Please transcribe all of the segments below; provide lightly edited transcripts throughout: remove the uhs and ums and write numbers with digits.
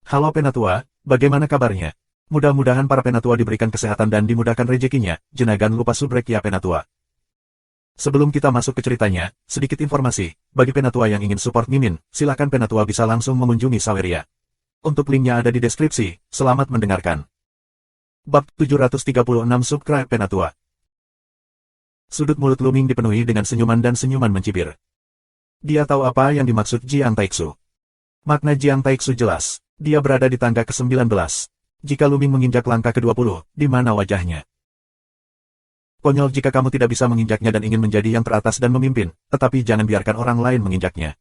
Halo Penatua, bagaimana kabarnya? Mudah-mudahan para Penatua diberikan kesehatan dan dimudahkan rezekinya, Jenagan lupa subrek ya Penatua. Sebelum kita masuk ke ceritanya, sedikit informasi, bagi Penatua yang ingin support Mimin, silakan Penatua bisa langsung mengunjungi Saweria. Untuk linknya ada di deskripsi, selamat mendengarkan. Bab 736 Subscribe Penatua. Sudut mulut Luming dipenuhi dengan senyuman dan senyuman mencibir. Dia tahu apa yang dimaksud Jiang Taixu. Makna Jiang Taixu jelas, dia berada di tangga ke-19. Jika Luming menginjak langkah ke-20, di mana wajahnya? Konyol jika kamu tidak bisa menginjaknya dan ingin menjadi yang teratas dan memimpin, tetapi jangan biarkan orang lain menginjaknya.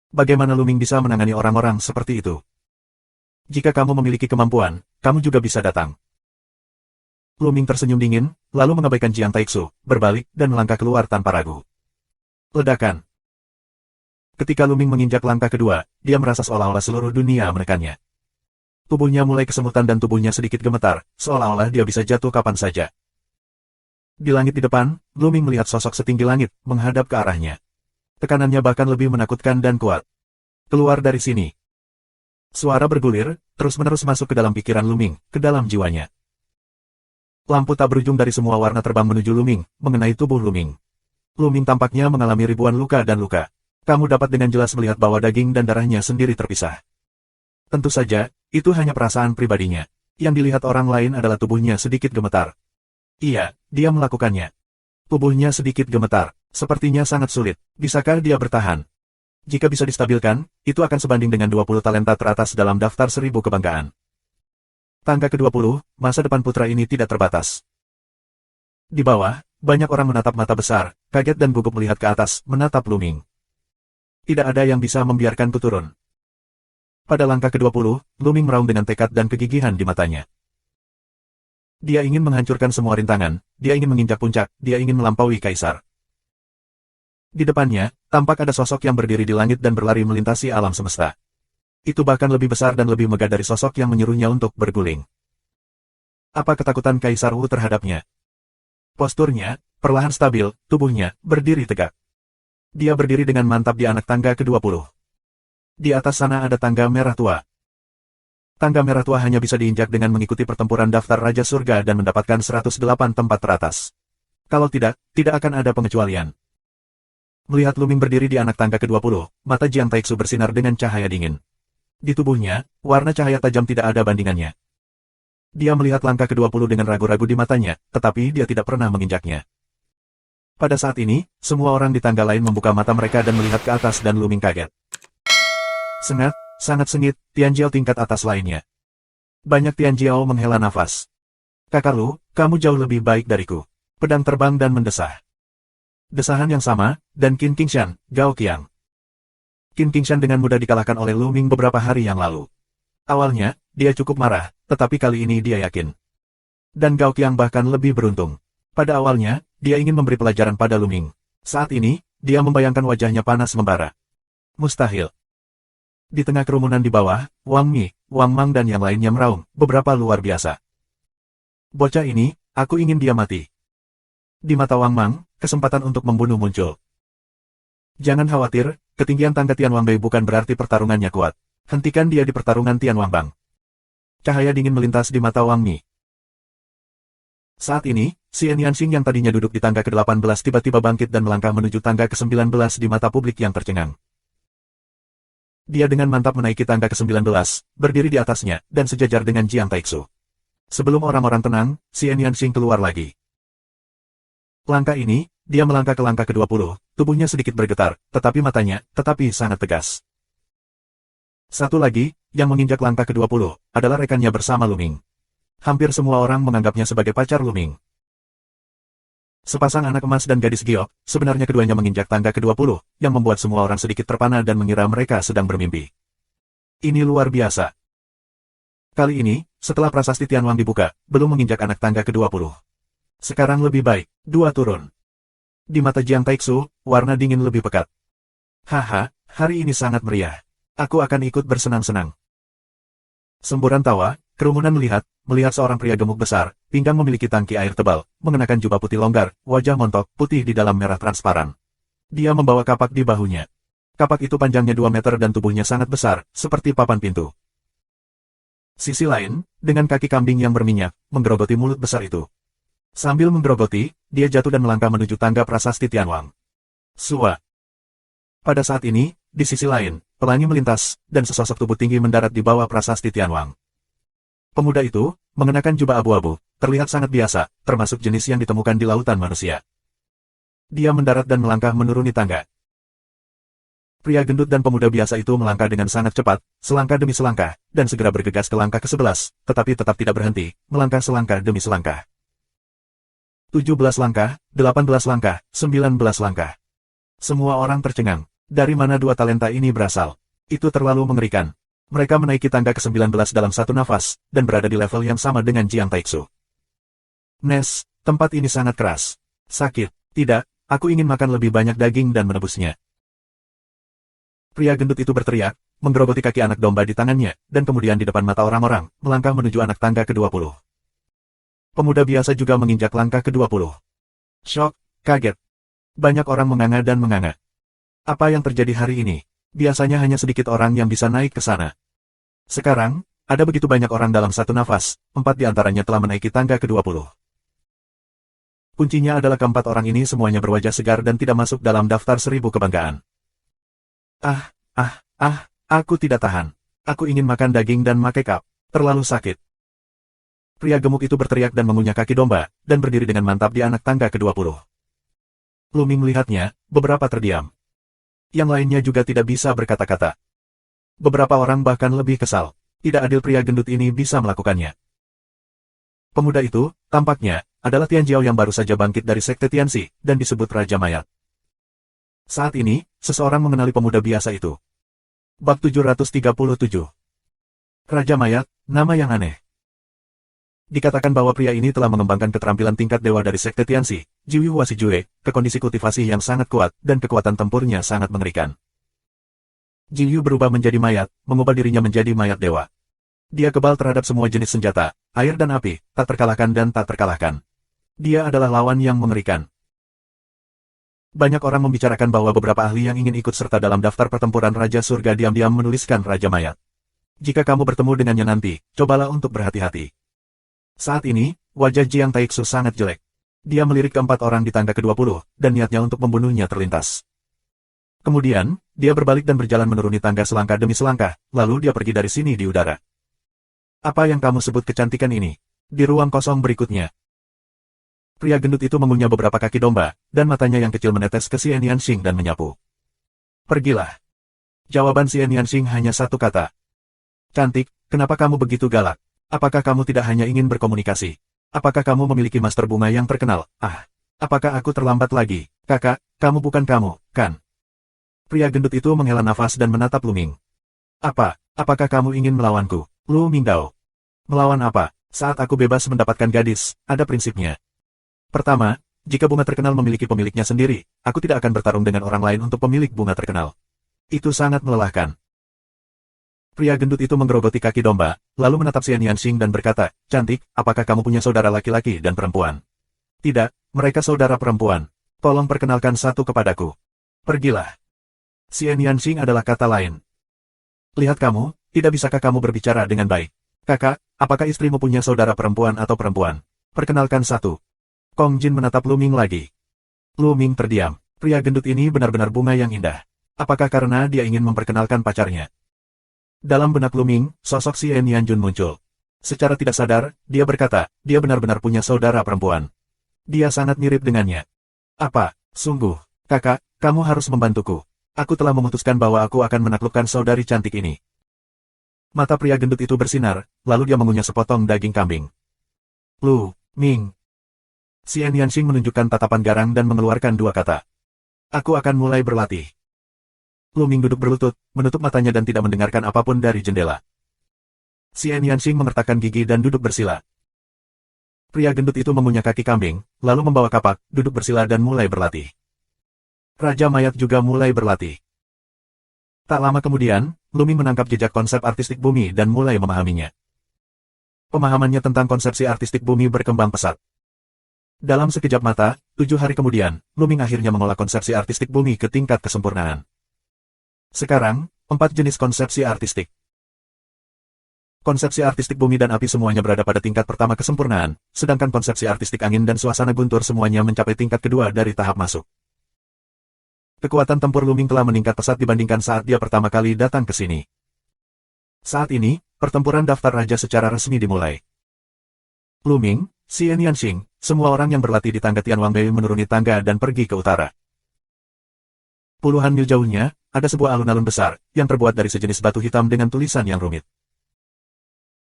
Bagaimana Luming bisa menangani orang-orang seperti itu? Jika kamu memiliki kemampuan, kamu juga bisa datang. Luming tersenyum dingin, lalu mengabaikan Jiang Taixu, berbalik, dan melangkah keluar tanpa ragu. Ledakan. Ketika Luming menginjak langkah kedua, dia merasa seolah-olah seluruh dunia menekannya. Tubuhnya mulai kesemutan dan tubuhnya sedikit gemetar, seolah-olah dia bisa jatuh kapan saja. Di langit di depan, Luming melihat sosok setinggi langit, menghadap ke arahnya. Tekanannya bahkan lebih menakutkan dan kuat. Keluar dari sini. Suara bergulir, terus-menerus masuk ke dalam pikiran Luming, ke dalam jiwanya. Lampu tak berujung dari semua warna terbang menuju Luming, mengenai tubuh Luming. Luming tampaknya mengalami ribuan luka dan luka. Kamu dapat dengan jelas melihat bahwa daging dan darahnya sendiri terpisah. Tentu saja, itu hanya perasaan pribadinya. Yang dilihat orang lain adalah tubuhnya sedikit gemetar. Iya, dia melakukannya. Tubuhnya sedikit gemetar, sepertinya sangat sulit. Bisakah dia bertahan? Jika bisa distabilkan, itu akan sebanding dengan 20 talenta teratas dalam daftar 1000 kebanggaan. Tangga ke-20, masa depan putra ini tidak terbatas. Di bawah, banyak orang menatap mata besar, kaget dan gugup melihat ke atas, menatap Luming. Tidak ada yang bisa membiarkanku turun. Pada langkah ke-20, Luming meraung dengan tekad dan kegigihan di matanya. Dia ingin menghancurkan semua rintangan, dia ingin menginjak puncak, dia ingin melampaui Kaisar. Di depannya, tampak ada sosok yang berdiri di langit dan berlari melintasi alam semesta. Itu bahkan lebih besar dan lebih megah dari sosok yang menyuruhnya untuk berguling. Apa ketakutan Kaisar Wu terhadapnya? Posturnya, perlahan stabil, tubuhnya, berdiri tegak. Dia berdiri dengan mantap di anak tangga ke-20. Di atas sana ada tangga merah tua. Tangga merah tua hanya bisa diinjak dengan mengikuti pertempuran daftar Raja Surga dan mendapatkan 108 tempat teratas. Kalau tidak, tidak akan ada pengecualian. Melihat Luming berdiri di anak tangga ke-20, mata Jiang Taixu bersinar dengan cahaya dingin. Di tubuhnya, warna cahaya tajam tidak ada bandingannya. Dia melihat langkah ke-20 dengan ragu-ragu di matanya, tetapi dia tidak pernah menginjaknya. Pada saat ini, semua orang di tangga lain membuka mata mereka dan melihat ke atas dan Luming kaget. Sengat, sangat sengit, Tianjiao tingkat atas lainnya. Banyak Tianjiao menghela nafas. Kakak Lu, kamu jauh lebih baik dariku. Pedang terbang dan mendesah. Desahan yang sama, dan Qin Qingshan, Gao Qiang. Qin Qingshan dengan mudah dikalahkan oleh Luming beberapa hari yang lalu. Awalnya, dia cukup marah, tetapi kali ini dia yakin. Dan Gao Qiang bahkan lebih beruntung. Pada awalnya, dia ingin memberi pelajaran pada Luming. Saat ini, dia membayangkan wajahnya panas membara. Mustahil. Di tengah kerumunan di bawah, Wang Mi, Wang Mang dan yang lainnya meraung, beberapa luar biasa. Bocah ini, aku ingin dia mati. Di mata Wang Mang, kesempatan untuk membunuh muncul. Jangan khawatir, ketinggian tangga Tian Wangbei bukan berarti pertarungannya kuat. Hentikan dia di pertarungan Tian Wangbang. Cahaya dingin melintas di mata Wang Mi. Saat ini, Xian Yanxing yang tadinya duduk di tangga ke-18 tiba-tiba bangkit dan melangkah menuju tangga ke-19 di mata publik yang tercengang. Dia dengan mantap menaiki tangga ke-19, berdiri di atasnya, dan sejajar dengan Jiang Taixu. Sebelum orang-orang tenang, Xian Yanxing keluar lagi. Langkah ini, dia melangkah ke langkah ke-20, tubuhnya sedikit bergetar, tetapi matanya, sangat tegas. Satu lagi, yang menginjak langkah ke-20, adalah rekannya bersama Luming. Hampir semua orang menganggapnya sebagai pacar Luming. Sepasang anak emas dan gadis giok, sebenarnya keduanya menginjak tangga ke-20, yang membuat semua orang sedikit terpana dan mengira mereka sedang bermimpi. Ini luar biasa. Kali ini, setelah prasasti Tianwang dibuka, belum menginjak anak tangga ke-20. Sekarang lebih baik, 2 turun. Di mata Jiang Taixu, warna dingin lebih pekat. Haha, hari ini sangat meriah. Aku akan ikut bersenang-senang. Semburan tawa, kerumunan melihat seorang pria gemuk besar, pinggang memiliki tangki air tebal, mengenakan jubah putih longgar, wajah montok, putih di dalam merah transparan. Dia membawa kapak di bahunya. Kapak itu panjangnya 2 meter dan tubuhnya sangat besar, seperti papan pintu. Sisi lain, dengan kaki kambing yang berminyak, menggerogoti mulut besar itu. Sambil menggerogoti, dia jatuh dan melangkah menuju tangga prasasti Tianwang. Sua. Pada saat ini, di sisi lain, pelangi melintas, dan sesosok tubuh tinggi mendarat di bawah prasasti Tianwang. Pemuda itu, mengenakan jubah abu-abu, terlihat sangat biasa, termasuk jenis yang ditemukan di lautan manusia. Dia mendarat dan melangkah menuruni tangga. Pria gendut dan pemuda biasa itu melangkah dengan sangat cepat, selangkah demi selangkah, dan segera bergegas ke langkah ke-11, tetapi tetap tidak berhenti, melangkah selangkah demi selangkah. 17 langkah, 18 langkah, 19 langkah. Semua orang tercengang. Dari mana dua talenta ini berasal? Itu terlalu mengerikan. Mereka menaiki tangga ke-19 dalam satu nafas, dan berada di level yang sama dengan Jiang Taixu. Nes, tempat ini sangat keras. Sakit. Tidak, aku ingin makan lebih banyak daging dan menebusnya. Pria gendut itu berteriak, menggerogoti kaki anak domba di tangannya, dan kemudian di depan mata orang-orang, melangkah menuju anak tangga ke-20. Pemuda biasa juga menginjak langkah ke-20. Syok, kaget. Banyak orang menganga dan menganga. Apa yang terjadi hari ini? Biasanya hanya sedikit orang yang bisa naik ke sana. Sekarang, ada begitu banyak orang dalam satu nafas, 4 di antaranya telah menaiki tangga ke-20. Kuncinya adalah keempat orang ini semuanya berwajah segar dan tidak masuk dalam daftar 1000 kebanggaan. Aku tidak tahan. Aku ingin makan daging dan makeup. Terlalu sakit. Pria gemuk itu berteriak dan mengunyah kaki domba, dan berdiri dengan mantap di anak tangga ke-20. Luming melihatnya, beberapa terdiam. Yang lainnya juga tidak bisa berkata-kata. Beberapa orang bahkan lebih kesal. Tidak adil pria gendut ini bisa melakukannya. Pemuda itu, tampaknya, adalah Tian Jiao yang baru saja bangkit dari sekte Tianxi, dan disebut Raja Mayat. Saat ini, seseorang mengenali pemuda biasa itu. Bab 737. Raja Mayat, nama yang aneh. Dikatakan bahwa pria ini telah mengembangkan keterampilan tingkat dewa dari sekte Tianxi, Jiwi Huasi Jue, ke kondisi kultivasi yang sangat kuat, dan kekuatan tempurnya sangat mengerikan. Jiwi berubah menjadi mayat, mengubah dirinya menjadi mayat dewa. Dia kebal terhadap semua jenis senjata, air dan api, tak terkalahkan dan tak terkalahkan. Dia adalah lawan yang mengerikan. Banyak orang membicarakan bahwa beberapa ahli yang ingin ikut serta dalam daftar pertempuran Raja Surga diam-diam menuliskan Raja Mayat. Jika kamu bertemu dengannya nanti, cobalah untuk berhati-hati. Saat ini, wajah Jiang Taixu sangat jelek. Dia melirik keempat orang di tangga ke-20, dan niatnya untuk membunuhnya terlintas. Kemudian, dia berbalik dan berjalan menuruni tangga selangkah demi selangkah, lalu dia pergi dari sini di udara. Apa yang kamu sebut kecantikan ini? Di ruang kosong berikutnya. Pria gendut itu mengunyah beberapa kaki domba, dan matanya yang kecil menetes ke Xian Yanxing dan menyapu. Pergilah. Jawaban Xian Yanxing hanya satu kata. Cantik, kenapa kamu begitu galak? Apakah kamu tidak hanya ingin berkomunikasi? Apakah kamu memiliki master bunga yang terkenal? Apakah aku terlambat lagi? Kakak, kamu bukan kamu, kan? Pria gendut itu menghela nafas dan menatap Luming. Apakah kamu ingin melawanku? Lu Mingdao. Melawan apa? Saat aku bebas mendapatkan gadis, ada prinsipnya. Pertama, jika bunga terkenal memiliki pemiliknya sendiri, aku tidak akan bertarung dengan orang lain untuk pemilik bunga terkenal. Itu sangat melelahkan. Pria gendut itu menggerogoti kaki domba, lalu menatap Xian Yanxing dan berkata, cantik, apakah kamu punya saudara laki-laki dan perempuan? Tidak, mereka saudara perempuan. Tolong perkenalkan satu kepadaku. Pergilah. Xian Yanxing adalah kata lain. Lihat kamu, tidak bisakah kamu berbicara dengan baik? Kakak, apakah istrimu punya saudara perempuan atau perempuan? Perkenalkan satu. Kong Jin menatap Luming lagi. Luming terdiam. Pria gendut ini benar-benar bunga yang indah. Apakah karena dia ingin memperkenalkan pacarnya? Dalam benak Luming, sosok Xian Yanjun muncul. Secara tidak sadar, dia berkata, dia benar-benar punya saudara perempuan. Dia sangat mirip dengannya. Apa? Sungguh, kakak, kamu harus membantuku. Aku telah memutuskan bahwa aku akan menaklukkan saudari cantik ini. Mata pria gendut itu bersinar, lalu dia mengunyah sepotong daging kambing. Lu, Ming. Xian Yanxing menunjukkan tatapan garang dan mengeluarkan dua kata. Aku akan mulai berlatih. Lu Ming duduk berlutut, menutup matanya dan tidak mendengarkan apapun dari jendela. Xian Yanxing mengertakkan gigi dan duduk bersila. Pria gendut itu mengunyah kaki kambing, lalu membawa kapak, duduk bersila dan mulai berlatih. Raja Mayat juga mulai berlatih. Tak lama kemudian, Lu Ming menangkap jejak konsep artistik bumi dan mulai memahaminya. Pemahamannya tentang konsepsi artistik bumi berkembang pesat. Dalam sekejap mata, 7 hari kemudian, Lu Ming akhirnya mengolah konsepsi artistik bumi ke tingkat kesempurnaan. Sekarang, 4 jenis konsepsi artistik. Konsepsi artistik bumi dan api semuanya berada pada tingkat pertama kesempurnaan, sedangkan konsepsi artistik angin dan suasana guntur semuanya mencapai tingkat kedua dari tahap masuk. Kekuatan tempur Luming telah meningkat pesat dibandingkan saat dia pertama kali datang ke sini. Saat ini, pertempuran daftar raja secara resmi dimulai. Luming, Xian Yanxing, semua orang yang berlatih di tangga Tianwangbei menuruni tangga dan pergi ke utara. Puluhan mil jauhnya, ada sebuah alun-alun besar, yang terbuat dari sejenis batu hitam dengan tulisan yang rumit.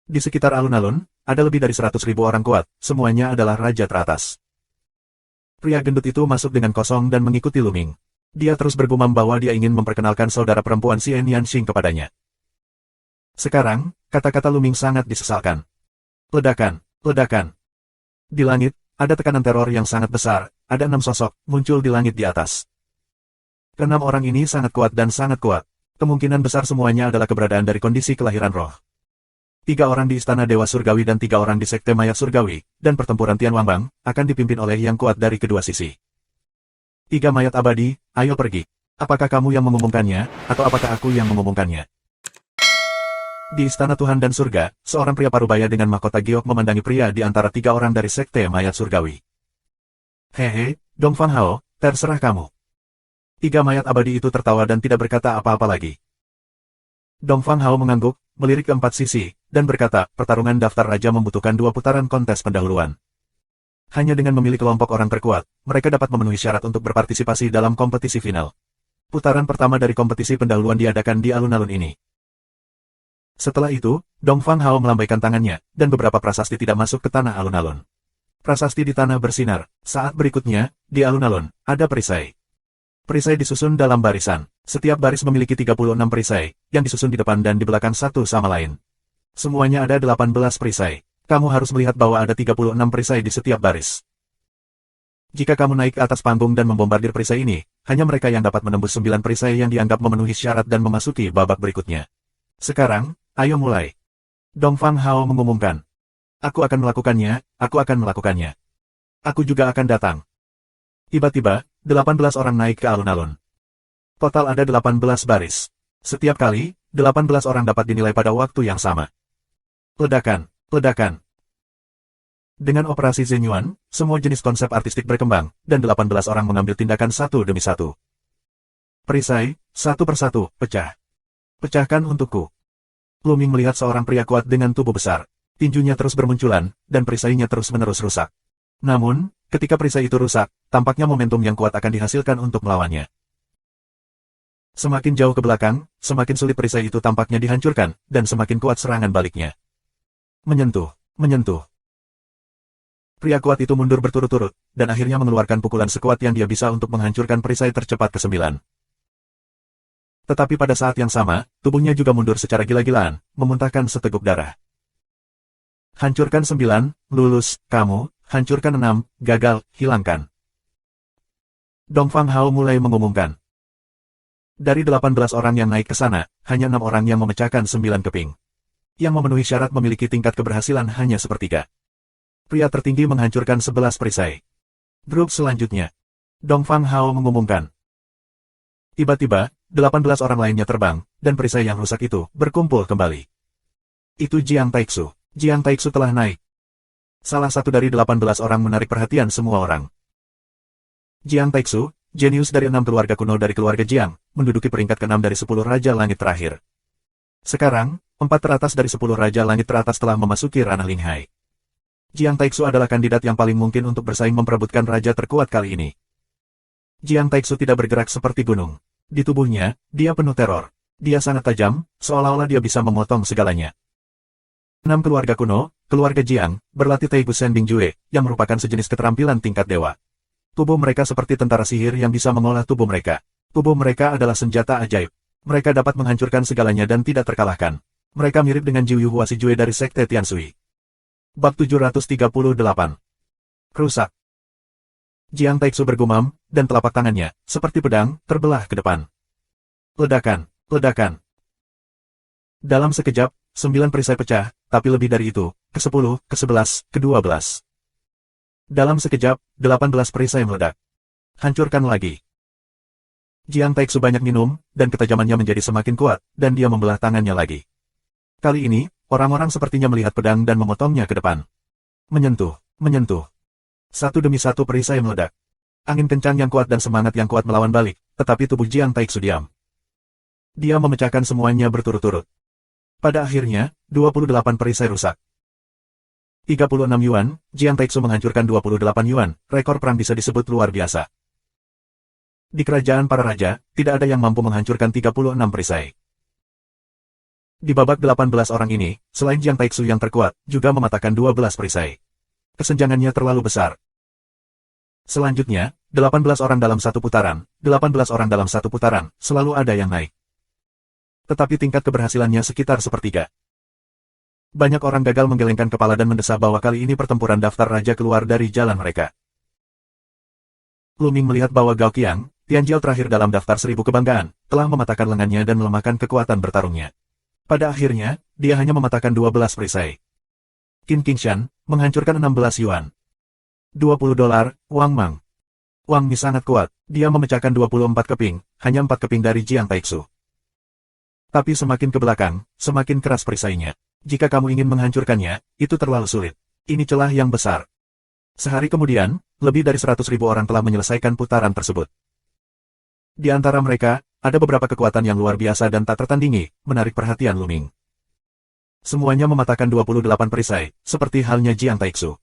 Di sekitar alun-alun, ada lebih dari 100.000 orang kuat, semuanya adalah raja teratas. Pria gendut itu masuk dengan kosong dan mengikuti Luming. Dia terus bergumam bahwa dia ingin memperkenalkan saudara perempuan Xian Yanxing kepadanya. Sekarang, kata-kata Luming sangat disesalkan. Ledakan, ledakan. Di langit, ada tekanan teror yang sangat besar, ada 6 sosok, muncul di langit di atas. Keenam orang ini sangat kuat dan sangat kuat. Kemungkinan besar semuanya adalah keberadaan dari kondisi kelahiran roh. 3 orang di Istana Dewa Surgawi dan 3 orang di Sekte Mayat Surgawi, dan pertempuran Tianwangbang, akan dipimpin oleh yang kuat dari kedua sisi. 3 mayat abadi, ayo pergi. Apakah kamu yang mengumumkannya, atau apakah aku yang mengumumkannya? Di Istana Tuhan dan Surga, seorang pria parubaya dengan mahkota giok memandangi pria di antara 3 orang dari Sekte Mayat Surgawi. Hehe, Dongfang Hao, terserah kamu. 3 mayat abadi itu tertawa dan tidak berkata apa-apa lagi. Dongfang Hao mengangguk, melirik ke 4 sisi, dan berkata, pertarungan daftar raja membutuhkan 2 putaran kontes pendahuluan. Hanya dengan memilih kelompok orang terkuat, mereka dapat memenuhi syarat untuk berpartisipasi dalam kompetisi final. Putaran pertama dari kompetisi pendahuluan diadakan di alun-alun ini. Setelah itu, Dongfang Hao melambaikan tangannya, dan beberapa prasasti tidak masuk ke tanah alun-alun. Prasasti di tanah bersinar. Saat berikutnya, di alun-alun, ada perisai. Perisai disusun dalam barisan. Setiap baris memiliki 36 perisai, yang disusun di depan dan di belakang satu sama lain. Semuanya ada 18 perisai. Kamu harus melihat bahwa ada 36 perisai di setiap baris. Jika kamu naik ke atas panggung dan membombardir perisai ini, hanya mereka yang dapat menembus 9 perisai yang dianggap memenuhi syarat dan memasuki babak berikutnya. Sekarang, ayo mulai. Dongfang Hao mengumumkan. Aku akan melakukannya, aku akan melakukannya. Aku juga akan datang. Tiba-tiba, 18 orang naik ke alun-alun. Total ada 18 baris. Setiap kali, 18 orang dapat dinilai pada waktu yang sama. Ledakan, ledakan. Dengan operasi Zenyuan, semua jenis konsep artistik berkembang, dan 18 orang mengambil tindakan satu demi satu. Perisai, satu persatu, pecah. Pecahkan untukku. Luming melihat seorang pria kuat dengan tubuh besar. Tinjunya terus bermunculan, dan perisainya terus-menerus rusak. Namun, ketika perisai itu rusak, tampaknya momentum yang kuat akan dihasilkan untuk melawannya. Semakin jauh ke belakang, semakin sulit perisai itu tampaknya dihancurkan, dan semakin kuat serangan baliknya. Menyentuh, menyentuh. Pria kuat itu mundur berturut-turut, dan akhirnya mengeluarkan pukulan sekuat yang dia bisa untuk menghancurkan perisai tercepat ke-9. Tetapi pada saat yang sama, tubuhnya juga mundur secara gila-gilaan, memuntahkan seteguk darah. Hancurkan 9, lulus, kamu, hancurkan 6, gagal, hilangkan. Dongfang Hao mulai mengumumkan. Dari 18 orang yang naik ke sana, hanya 6 orang yang memecahkan 9 keping. Yang memenuhi syarat memiliki tingkat keberhasilan hanya sepertiga. Pria tertinggi menghancurkan 11 perisai. Grup selanjutnya. Dongfang Hao mengumumkan. Tiba-tiba, 18 orang lainnya terbang, dan perisai yang rusak itu berkumpul kembali. Itu Jiang Taixu. Jiang Taixu telah naik. Salah satu dari 18 orang menarik perhatian semua orang. Jiang Taixu, jenius dari 6 keluarga kuno dari keluarga Jiang, menduduki peringkat ke-6 dari 10 Raja Langit terakhir. Sekarang, 4 teratas dari 10 Raja Langit teratas telah memasuki ranah Linghai. Jiang Taixu adalah kandidat yang paling mungkin untuk bersaing memperebutkan raja terkuat kali ini. Jiang Taixu tidak bergerak seperti gunung. Di tubuhnya, dia penuh teror. Dia sangat tajam, seolah-olah dia bisa memotong segalanya. 6 keluarga kuno, keluarga Jiang, berlatih Taigu Sending Jue, yang merupakan sejenis keterampilan tingkat dewa. Tubuh mereka seperti tentara sihir yang bisa mengolah tubuh mereka. Tubuh mereka adalah senjata ajaib. Mereka dapat menghancurkan segalanya dan tidak terkalahkan. Mereka mirip dengan Jiu Huasi Jue dari Sekte Tiansui. Bab 738. Rusak. Jiang Taixu bergumam, dan telapak tangannya, seperti pedang, terbelah ke depan. Ledakan, ledakan. Dalam sekejap, 9 perisai pecah, tapi lebih dari itu, ke-10, ke-11, ke-12. Dalam sekejap, 18 perisai meledak. Hancurkan lagi. Jiang Taixu banyak minum, dan ketajamannya menjadi semakin kuat, dan dia membelah tangannya lagi. Kali ini, orang-orang sepertinya melihat pedang dan memotongnya ke depan. Menyentuh, menyentuh. Satu demi satu perisai meledak. Angin kencang yang kuat dan semangat yang kuat melawan balik, tetapi tubuh Jiang Taixu diam. Dia memecahkan semuanya berturut-turut. Pada akhirnya, 28 perisai rusak. 36 yuan, Jiang Taixu menghancurkan 28 yuan, rekor perang bisa disebut luar biasa. Di kerajaan para raja, tidak ada yang mampu menghancurkan 36 perisai. Di babak 18 orang ini, selain Jiang Taixu yang terkuat, juga mematahkan 12 perisai. Kesenjangannya terlalu besar. Selanjutnya, 18 orang dalam satu putaran, 18 orang dalam satu putaran, selalu ada yang naik. Tetapi tingkat keberhasilannya sekitar sepertiga. Banyak orang gagal menggelengkan kepala dan mendesak bahwa kali ini pertempuran daftar raja keluar dari jalan mereka. Lu Ming melihat bahwa Gao Qiang, Tianjiao terakhir dalam daftar 1000 kebanggaan, telah mematahkan lengannya dan melemahkan kekuatan bertarungnya. Pada akhirnya, dia hanya mematahkan 12 perisai. Qin Qingshan, menghancurkan 16 yuan. 20 dolar, Wang Mang. Wang Mi sangat kuat, dia memecahkan 24 keping, hanya 4 keping dari Jiang Taixu. Tapi semakin ke belakang, semakin keras perisainya. Jika kamu ingin menghancurkannya, itu terlalu sulit. Ini celah yang besar. Sehari kemudian, lebih dari 100.000 orang telah menyelesaikan putaran tersebut. Di antara mereka, ada beberapa kekuatan yang luar biasa dan tak tertandingi, menarik perhatian Lu Ming. Semuanya mematahkan 28 perisai, seperti halnya Jiang Taixu.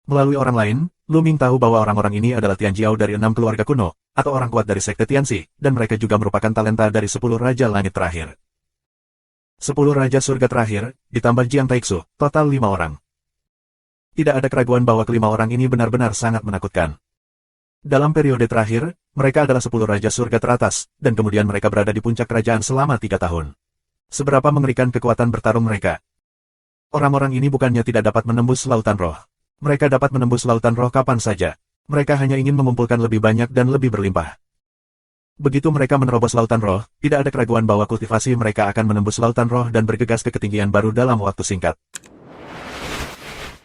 Melalui orang lain, Lu Ming tahu bahwa orang-orang ini adalah Tianjiao dari 6 keluarga kuno, atau orang kuat dari sekte Tianxi, dan mereka juga merupakan talenta dari 10 Raja Langit terakhir. 10 Raja Surga terakhir, ditambah Jiang Taixu, total 5 orang. Tidak ada keraguan bahwa kelima orang ini benar-benar sangat menakutkan. Dalam periode terakhir, mereka adalah 10 Raja Surga teratas, dan kemudian mereka berada di puncak kerajaan selama 3 tahun. Seberapa mengerikan kekuatan bertarung mereka. Orang-orang ini bukannya tidak dapat menembus lautan roh. Mereka dapat menembus lautan roh kapan saja. Mereka hanya ingin mengumpulkan lebih banyak dan lebih berlimpah. Begitu mereka menerobos lautan roh, tidak ada keraguan bahwa kultivasi mereka akan menembus lautan roh dan bergegas ke ketinggian baru dalam waktu singkat.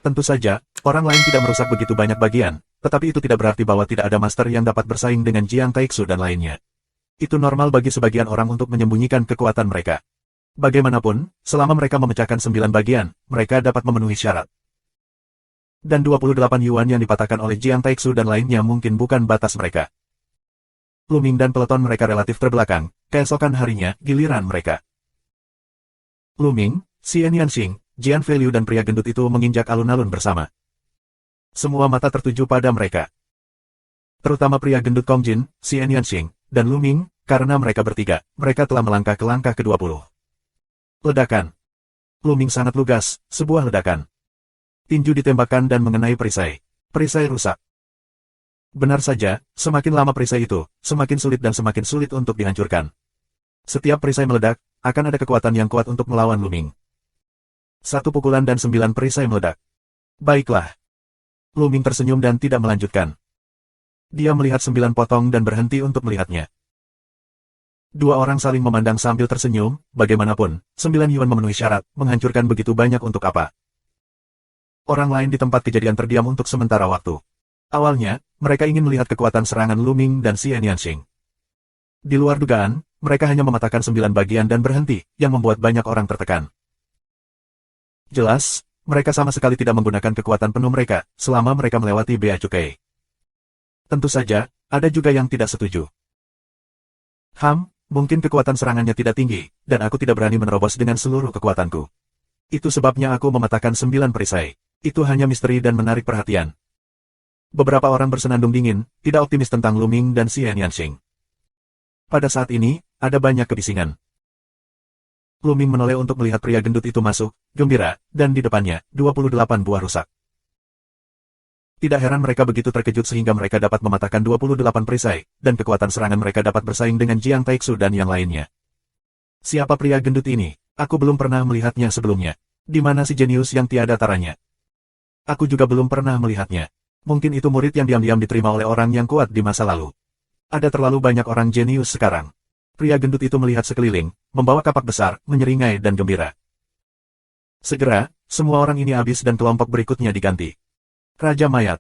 Tentu saja, orang lain tidak merusak begitu banyak bagian, tetapi itu tidak berarti bahwa tidak ada master yang dapat bersaing dengan Jiang Taixu dan lainnya. Itu normal bagi sebagian orang untuk menyembunyikan kekuatan mereka. Bagaimanapun, selama mereka memecahkan 9 bagian, mereka dapat memenuhi syarat. Dan 28 yuan yang dipatahkan oleh Jiang Taixu dan lainnya mungkin bukan batas mereka. Lu Ming dan peleton mereka relatif terbelakang, keesokan harinya, giliran mereka. Lu Ming, Xian Yanxing, Jian Feilu dan pria gendut itu menginjak alun-alun bersama. Semua mata tertuju pada mereka. Terutama pria gendut Kong Jin, Xian Yanxing, dan Lu Ming, karena mereka bertiga, mereka telah melangkah ke langkah ke-20. Ledakan. Lu Ming sangat lugas, sebuah ledakan. Tinju ditembakkan dan mengenai perisai. Perisai rusak. Benar saja, semakin lama perisai itu, semakin sulit dan semakin sulit untuk dihancurkan. Setiap perisai meledak, akan ada kekuatan yang kuat untuk melawan Lu Ming. 1 pukulan dan 9 perisai meledak. Baiklah. Lu Ming tersenyum dan tidak melanjutkan. Dia melihat 9 potong dan berhenti untuk melihatnya. Dua orang saling memandang sambil tersenyum, bagaimanapun, 9 yuan memenuhi syarat, menghancurkan begitu banyak untuk apa? Orang lain di tempat kejadian terdiam untuk sementara waktu. Awalnya, mereka ingin melihat kekuatan serangan Lu Ming dan Xian Yanxing. Di luar dugaan, mereka hanya mematahkan 9 bagian dan berhenti, yang membuat banyak orang tertekan. Jelas, mereka sama sekali tidak menggunakan kekuatan penuh mereka, selama mereka melewati bea cukai. Tentu saja, ada juga yang tidak setuju. Mungkin kekuatan serangannya tidak tinggi, dan aku tidak berani menerobos dengan seluruh kekuatanku. Itu sebabnya aku mematahkan 9 perisai. Itu hanya misteri dan menarik perhatian. Beberapa orang bersenandung dingin, tidak optimis tentang Lu Ming dan Xian Yanxing. Pada saat ini, ada banyak kebisingan. Lu Ming menoleh untuk melihat pria gendut itu masuk, gembira, dan di depannya, 28 buah rusak. Tidak heran mereka begitu terkejut sehingga mereka dapat mematahkan 28 perisai, dan kekuatan serangan mereka dapat bersaing dengan Jiang Taixu dan yang lainnya. Siapa pria gendut ini? Aku belum pernah melihatnya sebelumnya. Di mana si jenius yang tiada taranya? Aku juga belum pernah melihatnya. Mungkin itu murid yang diam-diam diterima oleh orang yang kuat di masa lalu. Ada terlalu banyak orang jenius sekarang. Pria gendut itu melihat sekeliling, membawa kapak besar, menyeringai dan gembira. Segera, semua orang ini habis dan kelompok berikutnya diganti. Raja Mayat.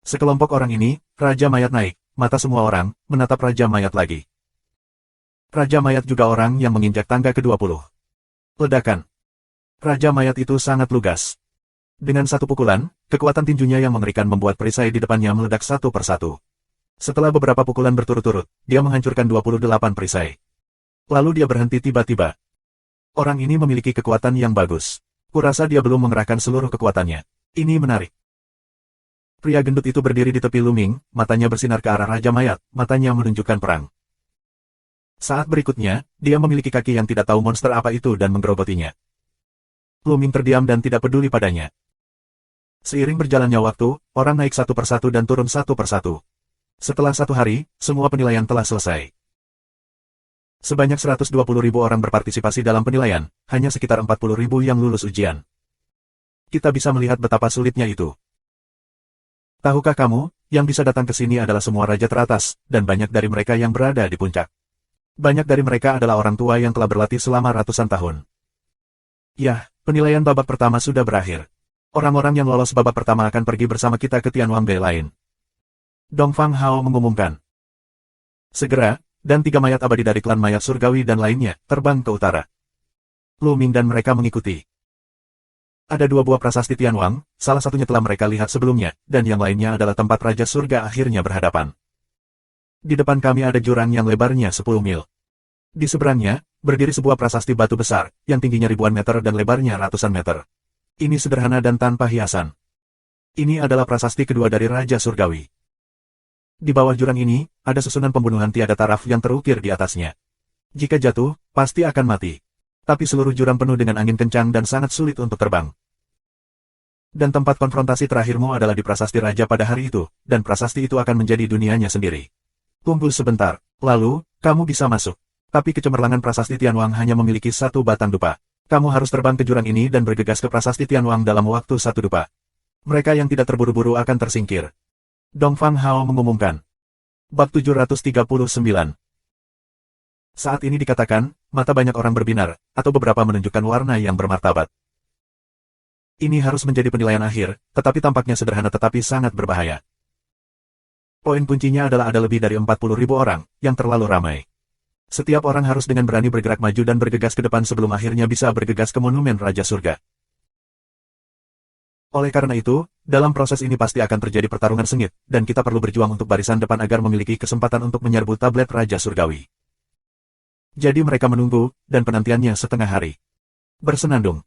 Sekelompok orang ini, Raja Mayat naik, mata semua orang, menatap Raja Mayat lagi. Raja Mayat juga orang yang menginjak tangga ke-20. Ledakan. Raja mayat itu sangat lugas. Dengan satu pukulan, kekuatan tinjunya yang mengerikan membuat perisai di depannya meledak satu persatu. Setelah beberapa pukulan berturut-turut, dia menghancurkan 28 perisai. Lalu dia berhenti tiba-tiba. Orang ini memiliki kekuatan yang bagus. Kurasa dia belum mengerahkan seluruh kekuatannya. Ini menarik. Pria gendut itu berdiri di tepi Luming, matanya bersinar ke arah Raja Mayat, matanya menunjukkan perang. Saat berikutnya, dia memiliki kaki yang tidak tahu monster apa itu dan menggerogotinya. Luming terdiam dan tidak peduli padanya. Seiring berjalannya waktu, orang naik satu persatu dan turun satu persatu. Setelah 1 hari, semua penilaian telah selesai. Sebanyak 120.000 orang berpartisipasi dalam penilaian, hanya sekitar 40.000 yang lulus ujian. Kita bisa melihat betapa sulitnya itu. Tahukah kamu, yang bisa datang ke sini adalah semua raja teratas, dan banyak dari mereka yang berada di puncak. Banyak dari mereka adalah orang tua yang telah berlatih selama ratusan tahun. Yah, penilaian babak pertama sudah berakhir. Orang-orang yang lolos babak pertama akan pergi bersama kita ke Tianwangde lain. Dongfang Hao mengumumkan. Segera, dan 3 mayat abadi dari klan mayat surgawi dan lainnya, terbang ke utara. Luming dan mereka mengikuti. Ada 2 buah prasasti Tianwang, salah satunya telah mereka lihat sebelumnya, dan yang lainnya adalah tempat Raja Surga akhirnya berhadapan. Di depan kami ada jurang yang lebarnya 10 mil. Di seberangnya, berdiri sebuah prasasti batu besar, yang tingginya ribuan meter dan lebarnya ratusan meter. Ini sederhana dan tanpa hiasan. Ini adalah prasasti kedua dari Raja Surgawi. Di bawah jurang ini, ada susunan pembunuhan tiada taraf yang terukir di atasnya. Jika jatuh, pasti akan mati. Tapi seluruh jurang penuh dengan angin kencang dan sangat sulit untuk terbang. Dan tempat konfrontasi terakhirmu adalah di prasasti Raja pada hari itu, dan prasasti itu akan menjadi dunianya sendiri. Tunggu sebentar, lalu, kamu bisa masuk. Tapi kecemerlangan prasasti Tianwang hanya memiliki 1 batang dupa. Kamu harus terbang ke jurang ini dan bergegas ke prasasti Tianwang dalam waktu 1 dupa. Mereka yang tidak terburu-buru akan tersingkir. Dongfang Hao mengumumkan. Bab 739. Saat ini dikatakan, mata banyak orang berbinar, atau beberapa menunjukkan warna yang bermartabat. Ini harus menjadi penilaian akhir, tetapi tampaknya sederhana tetapi sangat berbahaya. Poin kuncinya adalah ada lebih dari 40.000 orang, yang terlalu ramai. Setiap orang harus dengan berani bergerak maju dan bergegas ke depan sebelum akhirnya bisa bergegas ke monumen Raja Surga. Oleh karena itu, dalam proses ini pasti akan terjadi pertarungan sengit, dan kita perlu berjuang untuk barisan depan agar memiliki kesempatan untuk menyerbu tablet Raja Surgawi. Jadi mereka menunggu, dan penantiannya setengah hari. Bersenandung.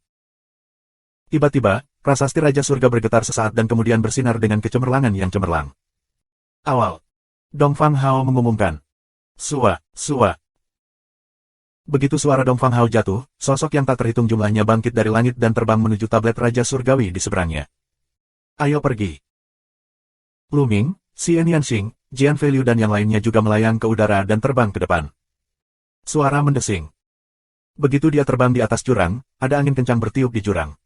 Tiba-tiba, prasasti Raja Surga bergetar sesaat dan kemudian bersinar dengan kecemerlangan yang cemerlang. Awal. Dongfang Hao mengumumkan. Sua, sua. Begitu suara Dongfang Hao jatuh, sosok yang tak terhitung jumlahnya bangkit dari langit dan terbang menuju tablet Raja Surgawi di seberangnya. Ayo pergi. Luming, Xian Yanxing, Jian Feilu dan yang lainnya juga melayang ke udara dan terbang ke depan. Suara mendesing. Begitu dia terbang di atas jurang, ada angin kencang bertiup di jurang.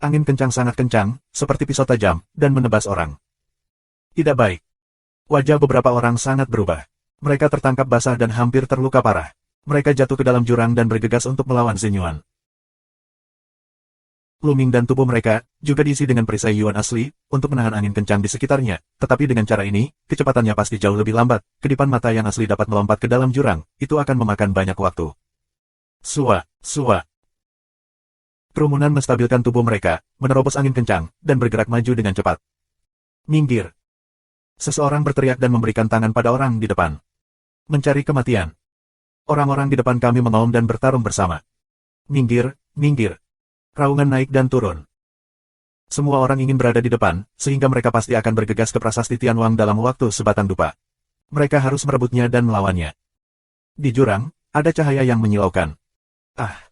Angin kencang sangat kencang, seperti pisau tajam, dan menebas orang. Tidak baik. Wajah beberapa orang sangat berubah. Mereka tertangkap basah dan hampir terluka parah. Mereka jatuh ke dalam jurang dan bergegas untuk melawan Zinyuan. Luming dan tubuh mereka juga diisi dengan perisai Yuan asli untuk menahan angin kencang di sekitarnya, tetapi dengan cara ini, kecepatannya pasti jauh lebih lambat. Kedipan mata yang asli dapat melompat ke dalam jurang, itu akan memakan banyak waktu. Sua, sua. Kerumunan menstabilkan tubuh mereka, menerobos angin kencang, dan bergerak maju dengan cepat. Minggir. Seseorang berteriak dan memberikan tangan pada orang di depan. Mencari kematian. Orang-orang di depan kami mengaum dan bertarung bersama. Minggir, minggir. Raungan naik dan turun. Semua orang ingin berada di depan, sehingga mereka pasti akan bergegas ke prasasti Tianwang dalam waktu sebatang dupa. Mereka harus merebutnya dan melawannya. Di jurang, ada cahaya yang menyilaukan. Ah!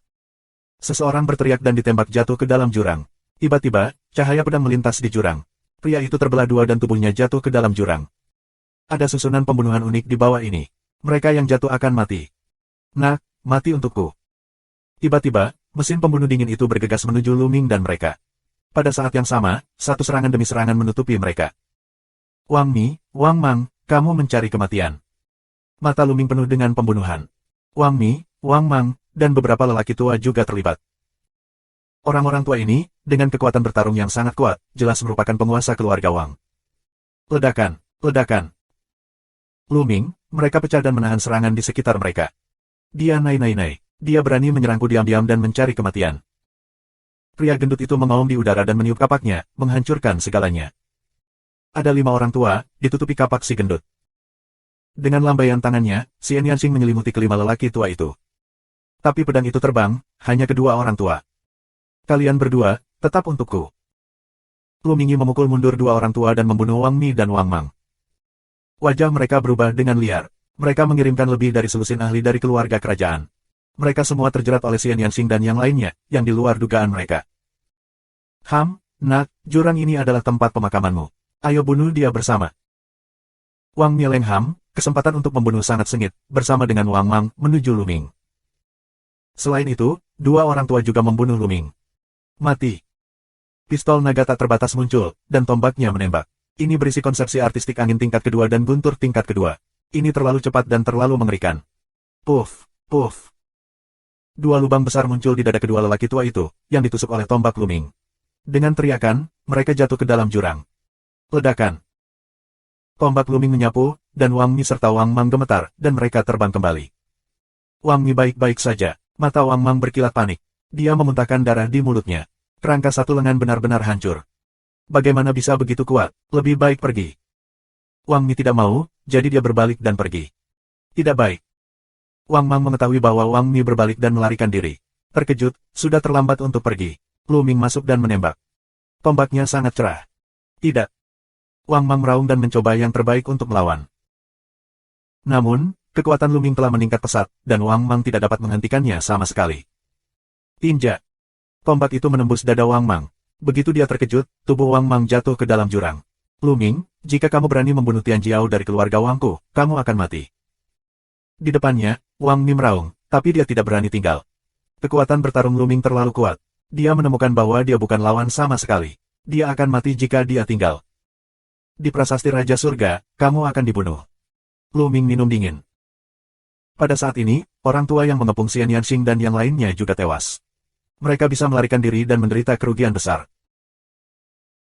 Seseorang berteriak dan ditembak jatuh ke dalam jurang. Tiba-tiba, cahaya pedang melintas di jurang. Pria itu terbelah dua dan tubuhnya jatuh ke dalam jurang. Ada susunan pembunuhan unik di bawah ini. Mereka yang jatuh akan mati. Nak, mati untukku. Tiba-tiba, mesin pembunuh dingin itu bergegas menuju Luming dan mereka. Pada saat yang sama, satu serangan demi serangan menutupi mereka. Wang Mi, Wang Mang, kamu mencari kematian. Mata Luming penuh dengan pembunuhan. Wang Mi, Wang Mang, dan beberapa lelaki tua juga terlibat. Orang-orang tua ini, dengan kekuatan bertarung yang sangat kuat, jelas merupakan penguasa keluarga Wang. Ledakan, ledakan. Luming, mereka pecah dan menahan serangan di sekitar mereka. Dia naik. Dia berani menyerangku diam-diam dan mencari kematian. Pria gendut itu mengaum di udara dan meniup kapaknya, menghancurkan segalanya. Ada 5 orang tua, ditutupi kapak si gendut. Dengan lambaian tangannya, Xian Yanxing menyelimuti kelima lelaki tua itu. Tapi pedang itu terbang, hanya kedua orang tua. Kalian berdua, tetap untukku. Lu Mingyi memukul mundur 2 orang tua dan membunuh Wang Mi dan Wang Mang. Wajah mereka berubah dengan liar. Mereka mengirimkan lebih dari selusin ahli dari keluarga kerajaan. Mereka semua terjerat oleh Xian Yanxing dan yang lainnya, yang di luar dugaan mereka. Nak, jurang ini adalah tempat pemakamanmu. Ayo bunuh dia bersama. Wang Mi Lengham, kesempatan untuk membunuh sangat sengit, bersama dengan Wang Mang, menuju Lu Ming. Selain itu, 2 orang tua juga membunuh Lu Ming. Mati. Pistol naga tak terbatas muncul, dan tombaknya menembak. Ini berisi konsepsi artistik angin tingkat kedua dan guntur tingkat kedua. Ini terlalu cepat dan terlalu mengerikan. Puff, puff. 2 lubang besar muncul di dada kedua lelaki tua itu, yang ditusuk oleh tombak Lu Ming. Dengan teriakan, mereka jatuh ke dalam jurang. Ledakan. Tombak Lu Ming menyapu, dan Wang Mi serta Wang Mang gemetar, dan mereka terbang kembali. Wang Mi baik-baik saja. Mata Wang Mang berkilat panik. Dia memuntahkan darah di mulutnya. Kerangka satu lengan benar-benar hancur. Bagaimana bisa begitu kuat? Lebih baik pergi. Wang Mi tidak mau, jadi dia berbalik dan pergi. Tidak baik. Wang Mang mengetahui bahwa Wang Mi berbalik dan melarikan diri. Terkejut, sudah terlambat untuk pergi. Lu Ming masuk dan menembak. Tombaknya sangat cerah. Tidak. Wang Mang meraung dan mencoba yang terbaik untuk melawan. Namun, kekuatan Lu Ming telah meningkat pesat, dan Wang Mang tidak dapat menghentikannya sama sekali. Tinja. Tombak itu menembus dada Wang Mang. Begitu dia terkejut, tubuh Wang Mang jatuh ke dalam jurang. Lu Ming, jika kamu berani membunuh Tian Jiao dari keluarga Wangku, kamu akan mati. Di depannya, Wang Mi meraung, tapi dia tidak berani tinggal. Kekuatan bertarung Lu Ming terlalu kuat. Dia menemukan bahwa dia bukan lawan sama sekali. Dia akan mati jika dia tinggal. Di prasasti Raja Surga, kamu akan dibunuh. Lu Ming minum dingin. Pada saat ini, orang tua yang mengepung Xian Yanxing dan yang lainnya juga tewas. Mereka bisa melarikan diri dan menderita kerugian besar.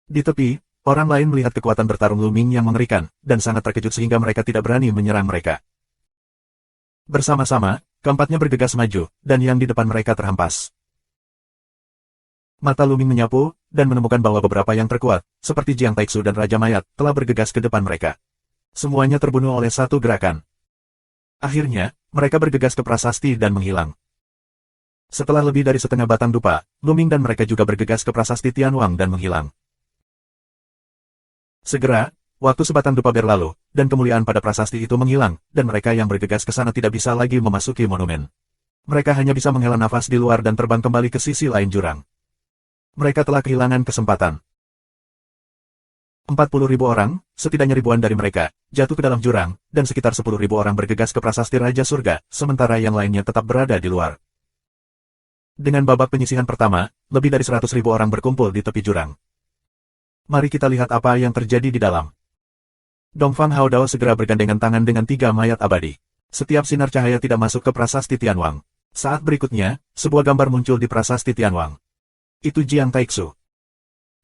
Di tepi, orang lain melihat kekuatan bertarung Lu Ming yang mengerikan, dan sangat terkejut sehingga mereka tidak berani menyerang mereka. Bersama-sama, keempatnya bergegas maju, dan yang di depan mereka terhempas. Mata Lu Ming menyapu, dan menemukan bahwa beberapa yang terkuat, seperti Jiang Taixu dan Raja Mayat, telah bergegas ke depan mereka. Semuanya terbunuh oleh satu gerakan. Akhirnya, mereka bergegas ke prasasti dan menghilang. Setelah lebih dari setengah batang dupa, Lu Ming dan mereka juga bergegas ke prasasti Tianwang dan menghilang. Segera, waktu sebatang dupa berlalu, dan kemuliaan pada prasasti itu menghilang, dan mereka yang bergegas ke sana tidak bisa lagi memasuki monumen. Mereka hanya bisa menghela nafas di luar dan terbang kembali ke sisi lain jurang. Mereka telah kehilangan kesempatan. 40.000 orang, setidaknya ribuan dari mereka, jatuh ke dalam jurang, dan sekitar 10.000 orang bergegas ke prasasti Raja Surga, sementara yang lainnya tetap berada di luar. Dengan babak penyisihan pertama, lebih dari 100.000 orang berkumpul di tepi jurang. Mari kita lihat apa yang terjadi di dalam. Dongfang Hao Dao segera bergandengan tangan dengan 3 mayat abadi. Setiap sinar cahaya tidak masuk ke prasasti Tianwang. Saat berikutnya, sebuah gambar muncul di prasasti Tianwang. Itu Jiang Taixu.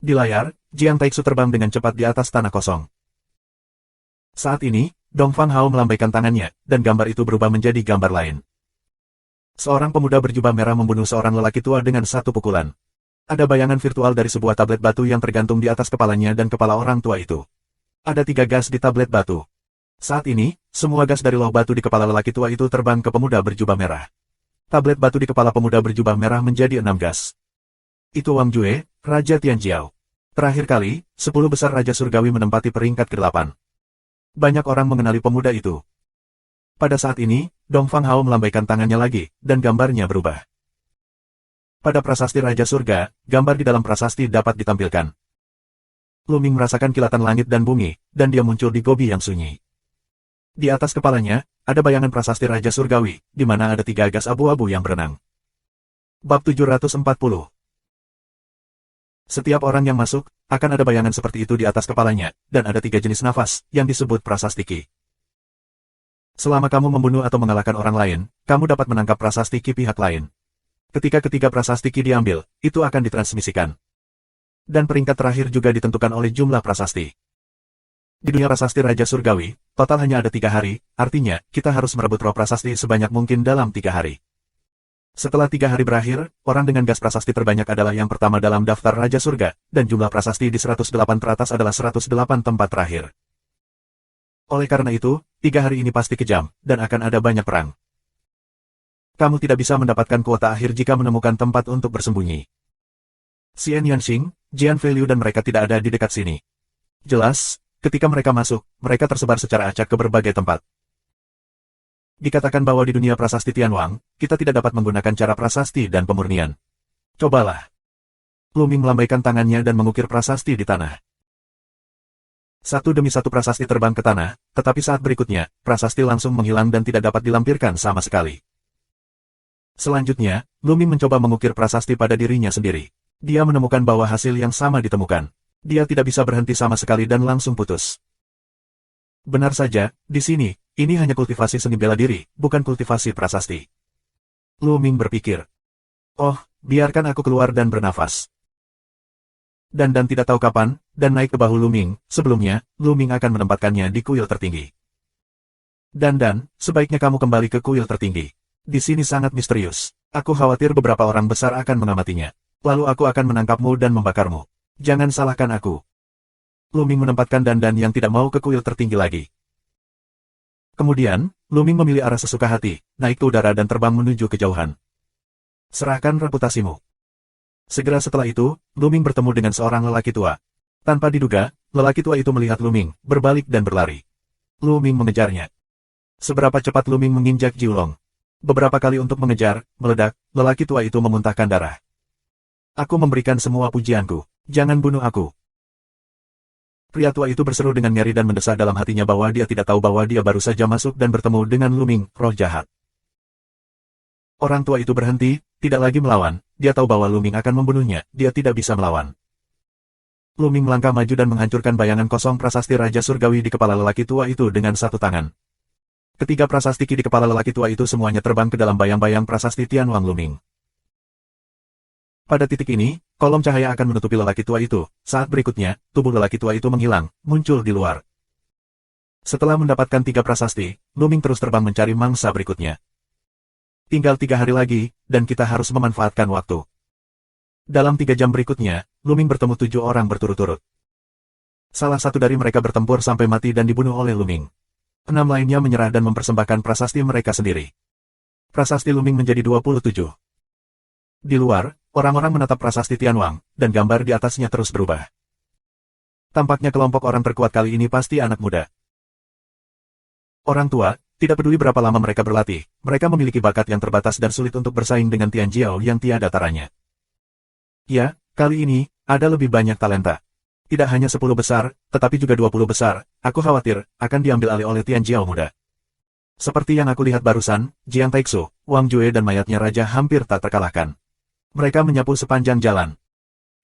Di layar, Jiang Taixu terbang dengan cepat di atas tanah kosong. Saat ini, Dongfang Hao melambaikan tangannya, dan gambar itu berubah menjadi gambar lain. Seorang pemuda berjubah merah membunuh seorang lelaki tua dengan satu pukulan. Ada bayangan virtual dari sebuah tablet batu yang tergantung di atas kepalanya dan kepala orang tua itu. Ada 3 gas di tablet batu. Saat ini, semua gas dari loh batu di kepala lelaki tua itu terbang ke pemuda berjubah merah. Tablet batu di kepala pemuda berjubah merah menjadi 6 gas. Itu Wang Jue, Raja Tianjiao. Terakhir kali, 10 besar Raja Surgawi menempati peringkat ke-8. Banyak orang mengenali pemuda itu. Pada saat ini, Dongfang Hao melambaikan tangannya lagi, dan gambarnya berubah. Pada prasasti Raja Surga, gambar di dalam prasasti dapat ditampilkan. Lu Ming merasakan kilatan langit dan bumi, dan dia muncul di gobi yang sunyi. Di atas kepalanya, ada bayangan prasasti Raja Surgawi, di mana ada 3 gas abu-abu yang berenang. Bab 740. Setiap orang yang masuk, akan ada bayangan seperti itu di atas kepalanya, dan ada 3 jenis nafas, yang disebut prasasti Qi. Selama kamu membunuh atau mengalahkan orang lain, kamu dapat menangkap prasasti Qi pihak lain. Ketika ketiga prasasti Qi diambil, itu akan ditransmisikan. Dan peringkat terakhir juga ditentukan oleh jumlah prasasti. Di dunia prasasti Raja Surgawi, total hanya ada 3 hari, artinya, kita harus merebut roh prasasti sebanyak mungkin dalam 3 hari. Setelah 3 hari berakhir, orang dengan gas prasasti terbanyak adalah yang pertama dalam daftar Raja Surga, dan jumlah prasasti di 108 teratas adalah 108 tempat terakhir. Oleh karena itu, 3 hari ini pasti kejam, dan akan ada banyak perang. Kamu tidak bisa mendapatkan kuota akhir jika menemukan tempat untuk bersembunyi. Xian Yanxing, Jian Feilu dan mereka tidak ada di dekat sini. Jelas, ketika mereka masuk, mereka tersebar secara acak ke berbagai tempat. Dikatakan bahwa di dunia prasasti Tianwang, kita tidak dapat menggunakan cara prasasti dan pemurnian. Cobalah. Lu Ming melambaikan tangannya dan mengukir prasasti di tanah. Satu demi satu prasasti terbang ke tanah, tetapi saat berikutnya, prasasti langsung menghilang dan tidak dapat dilampirkan sama sekali. Selanjutnya, Lu Ming mencoba mengukir prasasti pada dirinya sendiri. Dia menemukan bahwa hasil yang sama ditemukan. Dia tidak bisa berhenti sama sekali dan langsung putus. Benar saja, di sini, ini hanya kultivasi seni bela diri, bukan kultivasi prasasti. Lu Ming berpikir. Oh, biarkan aku keluar dan bernafas. Dan tidak tahu kapan, dan naik ke bahu Lu Ming, sebelumnya, Lu Ming akan menempatkannya di kuil tertinggi. Dan, sebaiknya kamu kembali ke kuil tertinggi. Di sini sangat misterius. Aku khawatir beberapa orang besar akan mengamatinya. Lalu aku akan menangkapmu dan membakarmu. Jangan salahkan aku. Lu Ming menempatkan Dan yang tidak mau ke kuil tertinggi lagi. Kemudian, Lu Ming memilih arah sesuka hati, naik ke udara dan terbang menuju kejauhan. Serahkan reputasimu. Segera setelah itu, Lu Ming bertemu dengan seorang lelaki tua. Tanpa diduga, lelaki tua itu melihat Lu Ming, berbalik dan berlari. Lu Ming mengejarnya. Seberapa cepat Lu Ming menginjak Jiulong? Beberapa kali untuk mengejar, meledak, lelaki tua itu memuntahkan darah. Aku memberikan semua pujianku. Jangan bunuh aku. Pria tua itu berseru dengan nyeri dan mendesah dalam hatinya bahwa dia tidak tahu bahwa dia baru saja masuk dan bertemu dengan Lu Ming, roh jahat. Orang tua itu berhenti, tidak lagi melawan, dia tahu bahwa Lu Ming akan membunuhnya, dia tidak bisa melawan. Lu Ming melangkah maju dan menghancurkan bayangan kosong prasasti Raja Surgawi di kepala lelaki tua itu dengan satu tangan. Ketiga prasasti Qi di kepala lelaki tua itu semuanya terbang ke dalam bayang-bayang prasasti Tianwang Lu Ming. Pada titik ini, kolom cahaya akan menutupi lelaki tua itu. Saat berikutnya, tubuh lelaki tua itu menghilang, muncul di luar. Setelah mendapatkan 3 prasasti, Lu Ming terus terbang mencari mangsa berikutnya. Tinggal 3 hari lagi, dan kita harus memanfaatkan waktu. Dalam 3 jam berikutnya, Lu Ming bertemu 7 orang berturut-turut. Salah satu dari mereka bertempur sampai mati dan dibunuh oleh Lu Ming. 6 lainnya menyerah dan mempersembahkan prasasti mereka sendiri. Prasasti Lu Ming menjadi 27. Di luar, orang-orang menatap prasasti Tianwang, dan gambar di atasnya terus berubah. Tampaknya kelompok orang terkuat kali ini pasti anak muda. Orang tua, tidak peduli berapa lama mereka berlatih, mereka memiliki bakat yang terbatas dan sulit untuk bersaing dengan Tian Jiao yang tiada taranya. Ya, kali ini, ada lebih banyak talenta. Tidak hanya 10 besar, tetapi juga 20 besar, aku khawatir, akan diambil alih oleh Tian Jiao muda. Seperti yang aku lihat barusan, Jiang Taixu, Wang Jue dan mayatnya raja hampir tak terkalahkan. Mereka menyapu sepanjang jalan.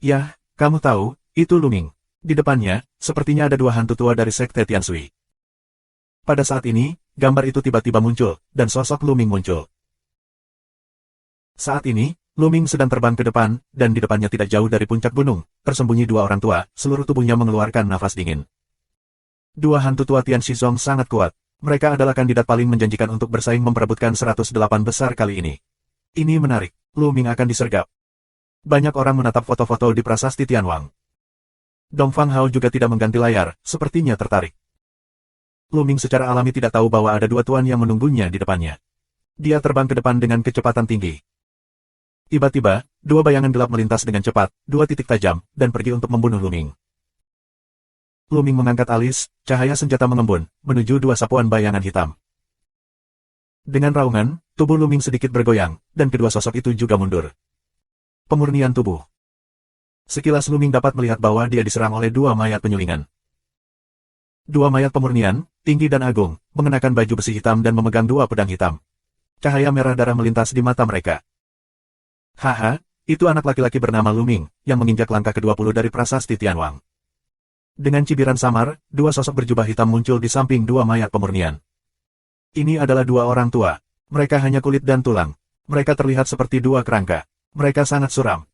Ya, kamu tahu, itu Lu Ming. Di depannya, sepertinya ada 2 hantu tua dari sekte Tianshui. Pada saat ini, gambar itu tiba-tiba muncul, dan sosok Lu Ming muncul. Saat ini, Lu Ming sedang terbang ke depan, dan di depannya tidak jauh dari puncak gunung, tersembunyi 2 orang tua, seluruh tubuhnya mengeluarkan nafas dingin. 2 hantu tua Tian Shizong sangat kuat. Mereka adalah kandidat paling menjanjikan untuk bersaing memperebutkan 108 besar kali ini. Ini menarik. Lu Ming akan disergap. Banyak orang menatap foto-foto di prasasti Tianwang. Dong Fang Hao juga tidak mengganti layar, sepertinya tertarik. Lu Ming secara alami tidak tahu bahwa ada 2 tuan yang menunggunya di depannya. Dia terbang ke depan dengan kecepatan tinggi. Tiba-tiba, 2 bayangan gelap melintas dengan cepat, 2 titik tajam, dan pergi untuk membunuh Lu Ming. Lu Ming mengangkat alis, cahaya senjata mengembun, menuju 2 sapuan bayangan hitam. Dengan raungan, tubuh Lu Ming sedikit bergoyang, dan kedua sosok itu juga mundur. Pemurnian tubuh. Sekilas Lu Ming dapat melihat bahwa dia diserang oleh 2 mayat penyulingan. 2 mayat pemurnian, tinggi dan agung, mengenakan baju besi hitam dan memegang 2 pedang hitam. Cahaya merah darah melintas di mata mereka. Haha, itu anak laki-laki bernama Lu Ming, yang menginjak langkah ke-20 dari prasasti Tianwang. Dengan cibiran samar, 2 sosok berjubah hitam muncul di samping 2 mayat pemurnian. Ini adalah 2 orang tua. Mereka hanya kulit dan tulang. Mereka terlihat seperti 2 kerangka. Mereka sangat suram.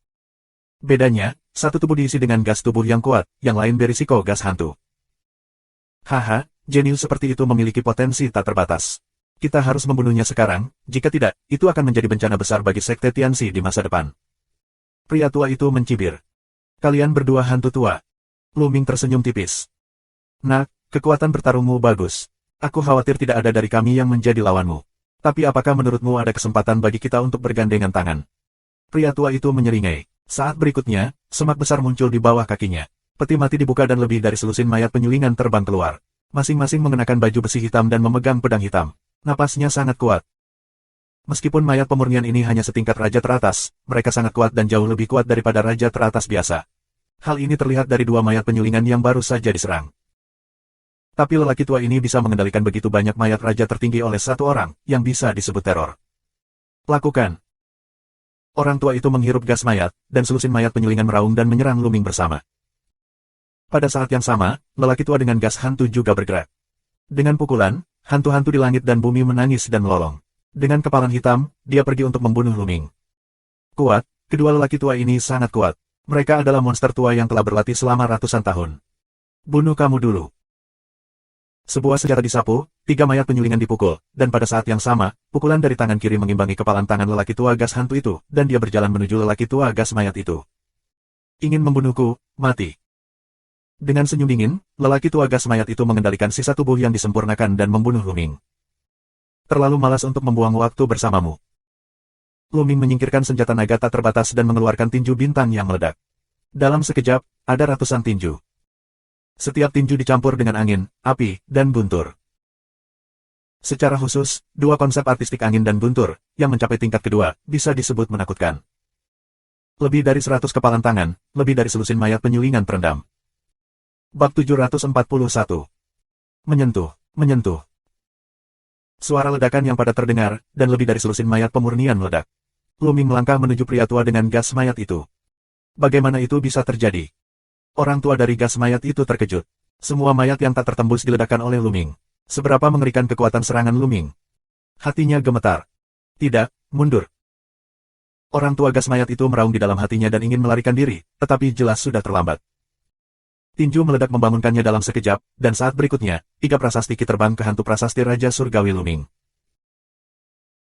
Bedanya, satu tubuh diisi dengan gas tubuh yang kuat, yang lain berisiko gas hantu. Haha, jenius seperti itu memiliki potensi tak terbatas. Kita harus membunuhnya sekarang, jika tidak, itu akan menjadi bencana besar bagi Sekte Tianxi di masa depan. Pria tua itu mencibir. Kalian berdua hantu tua. Lu Ming tersenyum tipis. Nak, kekuatan bertarungmu bagus. Aku khawatir tidak ada dari kami yang menjadi lawanmu. Tapi apakah menurutmu ada kesempatan bagi kita untuk bergandengan tangan? Pria tua itu menyeringai. Saat berikutnya, semak besar muncul di bawah kakinya. Peti mati dibuka dan lebih dari selusin mayat penyulingan terbang keluar. Masing-masing mengenakan baju besi hitam dan memegang pedang hitam. Napasnya sangat kuat. Meskipun mayat pemurnian ini hanya setingkat raja teratas, mereka sangat kuat dan jauh lebih kuat daripada raja teratas biasa. Hal ini terlihat dari dua mayat penyulingan yang baru saja diserang. Tapi lelaki tua ini bisa mengendalikan begitu banyak mayat raja tertinggi oleh satu orang, yang bisa disebut teror. Lakukan. Orang tua itu menghirup gas mayat, dan selusin mayat penyulingan meraung dan menyerang Lu Ming bersama. Pada saat yang sama, lelaki tua dengan gas hantu juga bergerak. Dengan pukulan, hantu-hantu di langit dan bumi menangis dan melolong. Dengan kepalan hitam, dia pergi untuk membunuh Lu Ming. Kuat, kedua lelaki tua ini sangat kuat. Mereka adalah monster tua yang telah berlatih selama ratusan tahun. Bunuh kamu dulu. Sebuah senjata disapu, 3 mayat penyulingan dipukul, dan pada saat yang sama, pukulan dari tangan kiri mengimbangi kepalan tangan lelaki tua gas hantu itu, dan dia berjalan menuju lelaki tua gas mayat itu. Ingin membunuhku, mati. Dengan senyum dingin, lelaki tua gas mayat itu mengendalikan sisa tubuh yang disempurnakan dan membunuh Lu Ming. Terlalu malas untuk membuang waktu bersamamu. Lu Ming menyingkirkan senjata naga tak terbatas dan mengeluarkan tinju bintang yang meledak. Dalam sekejap, ada ratusan tinju. Setiap tinju dicampur dengan angin, api, dan buntur. Secara khusus, dua konsep artistik angin dan buntur, yang mencapai tingkat kedua, bisa disebut menakutkan. Lebih dari 100 kepalan tangan, lebih dari selusin mayat penyulingan terendam. Bab 741. Menyentuh. Suara ledakan yang padat terdengar, dan lebih dari selusin mayat pemurnian meledak. Lu Ming melangkah menuju pria tua dengan gas mayat itu. Bagaimana itu bisa terjadi? Orang tua dari gas mayat itu terkejut. Semua mayat yang tak tertembus diledakkan oleh Lu Ming. Seberapa mengerikan kekuatan serangan Lu Ming? Hatinya gemetar. Tidak, mundur. Orang tua gas mayat itu meraung di dalam hatinya dan ingin melarikan diri, tetapi jelas sudah terlambat. Tinju meledak membangunkannya dalam sekejap, dan saat berikutnya, 3 prasasti ki terbang ke hantu prasasti Raja Surgawi Lu Ming.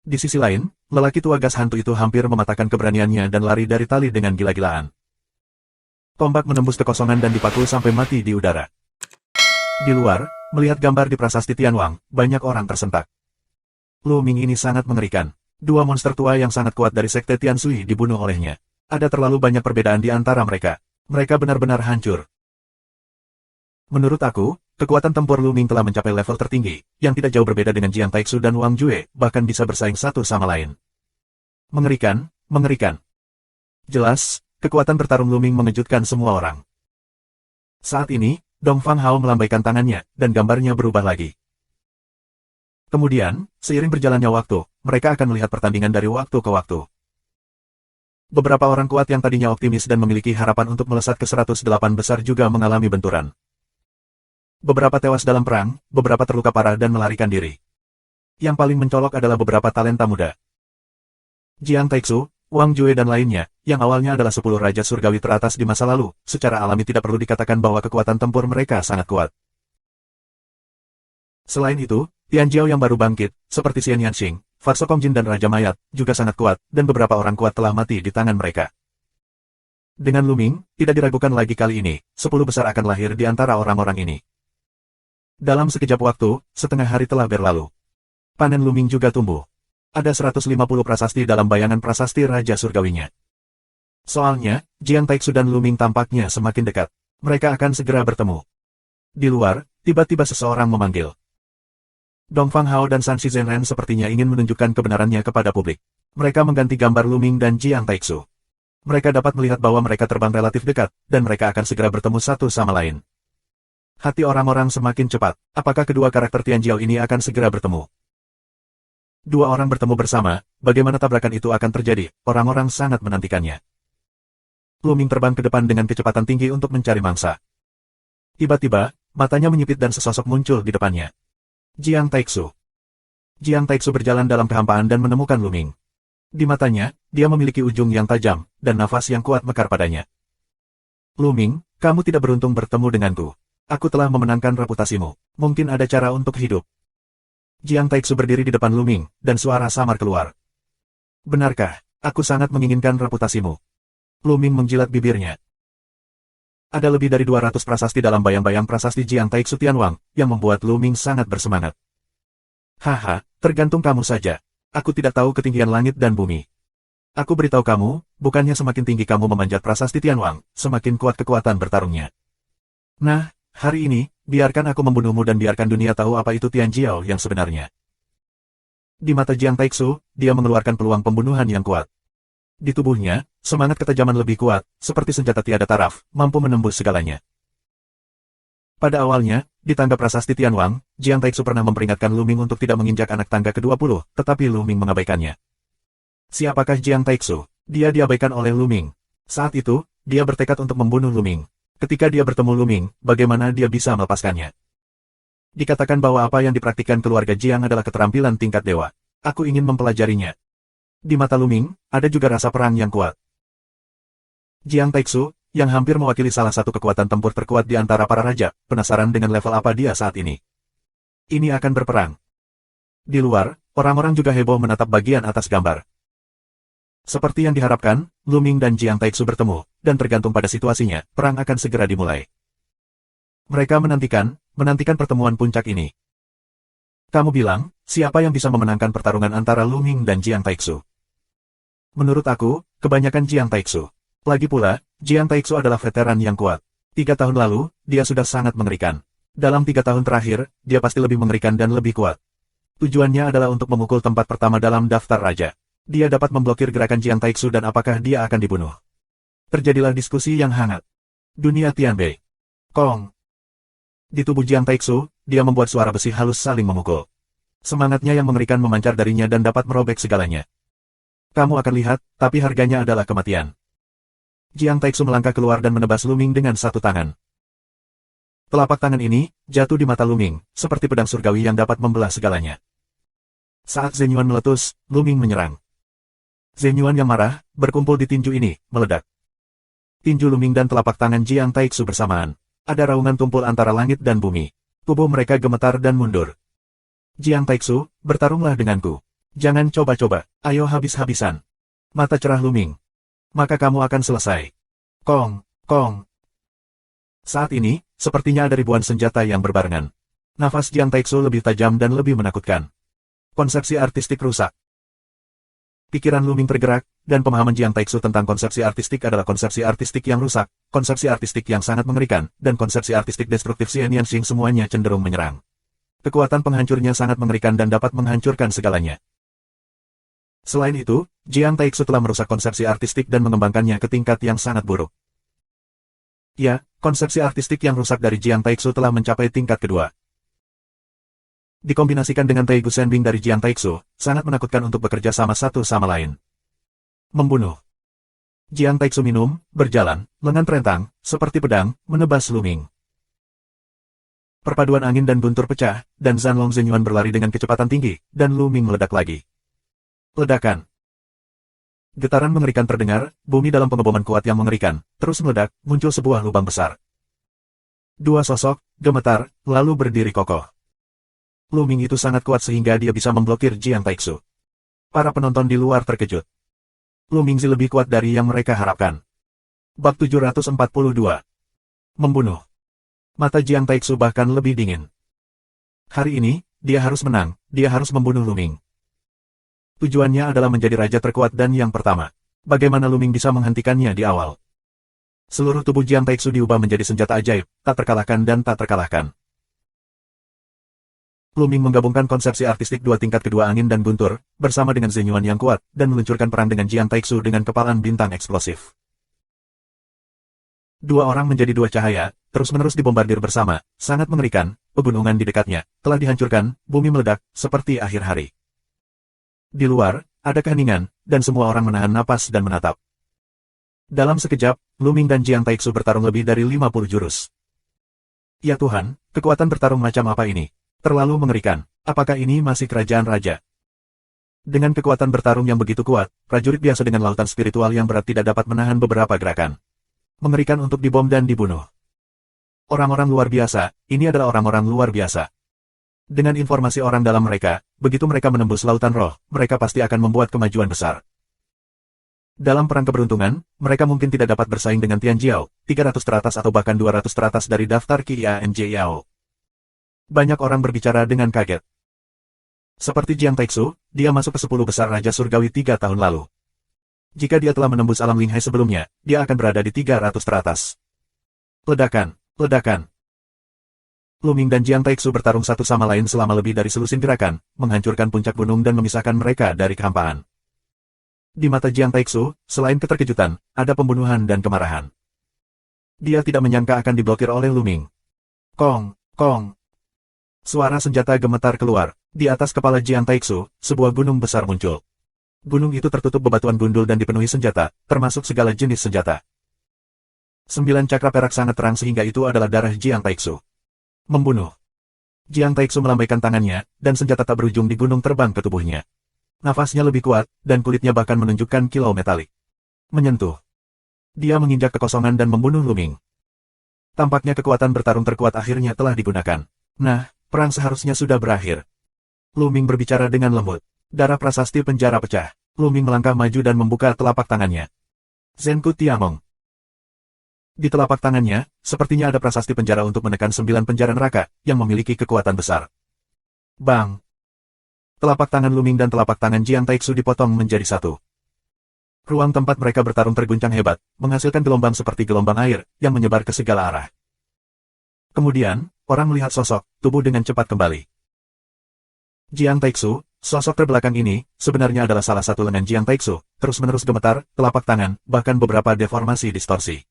Di sisi lain, lelaki tua gas hantu itu hampir mematahkan keberaniannya dan lari dari tali dengan gila-gilaan. Tombak menembus kekosongan dan dipakul sampai mati di udara. Di luar, melihat gambar di prasasti Tianwang, banyak orang tersentak. Lu Ming ini sangat mengerikan. 2 monster tua yang sangat kuat dari Sekte Tiansui dibunuh olehnya. Ada terlalu banyak perbedaan di antara mereka. Mereka benar-benar hancur. Menurut aku, kekuatan tempur Lu Ming telah mencapai level tertinggi, yang tidak jauh berbeda dengan Jiang Taixu dan Wang Jue, bahkan bisa bersaing satu sama lain. Mengerikan. Jelas, kekuatan bertarung Lu Ming mengejutkan semua orang. Saat ini, Dong Fang Hao melambaikan tangannya, dan gambarnya berubah lagi. Kemudian, seiring berjalannya waktu, mereka akan melihat pertandingan dari waktu ke waktu. Beberapa orang kuat yang tadinya optimis dan memiliki harapan untuk melesat ke 108 besar juga mengalami benturan. Beberapa tewas dalam perang, beberapa terluka parah dan melarikan diri. Yang paling mencolok adalah beberapa talenta muda. Jiang Taixu, Wang Jue dan lainnya, yang awalnya adalah 10 raja surgawi teratas di masa lalu, secara alami tidak perlu dikatakan bahwa kekuatan tempur mereka sangat kuat. Selain itu, Tian Jiao yang baru bangkit, seperti Xian Yanxing, Farso Kongjin dan Raja Mayat, juga sangat kuat, dan beberapa orang kuat telah mati di tangan mereka. Dengan Lu Ming, tidak diragukan lagi kali ini, 10 besar akan lahir di antara orang-orang ini. Dalam sekejap waktu, setengah hari telah berlalu. Panen Lu Ming juga tumbuh. Ada 150 prasasti dalam bayangan prasasti Raja Surgawinya. Soalnya, Jiang Taixu dan Lu Ming tampaknya semakin dekat. Mereka akan segera bertemu. Di luar, tiba-tiba seseorang memanggil. Dong Fang Hao dan San Shizhenren sepertinya ingin menunjukkan kebenarannya kepada publik. Mereka mengganti gambar Lu Ming dan Jiang Taixu. Mereka dapat melihat bahwa mereka terbang relatif dekat, dan mereka akan segera bertemu satu sama lain. Hati orang-orang semakin cepat. Apakah kedua karakter Tian Jiao ini akan segera bertemu? Dua orang bertemu bersama, bagaimana tabrakan itu akan terjadi, orang-orang sangat menantikannya. Lu Ming terbang ke depan dengan kecepatan tinggi untuk mencari mangsa. Tiba-tiba, matanya menyipit dan sesosok muncul di depannya. Jiang Taixu. Jiang Taixu berjalan dalam kehampaan dan menemukan Lu Ming. Di matanya, dia memiliki ujung yang tajam, dan nafas yang kuat mekar padanya. Lu Ming, kamu tidak beruntung bertemu denganku. Aku telah memenangkan reputasimu. Mungkin ada cara untuk hidup. Jiang Taixu berdiri di depan Luming, dan suara samar keluar. Benarkah, aku sangat menginginkan reputasimu? Luming menjilat bibirnya. Ada lebih dari 200 prasasti dalam bayang-bayang prasasti Jiang Taixu Tianwang, yang membuat Luming sangat bersemangat. Haha, tergantung kamu saja. Aku tidak tahu ketinggian langit dan bumi. Aku beritahu kamu, bukannya semakin tinggi kamu memanjat prasasti Tianwang, semakin kuat kekuatan bertarungnya. Nah, hari ini, biarkan aku membunuhmu dan biarkan dunia tahu apa itu Tianjiao yang sebenarnya. Di mata Jiang Taixu, dia mengeluarkan peluang pembunuhan yang kuat. Di tubuhnya, semangat ketajaman lebih kuat, seperti senjata tiada taraf, mampu menembus segalanya. Pada awalnya, di tangga prasasti Tianwang, Jiang Taixu pernah memperingatkan Luming untuk tidak menginjak anak tangga ke-20, tetapi Luming mengabaikannya. Siapakah Jiang Taixu? Dia diabaikan oleh Luming. Saat itu, dia bertekad untuk membunuh Luming. Ketika dia bertemu Luming, bagaimana dia bisa melepaskannya? Dikatakan bahwa apa yang dipraktikkan keluarga Jiang adalah keterampilan tingkat dewa. Aku ingin mempelajarinya. Di mata Luming, ada juga rasa perang yang kuat. Jiang Taixu, yang hampir mewakili salah satu kekuatan tempur terkuat di antara para raja, penasaran dengan level apa dia saat ini. Ini akan berperang. Di luar, orang-orang juga heboh menatap bagian atas gambar. Seperti yang diharapkan, Luming dan Jiang Taixu bertemu, dan tergantung pada situasinya, perang akan segera dimulai. Mereka menantikan pertemuan puncak ini. Kamu bilang, siapa yang bisa memenangkan pertarungan antara Luming dan Jiang Taixu? Menurut aku, kebanyakan Jiang Taixu. Lagi pula, Jiang Taixu adalah veteran yang kuat. 3 tahun lalu, dia sudah sangat mengerikan. Dalam 3 tahun terakhir, dia pasti lebih mengerikan dan lebih kuat. Tujuannya adalah untuk memukul tempat pertama dalam daftar raja. Dia dapat memblokir gerakan Jiang Taixu dan apakah dia akan dibunuh. Terjadilah diskusi yang hangat. Dunia Tianbei. Kong. Di tubuh Jiang Taixu, dia membuat suara besi halus saling memukul. Semangatnya yang mengerikan memancar darinya dan dapat merobek segalanya. Kamu akan lihat, tapi harganya adalah kematian. Jiang Taixu melangkah keluar dan menebas Luming dengan satu tangan. Telapak tangan ini, jatuh di mata Luming, seperti pedang surgawi yang dapat membelah segalanya. Saat Zhenyuan meletus, Luming menyerang. Zhenyuan yang marah, berkumpul di tinju ini, meledak. Tinju Luming dan telapak tangan Jiang Taixu bersamaan. Ada raungan tumpul antara langit dan bumi. Tubuh mereka gemetar dan mundur. Jiang Taixu, bertarunglah denganku. Jangan coba-coba, ayo habis-habisan. Mata cerah Luming. Maka kamu akan selesai. Kong, kong. Saat ini, sepertinya ada ribuan senjata yang berbarengan. Nafas Jiang Taixu lebih tajam dan lebih menakutkan. Konsepsi artistik rusak. Pikiran Luming tergerak, dan pemahaman Jiang Taixu tentang konsepsi artistik adalah konsepsi artistik yang rusak, konsepsi artistik yang sangat mengerikan, dan konsepsi artistik destruktif Xian Yanxing semuanya cenderung menyerang. Kekuatan penghancurnya sangat mengerikan dan dapat menghancurkan segalanya. Selain itu, Jiang Taixu telah merusak konsepsi artistik dan mengembangkannya ke tingkat yang sangat buruk. Ya, konsepsi artistik yang rusak dari Jiang Taixu telah mencapai tingkat kedua. Dikombinasikan dengan Taigu Shenbing dari Jiang Taixu, sangat menakutkan untuk bekerja sama satu sama lain. Membunuh. Jiang Taixu minum, berjalan, lengan terentang, seperti pedang, menebas Luming. Perpaduan angin dan guntur pecah, dan Zanlong Zhenyuan berlari dengan kecepatan tinggi, dan Luming meledak lagi. Ledakan. Getaran mengerikan terdengar, bumi dalam pengeboman kuat yang mengerikan, terus meledak, muncul sebuah lubang besar. Dua sosok, gemetar, lalu berdiri kokoh. Luming itu sangat kuat sehingga dia bisa memblokir Jiang Taixu. Para penonton di luar terkejut. Luming lebih kuat dari yang mereka harapkan. Bab 742. Membunuh. Mata Jiang Taixu bahkan lebih dingin. Hari ini, dia harus menang, dia harus membunuh Luming. Tujuannya adalah menjadi raja terkuat dan yang pertama. Bagaimana Luming bisa menghentikannya di awal? Seluruh tubuh Jiang Taixu diubah menjadi senjata ajaib, tak terkalahkan dan tak terkalahkan. Luming menggabungkan konsepsi artistik dua tingkat kedua angin dan guntur, bersama dengan Zhenyuan yang kuat, dan meluncurkan perang dengan Jiang Taixu dengan kepalan bintang eksplosif. Dua orang menjadi dua cahaya, terus-menerus dibombardir bersama, sangat mengerikan, pegunungan di dekatnya, telah dihancurkan, bumi meledak, seperti akhir hari. Di luar, ada keheningan, dan semua orang menahan napas dan menatap. Dalam sekejap, Luming dan Jiang Taixu bertarung lebih dari 50 jurus. Ya Tuhan, kekuatan bertarung macam apa ini? Terlalu mengerikan. Apakah ini masih kerajaan raja? Dengan kekuatan bertarung yang begitu kuat, prajurit biasa dengan lautan spiritual yang berat tidak dapat menahan beberapa gerakan. Mengerikan untuk dibom dan dibunuh. Orang-orang luar biasa, ini adalah orang-orang luar biasa. Dengan informasi orang dalam mereka, begitu mereka menembus lautan roh, mereka pasti akan membuat kemajuan besar. Dalam perang keberuntungan, mereka mungkin tidak dapat bersaing dengan Tian Jiao, 300 teratas atau bahkan 200 teratas dari daftar Qianj Yao. Banyak orang berbicara dengan kaget. Seperti Jiang Taixu, dia masuk ke 10 besar Raja Surgawi 3 tahun lalu. Jika dia telah menembus alam Linghai sebelumnya, dia akan berada di 300 teratas. Ledakan, ledakan. Lu Ming dan Jiang Taixu bertarung satu sama lain selama lebih dari selusin gerakan, menghancurkan puncak gunung dan memisahkan mereka dari kehampaan. Di mata Jiang Taixu, selain keterkejutan, ada pembunuhan dan kemarahan. Dia tidak menyangka akan diblokir oleh Lu Ming. Kong, kong. Suara senjata gemetar keluar. Di atas kepala Jiang Taixu, sebuah gunung besar muncul. Gunung itu tertutup bebatuan gundul dan dipenuhi senjata, termasuk segala jenis senjata. 9 cakra perak sangat terang sehingga itu adalah darah Jiang Taixu. Membunuh. Jiang Taixu melambaikan tangannya, dan senjata tak berujung di gunung terbang ke tubuhnya. Nafasnya lebih kuat, dan kulitnya bahkan menunjukkan kilau metalik. Menyentuh. Dia menginjak kekosongan dan membunuh Lu Ming. Tampaknya kekuatan bertarung terkuat akhirnya telah digunakan. Nah, perang seharusnya sudah berakhir. Lu Ming berbicara dengan lembut. Darah prasasti penjara pecah. Lu Ming melangkah maju dan membuka telapak tangannya. Zenku Tiamong. Di telapak tangannya, sepertinya ada prasasti penjara untuk menekan 9 penjara neraka, yang memiliki kekuatan besar. Bang! Telapak tangan Lu Ming dan telapak tangan Jiang Taixu dipotong menjadi satu. Ruang tempat mereka bertarung terguncang hebat, menghasilkan gelombang seperti gelombang air, yang menyebar ke segala arah. Kemudian, orang melihat sosok, tubuh dengan cepat kembali. Jiang Taixu, sosok terbelakang ini, sebenarnya adalah salah satu lengan Jiang Taixu, terus-menerus gemetar, telapak tangan, bahkan beberapa deformasi distorsi.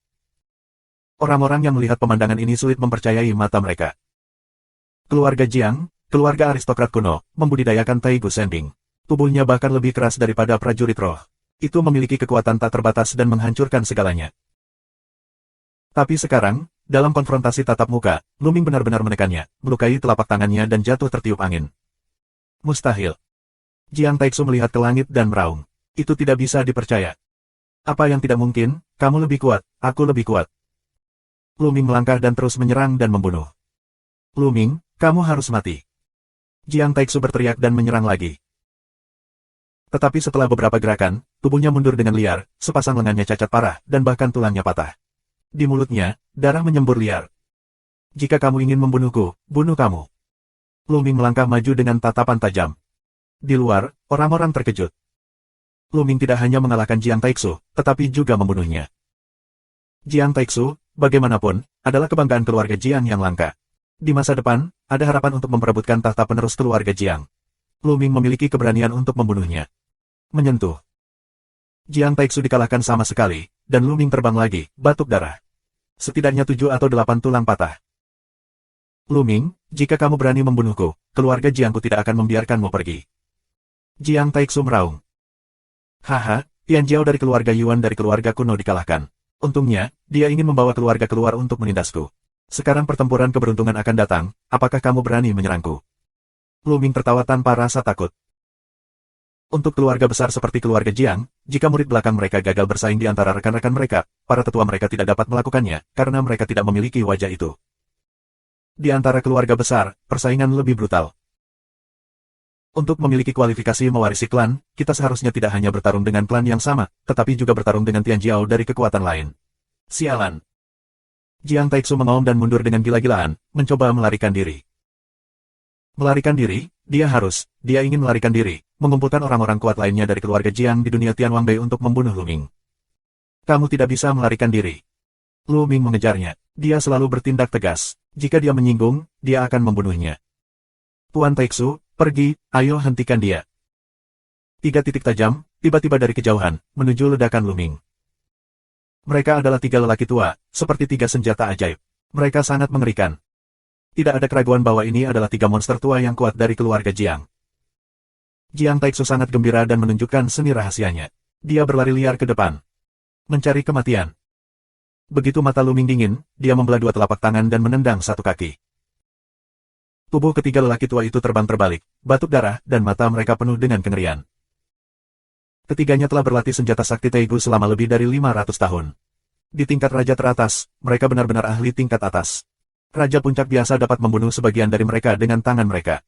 Orang-orang yang melihat pemandangan ini sulit mempercayai mata mereka. Keluarga Jiang, keluarga aristokrat kuno, membudidayakan Taigu Sending. Tubuhnya bahkan lebih keras daripada prajurit roh. Itu memiliki kekuatan tak terbatas dan menghancurkan segalanya. Tapi sekarang, dalam konfrontasi tatap muka, Lu Ming benar-benar menekannya, melukai telapak tangannya dan jatuh tertiup angin. Mustahil. Jiang Taixu melihat ke langit dan meraung. Itu tidak bisa dipercaya. Apa yang tidak mungkin, kamu lebih kuat, aku lebih kuat. Lu Ming melangkah dan terus menyerang dan membunuh. Lu Ming, kamu harus mati. Jiang Taixu berteriak dan menyerang lagi. Tetapi setelah beberapa gerakan, tubuhnya mundur dengan liar, sepasang lengannya cacat parah, dan bahkan tulangnya patah. Di mulutnya, darah menyembur liar. Jika kamu ingin membunuhku, bunuh kamu. Lu Ming melangkah maju dengan tatapan tajam. Di luar, orang-orang terkejut. Lu Ming tidak hanya mengalahkan Jiang Taixu, tetapi juga membunuhnya. Jiang Taixu, bagaimanapun, adalah kebanggaan keluarga Jiang yang langka. Di masa depan, ada harapan untuk memperebutkan tahta penerus keluarga Jiang. Lu Ming memiliki keberanian untuk membunuhnya. Menyentuh. Jiang Taixu dikalahkan sama sekali, dan Lu Ming terbang lagi, batuk darah. Setidaknya 7 atau 8 tulang patah. Lu Ming, jika kamu berani membunuhku, keluarga Jiangku tidak akan membiarkanmu pergi. Jiang Taixu meraung. Haha, Tian Jiao dari keluarga Yuan dari keluarga kuno dikalahkan. Untungnya, dia ingin membawa keluarga keluar untuk menindasku. Sekarang pertempuran keberuntungan akan datang, apakah kamu berani menyerangku? Lu Ming tertawa tanpa rasa takut. Untuk keluarga besar seperti keluarga Jiang, jika murid belakang mereka gagal bersaing di antara rekan-rekan mereka, para tetua mereka tidak dapat melakukannya, karena mereka tidak memiliki wajah itu. Di antara keluarga besar, persaingan lebih brutal. Untuk memiliki kualifikasi mewarisi klan, kita seharusnya tidak hanya bertarung dengan klan yang sama, tetapi juga bertarung dengan Tian Jiao dari kekuatan lain. Sialan. Jiang Taixu mengaum dan mundur dengan gila-gilaan, mencoba melarikan diri. Melarikan diri, dia ingin melarikan diri, mengumpulkan orang-orang kuat lainnya dari keluarga Jiang di dunia Tian Wangbei untuk membunuh Lu Ming. Kamu tidak bisa melarikan diri. Lu Ming mengejarnya. Dia selalu bertindak tegas. Jika dia menyinggung, dia akan membunuhnya. Tuan Taixu, pergi, ayo hentikan dia. 3 titik tajam, tiba-tiba dari kejauhan, menuju ledakan Lu Ming. Mereka adalah 3 lelaki tua, seperti 3 senjata ajaib. Mereka sangat mengerikan. Tidak ada keraguan bahwa ini adalah 3 monster tua yang kuat dari keluarga Jiang. Jiang Taixu sangat gembira dan menunjukkan seni rahasianya. Dia berlari liar ke depan. Mencari kematian. Begitu mata Lu Ming dingin, dia membelah 2 telapak tangan dan menendang 1 kaki. Tubuh ketiga lelaki tua itu terbang terbalik, batuk darah, dan mata mereka penuh dengan kengerian. Ketiganya telah berlatih senjata sakti Taigu selama lebih dari 500 tahun. Di tingkat raja teratas, mereka benar-benar ahli tingkat atas. Raja Puncak biasa dapat membunuh sebagian dari mereka dengan tangan mereka.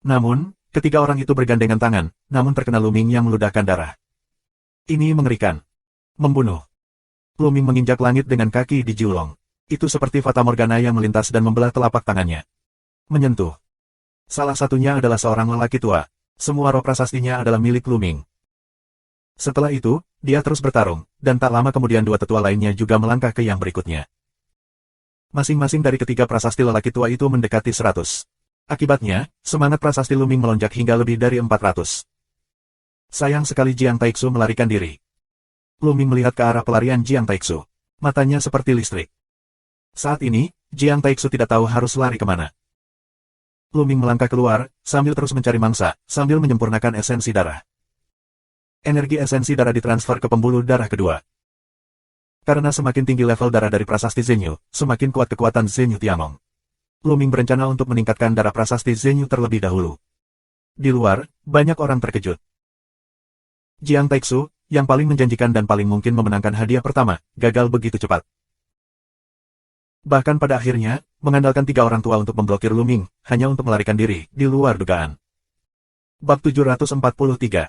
Namun, ketiga orang itu bergandengan tangan, namun terkena Luming yang meludahkan darah. Ini mengerikan. Membunuh. Luming menginjak langit dengan kaki di Jiulong. Itu seperti Fata Morgana yang melintas dan membelah telapak tangannya. Menyentuh. Salah satunya adalah seorang lelaki tua. Semua roh prasastinya adalah milik Luming. Setelah itu, dia terus bertarung, dan tak lama kemudian dua tetua lainnya juga melangkah ke yang berikutnya. Masing-masing dari ketiga prasasti lelaki tua itu mendekati 100. Akibatnya, semangat prasasti Luming melonjak hingga lebih dari 400. Sayang sekali Jiang Taixu melarikan diri. Luming melihat ke arah pelarian Jiang Taixu. Matanya seperti listrik. Saat ini, Jiang Taixu tidak tahu harus lari kemana. Luming melangkah keluar, sambil terus mencari mangsa, sambil menyempurnakan esensi darah. Energi esensi darah ditransfer ke pembuluh darah kedua. Karena semakin tinggi level darah dari prasasti Zenyu, semakin kuat kekuatan Zenyu Tiangong. Luming berencana untuk meningkatkan darah prasasti Zenyu terlebih dahulu. Di luar, banyak orang terkejut. Jiang Taixu, yang paling menjanjikan dan paling mungkin memenangkan hadiah pertama, gagal begitu cepat. Bahkan pada akhirnya, mengandalkan tiga orang tua untuk memblokir Luming, hanya untuk melarikan diri, di luar dugaan. Bab 743.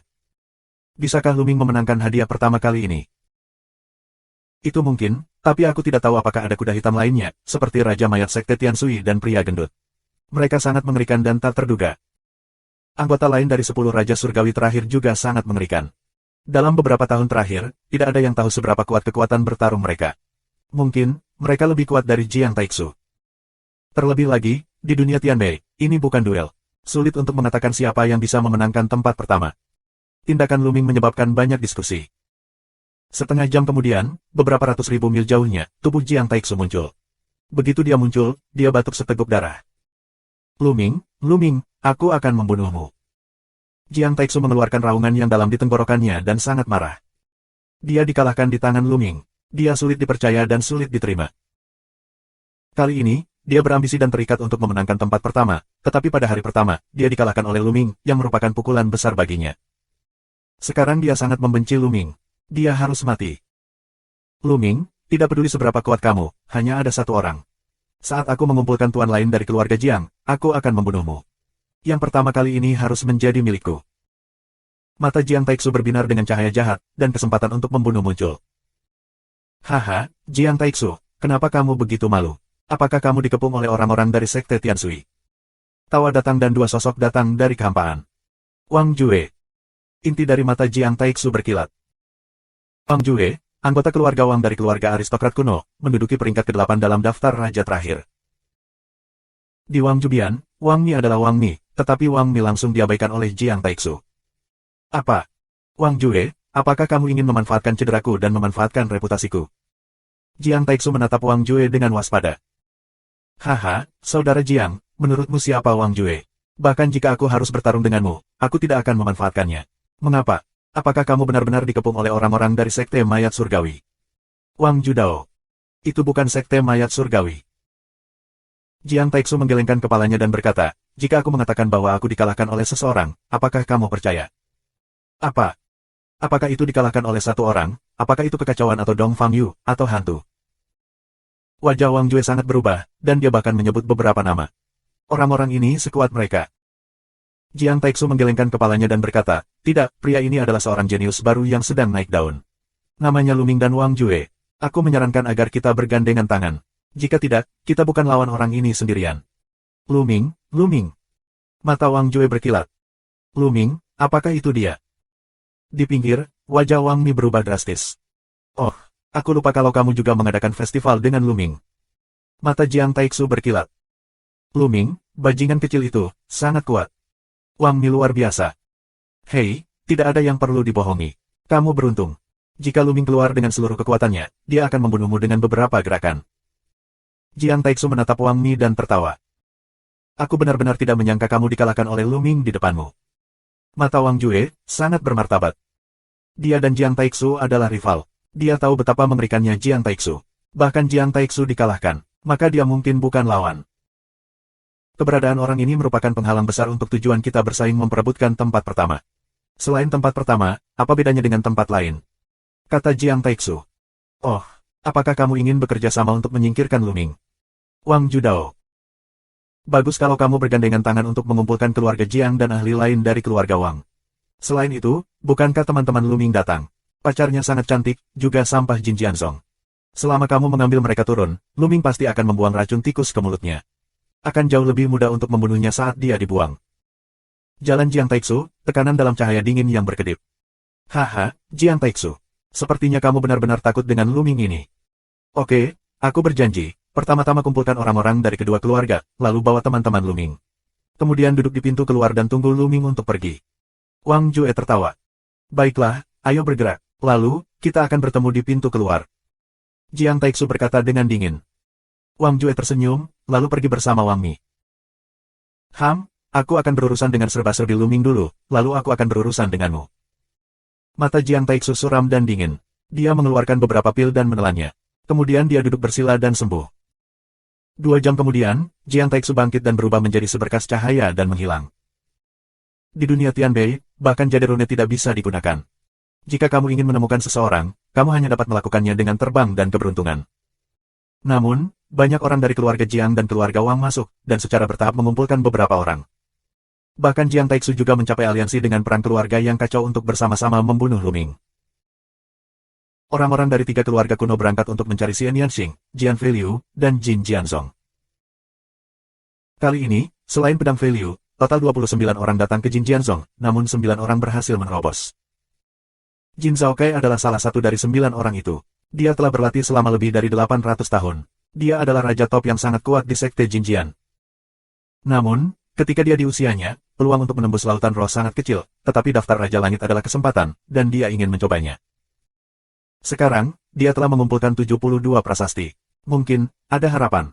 Bisakah Luming memenangkan hadiah pertama kali ini? Itu mungkin, tapi aku tidak tahu apakah ada kuda hitam lainnya, seperti Raja Mayat Sekte Tiansui dan pria gendut. Mereka sangat mengerikan dan tak terduga. Anggota lain dari 10 Raja Surgawi terakhir juga sangat mengerikan. Dalam beberapa tahun terakhir, tidak ada yang tahu seberapa kuat kekuatan bertarung mereka. Mungkin, mereka lebih kuat dari Jiang Taixu. Terlebih lagi, di dunia Tianbei, ini bukan duel. Sulit untuk mengatakan siapa yang bisa memenangkan tempat pertama. Tindakan Luming menyebabkan banyak diskusi. Setengah jam kemudian, beberapa ratus ribu mil jauhnya, tubuh Jiang Taixu muncul. Begitu dia muncul, dia batuk seteguk darah. Luming, aku akan membunuhmu. Jiang Taixu mengeluarkan raungan yang dalam di tenggorokannya dan sangat marah. Dia dikalahkan di tangan Luming. Dia sulit dipercaya dan sulit diterima. Kali ini, dia berambisi dan terikat untuk memenangkan tempat pertama, tetapi pada hari pertama, dia dikalahkan oleh Luming, yang merupakan pukulan besar baginya. Sekarang dia sangat membenci Luming. Dia harus mati. Luming, tidak peduli seberapa kuat kamu, hanya ada satu orang. Saat aku mengumpulkan tuan lain dari keluarga Jiang, aku akan membunuhmu. Yang pertama kali ini harus menjadi milikku. Mata Jiang Taixu berbinar dengan cahaya jahat, dan kesempatan untuk membunuh muncul. Haha, Jiang Taixu, kenapa kamu begitu malu? Apakah kamu dikepung oleh orang-orang dari Sekte Tiansui? Tawa datang dan dua sosok datang dari kehampaan. Wang Jue. Inti dari mata Jiang Taixu berkilat. Wang Jue, anggota keluarga Wang dari keluarga aristokrat kuno, menduduki peringkat ke-8 dalam daftar raja terakhir. Di Wang Jubian, Wang Mi adalah Wang Mi, tetapi Wang Mi langsung diabaikan oleh Jiang Taixu. Apa? Wang Jue, apakah kamu ingin memanfaatkan cederaku dan memanfaatkan reputasiku? Jiang Taixu menatap Wang Jue dengan waspada. Haha, saudara Jiang, menurutmu siapa Wang Jue? Bahkan jika aku harus bertarung denganmu, aku tidak akan memanfaatkannya. Mengapa? Apakah kamu benar-benar dikepung oleh orang-orang dari Sekte Mayat Surgawi? Wang Judao. Itu bukan Sekte Mayat Surgawi. Jiang Taixu menggelengkan kepalanya dan berkata, jika aku mengatakan bahwa aku dikalahkan oleh seseorang, apakah kamu percaya? Apa? Apakah itu dikalahkan oleh satu orang? Apakah itu kekacauan atau Dong Fang Yu, atau hantu? Wajah Wang Jue sangat berubah, dan dia bahkan menyebut beberapa nama. Orang-orang ini sekuat mereka. Jiang Taixu menggelengkan kepalanya dan berkata, tidak, pria ini adalah seorang jenius baru yang sedang naik daun. Namanya Luming dan Wang Jue. Aku menyarankan agar kita bergandengan tangan. Jika tidak, kita bukan lawan orang ini sendirian. Luming. Mata Wang Jue berkilat. Luming, apakah itu dia? Di pinggir, wajah Wang Mi berubah drastis. Oh, aku lupa kalau kamu juga mengadakan festival dengan Luming. Mata Jiang Taixu berkilat. Luming, bajingan kecil itu, sangat kuat. Wang Mi luar biasa. Hei, tidak ada yang perlu dibohongi. Kamu beruntung. Jika Luming keluar dengan seluruh kekuatannya, dia akan membunuhmu dengan beberapa gerakan. Jiang Taixu menatap Wang Mi dan tertawa. Aku benar-benar tidak menyangka kamu dikalahkan oleh Luming di depanmu. Mata Wang Jue sangat bermartabat. Dia dan Jiang Taixu adalah rival. Dia tahu betapa mengerikannya Jiang Taixu. Bahkan Jiang Taixu dikalahkan, maka dia mungkin bukan lawan. Keberadaan orang ini merupakan penghalang besar untuk tujuan kita bersaing memperebutkan tempat pertama. Selain tempat pertama, apa bedanya dengan tempat lain? Kata Jiang Taixu. Oh, apakah kamu ingin bekerja sama untuk menyingkirkan Luming? Wang Judao. Bagus kalau kamu bergandengan tangan untuk mengumpulkan keluarga Jiang dan ahli lain dari keluarga Wang. Selain itu, bukankah teman-teman Luming datang? Pacarnya sangat cantik, juga sampah Jin Jianzong. Selama kamu mengambil mereka turun, Luming pasti akan membuang racun tikus ke mulutnya. Akan jauh lebih mudah untuk membunuhnya saat dia dibuang. Jalan Jiang Taixu, tekanan dalam cahaya dingin yang berkedip. Haha, Jiang Taixu. Sepertinya kamu benar-benar takut dengan Luming ini. Oke, aku berjanji. Pertama-tama kumpulkan orang-orang dari kedua keluarga, lalu bawa teman-teman Luming. Kemudian duduk di pintu keluar dan tunggu Luming untuk pergi. Wang Jue tertawa. Baiklah, ayo bergerak. Lalu, kita akan bertemu di pintu keluar. Jiang Taixu berkata dengan dingin. Wang Jue tersenyum, lalu pergi bersama Wang Mi. Aku akan berurusan dengan serba-serbi Luming dulu, lalu aku akan berurusan denganmu. Mata Jiang Taixu suram dan dingin. Dia mengeluarkan beberapa pil dan menelannya. Kemudian dia duduk bersila dan sembuh. 2 jam kemudian, Jiang Taixu bangkit dan berubah menjadi seberkas cahaya dan menghilang. Di dunia Tianbei, bahkan jade rune tidak bisa digunakan. Jika kamu ingin menemukan seseorang, kamu hanya dapat melakukannya dengan terbang dan keberuntungan. Namun, banyak orang dari keluarga Jiang dan keluarga Wang masuk, dan secara bertahap mengumpulkan beberapa orang. Bahkan Jiang Taixu juga mencapai aliansi dengan perang keluarga yang kacau untuk bersama-sama membunuh Luming. Orang-orang dari 3 keluarga kuno berangkat untuk mencari Xian Yanxing, Jian Feiliu, dan Jin Jianzong. Kali ini, selain pedang Feiliu, total 29 orang datang ke Jin Jianzong, namun 9 orang berhasil menerobos. Jin Zhaokai adalah salah satu dari 9 orang itu. Dia telah berlatih selama lebih dari 800 tahun. Dia adalah raja top yang sangat kuat di sekte Jinjian. Namun, ketika dia di usianya, peluang untuk menembus lautan roh sangat kecil, tetapi daftar Raja Langit adalah kesempatan, dan dia ingin mencobanya. Sekarang, dia telah mengumpulkan 72 prasasti. Mungkin, ada harapan.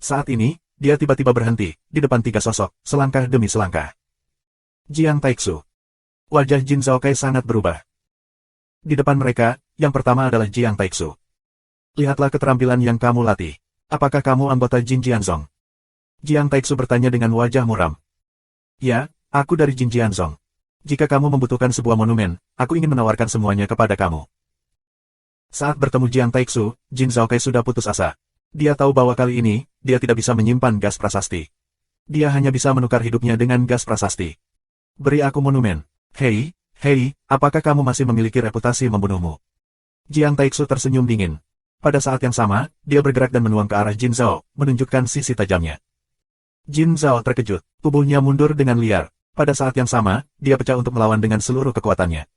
Saat ini, dia tiba-tiba berhenti, di depan 3 sosok, selangkah demi selangkah. Jiang Taixu. Wajah Jin Zhaokai sangat berubah. Di depan mereka, yang pertama adalah Jiang Taixu. Lihatlah keterampilan yang kamu latih. Apakah kamu anggota Jin Jianzong? Jiang Taixu bertanya dengan wajah muram. Ya, aku dari Jin Jianzong. Jika kamu membutuhkan sebuah monumen, aku ingin menawarkan semuanya kepada kamu. Saat bertemu Jiang Taixu, Jin Zhaokai sudah putus asa. Dia tahu bahwa kali ini, dia tidak bisa menyimpan gas prasasti. Dia hanya bisa menukar hidupnya dengan gas prasasti. Beri aku monumen. Hei, apakah kamu masih memiliki reputasi membunuhmu? Jiang Taixu tersenyum dingin. Pada saat yang sama, dia bergerak dan menuang ke arah Jin Zhao, menunjukkan sisi tajamnya. Jin Zhao terkejut, tubuhnya mundur dengan liar. Pada saat yang sama, dia pecah untuk melawan dengan seluruh kekuatannya.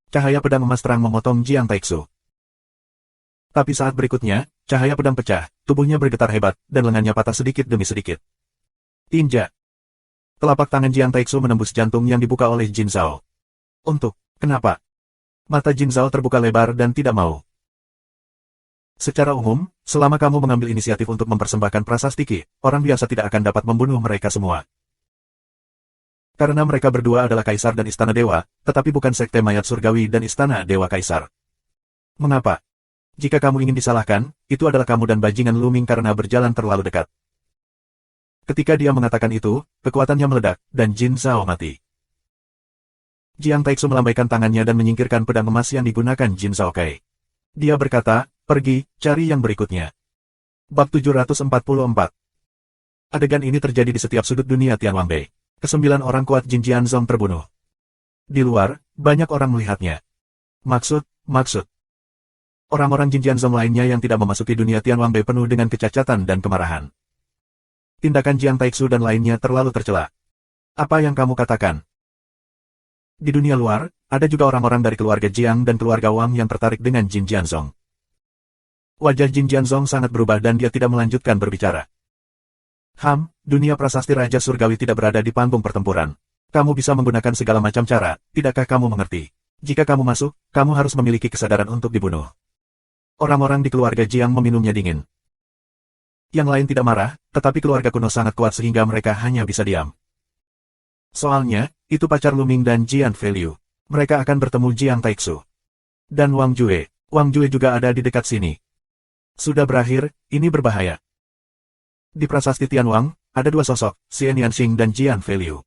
Cahaya pedang emas terang memotong Jiang Taixu. Tapi saat berikutnya, cahaya pedang pecah, tubuhnya bergetar hebat, dan lengannya patah sedikit demi sedikit. Tinja. Telapak tangan Jiang Taixu menembus jantung yang dibuka oleh Jin Zhao. Kenapa? Mata Jin Zhao terbuka lebar dan tidak mau. Secara umum, selama kamu mengambil inisiatif untuk mempersembahkan prasasti Qi, orang biasa tidak akan dapat membunuh mereka semua. Karena mereka berdua adalah Kaisar dan Istana Dewa, tetapi bukan Sekte Mayat Surgawi dan Istana Dewa Kaisar. Mengapa? Jika kamu ingin disalahkan, itu adalah kamu dan bajingan Luming karena berjalan terlalu dekat. Ketika dia mengatakan itu, kekuatannya meledak, dan Jin Zhao mati. Jiang Taixu melambaikan tangannya dan menyingkirkan pedang emas yang digunakan Jin Zhaokai. Dia berkata, pergi, cari yang berikutnya. Bab 744. Adegan ini terjadi di setiap sudut dunia Tianwanbei. Ke-9 orang kuat Jin Jianzong terbunuh. Di luar, banyak orang melihatnya. Maksud. Orang-orang Jin Jianzong lainnya yang tidak memasuki dunia Tianwanbei penuh dengan kecacatan dan kemarahan. Tindakan Jiang Taixu dan lainnya terlalu tercela. Apa yang kamu katakan? Di dunia luar, ada juga orang-orang dari keluarga Jiang dan keluarga Wang yang tertarik dengan Jin Jianzong. Wajah Jin Jianzong sangat berubah dan dia tidak melanjutkan berbicara. Dunia prasasti Raja Surgawi tidak berada di panggung pertempuran. Kamu bisa menggunakan segala macam cara, tidakkah kamu mengerti? Jika kamu masuk, kamu harus memiliki kesadaran untuk dibunuh. Orang-orang di keluarga Jiang meminumnya dingin. Yang lain tidak marah, tetapi keluarga kuno sangat kuat sehingga mereka hanya bisa diam. Soalnya, itu pacar Luming dan Jian Feiliu. Mereka akan bertemu Jiang Taixu. Dan Wang Jue. Wang Jue juga ada di dekat sini. Sudah berakhir, ini berbahaya. Di prasasti Tianwang, ada 2 sosok, Xian Yanxing dan Jian Feiliu.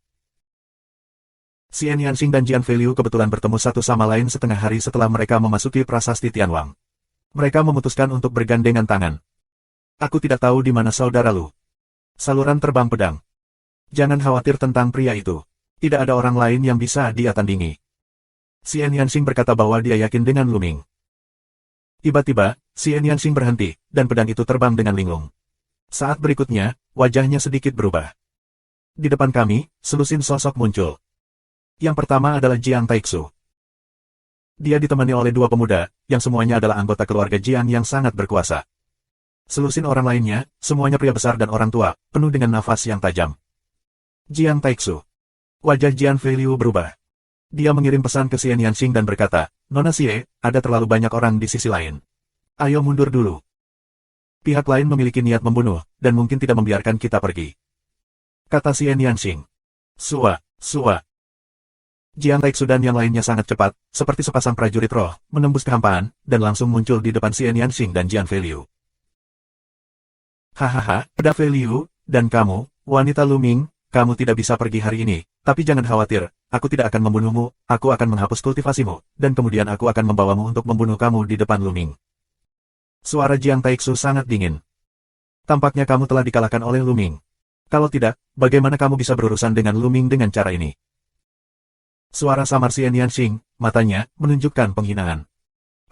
Xian Yanxing dan Jian Feiliu kebetulan bertemu satu sama lain setengah hari setelah mereka memasuki prasasti Tianwang. Mereka memutuskan untuk bergandengan tangan. Aku tidak tahu di mana saudara Lu. Saluran terbang pedang. Jangan khawatir tentang pria itu. Tidak ada orang lain yang bisa dia tandingi. Xian Yanxing berkata bahwa dia yakin dengan Lu Ming. Tiba-tiba, Xian Yanxing berhenti, dan pedang itu terbang dengan linglung. Saat berikutnya, wajahnya sedikit berubah. Di depan kami, selusin sosok muncul. Yang pertama adalah Jiang Taixu. Dia ditemani oleh dua pemuda, yang semuanya adalah anggota keluarga Jiang yang sangat berkuasa. Selusin orang lainnya, semuanya pria besar dan orang tua, penuh dengan nafas yang tajam. Jiang Taixu. Wajah Jian Feiliu berubah. Dia mengirim pesan ke Xian Yanxing dan berkata, Nona Xie, ada terlalu banyak orang di sisi lain. Ayo mundur dulu. Pihak lain memiliki niat membunuh, dan mungkin tidak membiarkan kita pergi. Kata Xian Yanxing. Sua. Jiang Taixu dan yang lainnya sangat cepat, seperti sepasang prajurit roh, menembus kehampaan, dan langsung muncul di depan Xian Yanxing dan Jian Feiliu. Hahaha, Peda Feiliu, dan kamu, wanita Lu Ming, kamu tidak bisa pergi hari ini, tapi jangan khawatir, aku tidak akan membunuhmu, aku akan menghapus kultivasimu, dan kemudian aku akan membawamu untuk membunuh kamu di depan Lu Ming. Suara Jiang Taixu sangat dingin. Tampaknya kamu telah dikalahkan oleh Lu Ming. Kalau tidak, bagaimana kamu bisa berurusan dengan Lu Ming dengan cara ini? Suara samar Xian Yanxing, matanya, menunjukkan penghinaan.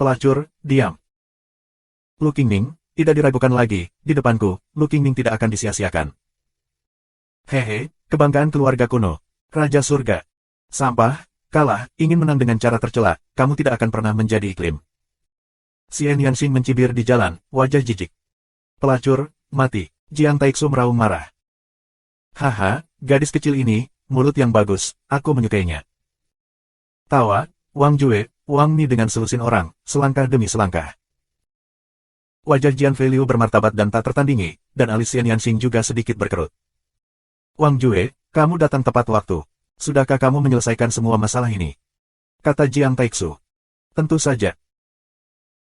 Pelacur, diam. Lu Qingming, tidak diragukan lagi, di depanku, Lu Qingming tidak akan disia-siakan. Hehe, kebanggaan keluarga kuno. Raja surga. Sampah, kalah, ingin menang dengan cara tercela, kamu tidak akan pernah menjadi iklim. Xian Yanxing mencibir di jalan, wajah jijik. Pelacur, mati. Jiang Taixu meraung marah. Haha, gadis kecil ini, mulut yang bagus, aku menyukainya. Tawa, Wang Jue, Wang Mi dengan selusin orang, selangkah demi selangkah. Wajah Jian Feiliu bermartabat dan tak tertandingi, dan alis Xian Yanxing juga sedikit berkerut. Wang Jue, kamu datang tepat waktu. Sudahkah kamu menyelesaikan semua masalah ini? Kata Jiang Taixu. Tentu saja.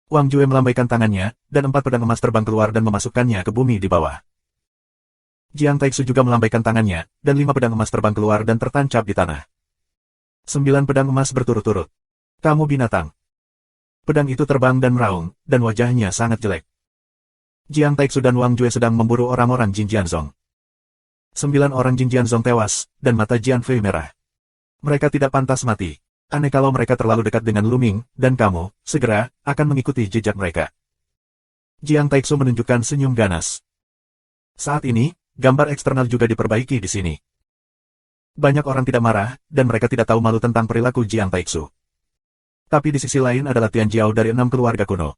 Wang Jue melambaikan tangannya, dan 4 pedang emas terbang keluar dan memasukkannya ke bumi di bawah. Jiang Taixu juga melambaikan tangannya, dan 5 pedang emas terbang keluar dan tertancap di tanah. 9 pedang emas berturut-turut. Kamu binatang. Pedang itu terbang dan meraung, dan wajahnya sangat jelek. Jiang Taixu dan Wang Jue sedang memburu orang-orang Jin Jianzong. 9 orang Jin Jianzong tewas, dan mata Jian Fei merah. Mereka tidak pantas mati. Aneh kalau mereka terlalu dekat dengan Lu Ming, dan kamu, segera, akan mengikuti jejak mereka. Jiang Taixu menunjukkan senyum ganas. Saat ini, gambar eksternal juga diperbaiki di sini. Banyak orang tidak marah, dan mereka tidak tahu malu tentang perilaku Jiang Taixu. Tapi di sisi lain adalah Tian Jiao dari 6 keluarga kuno.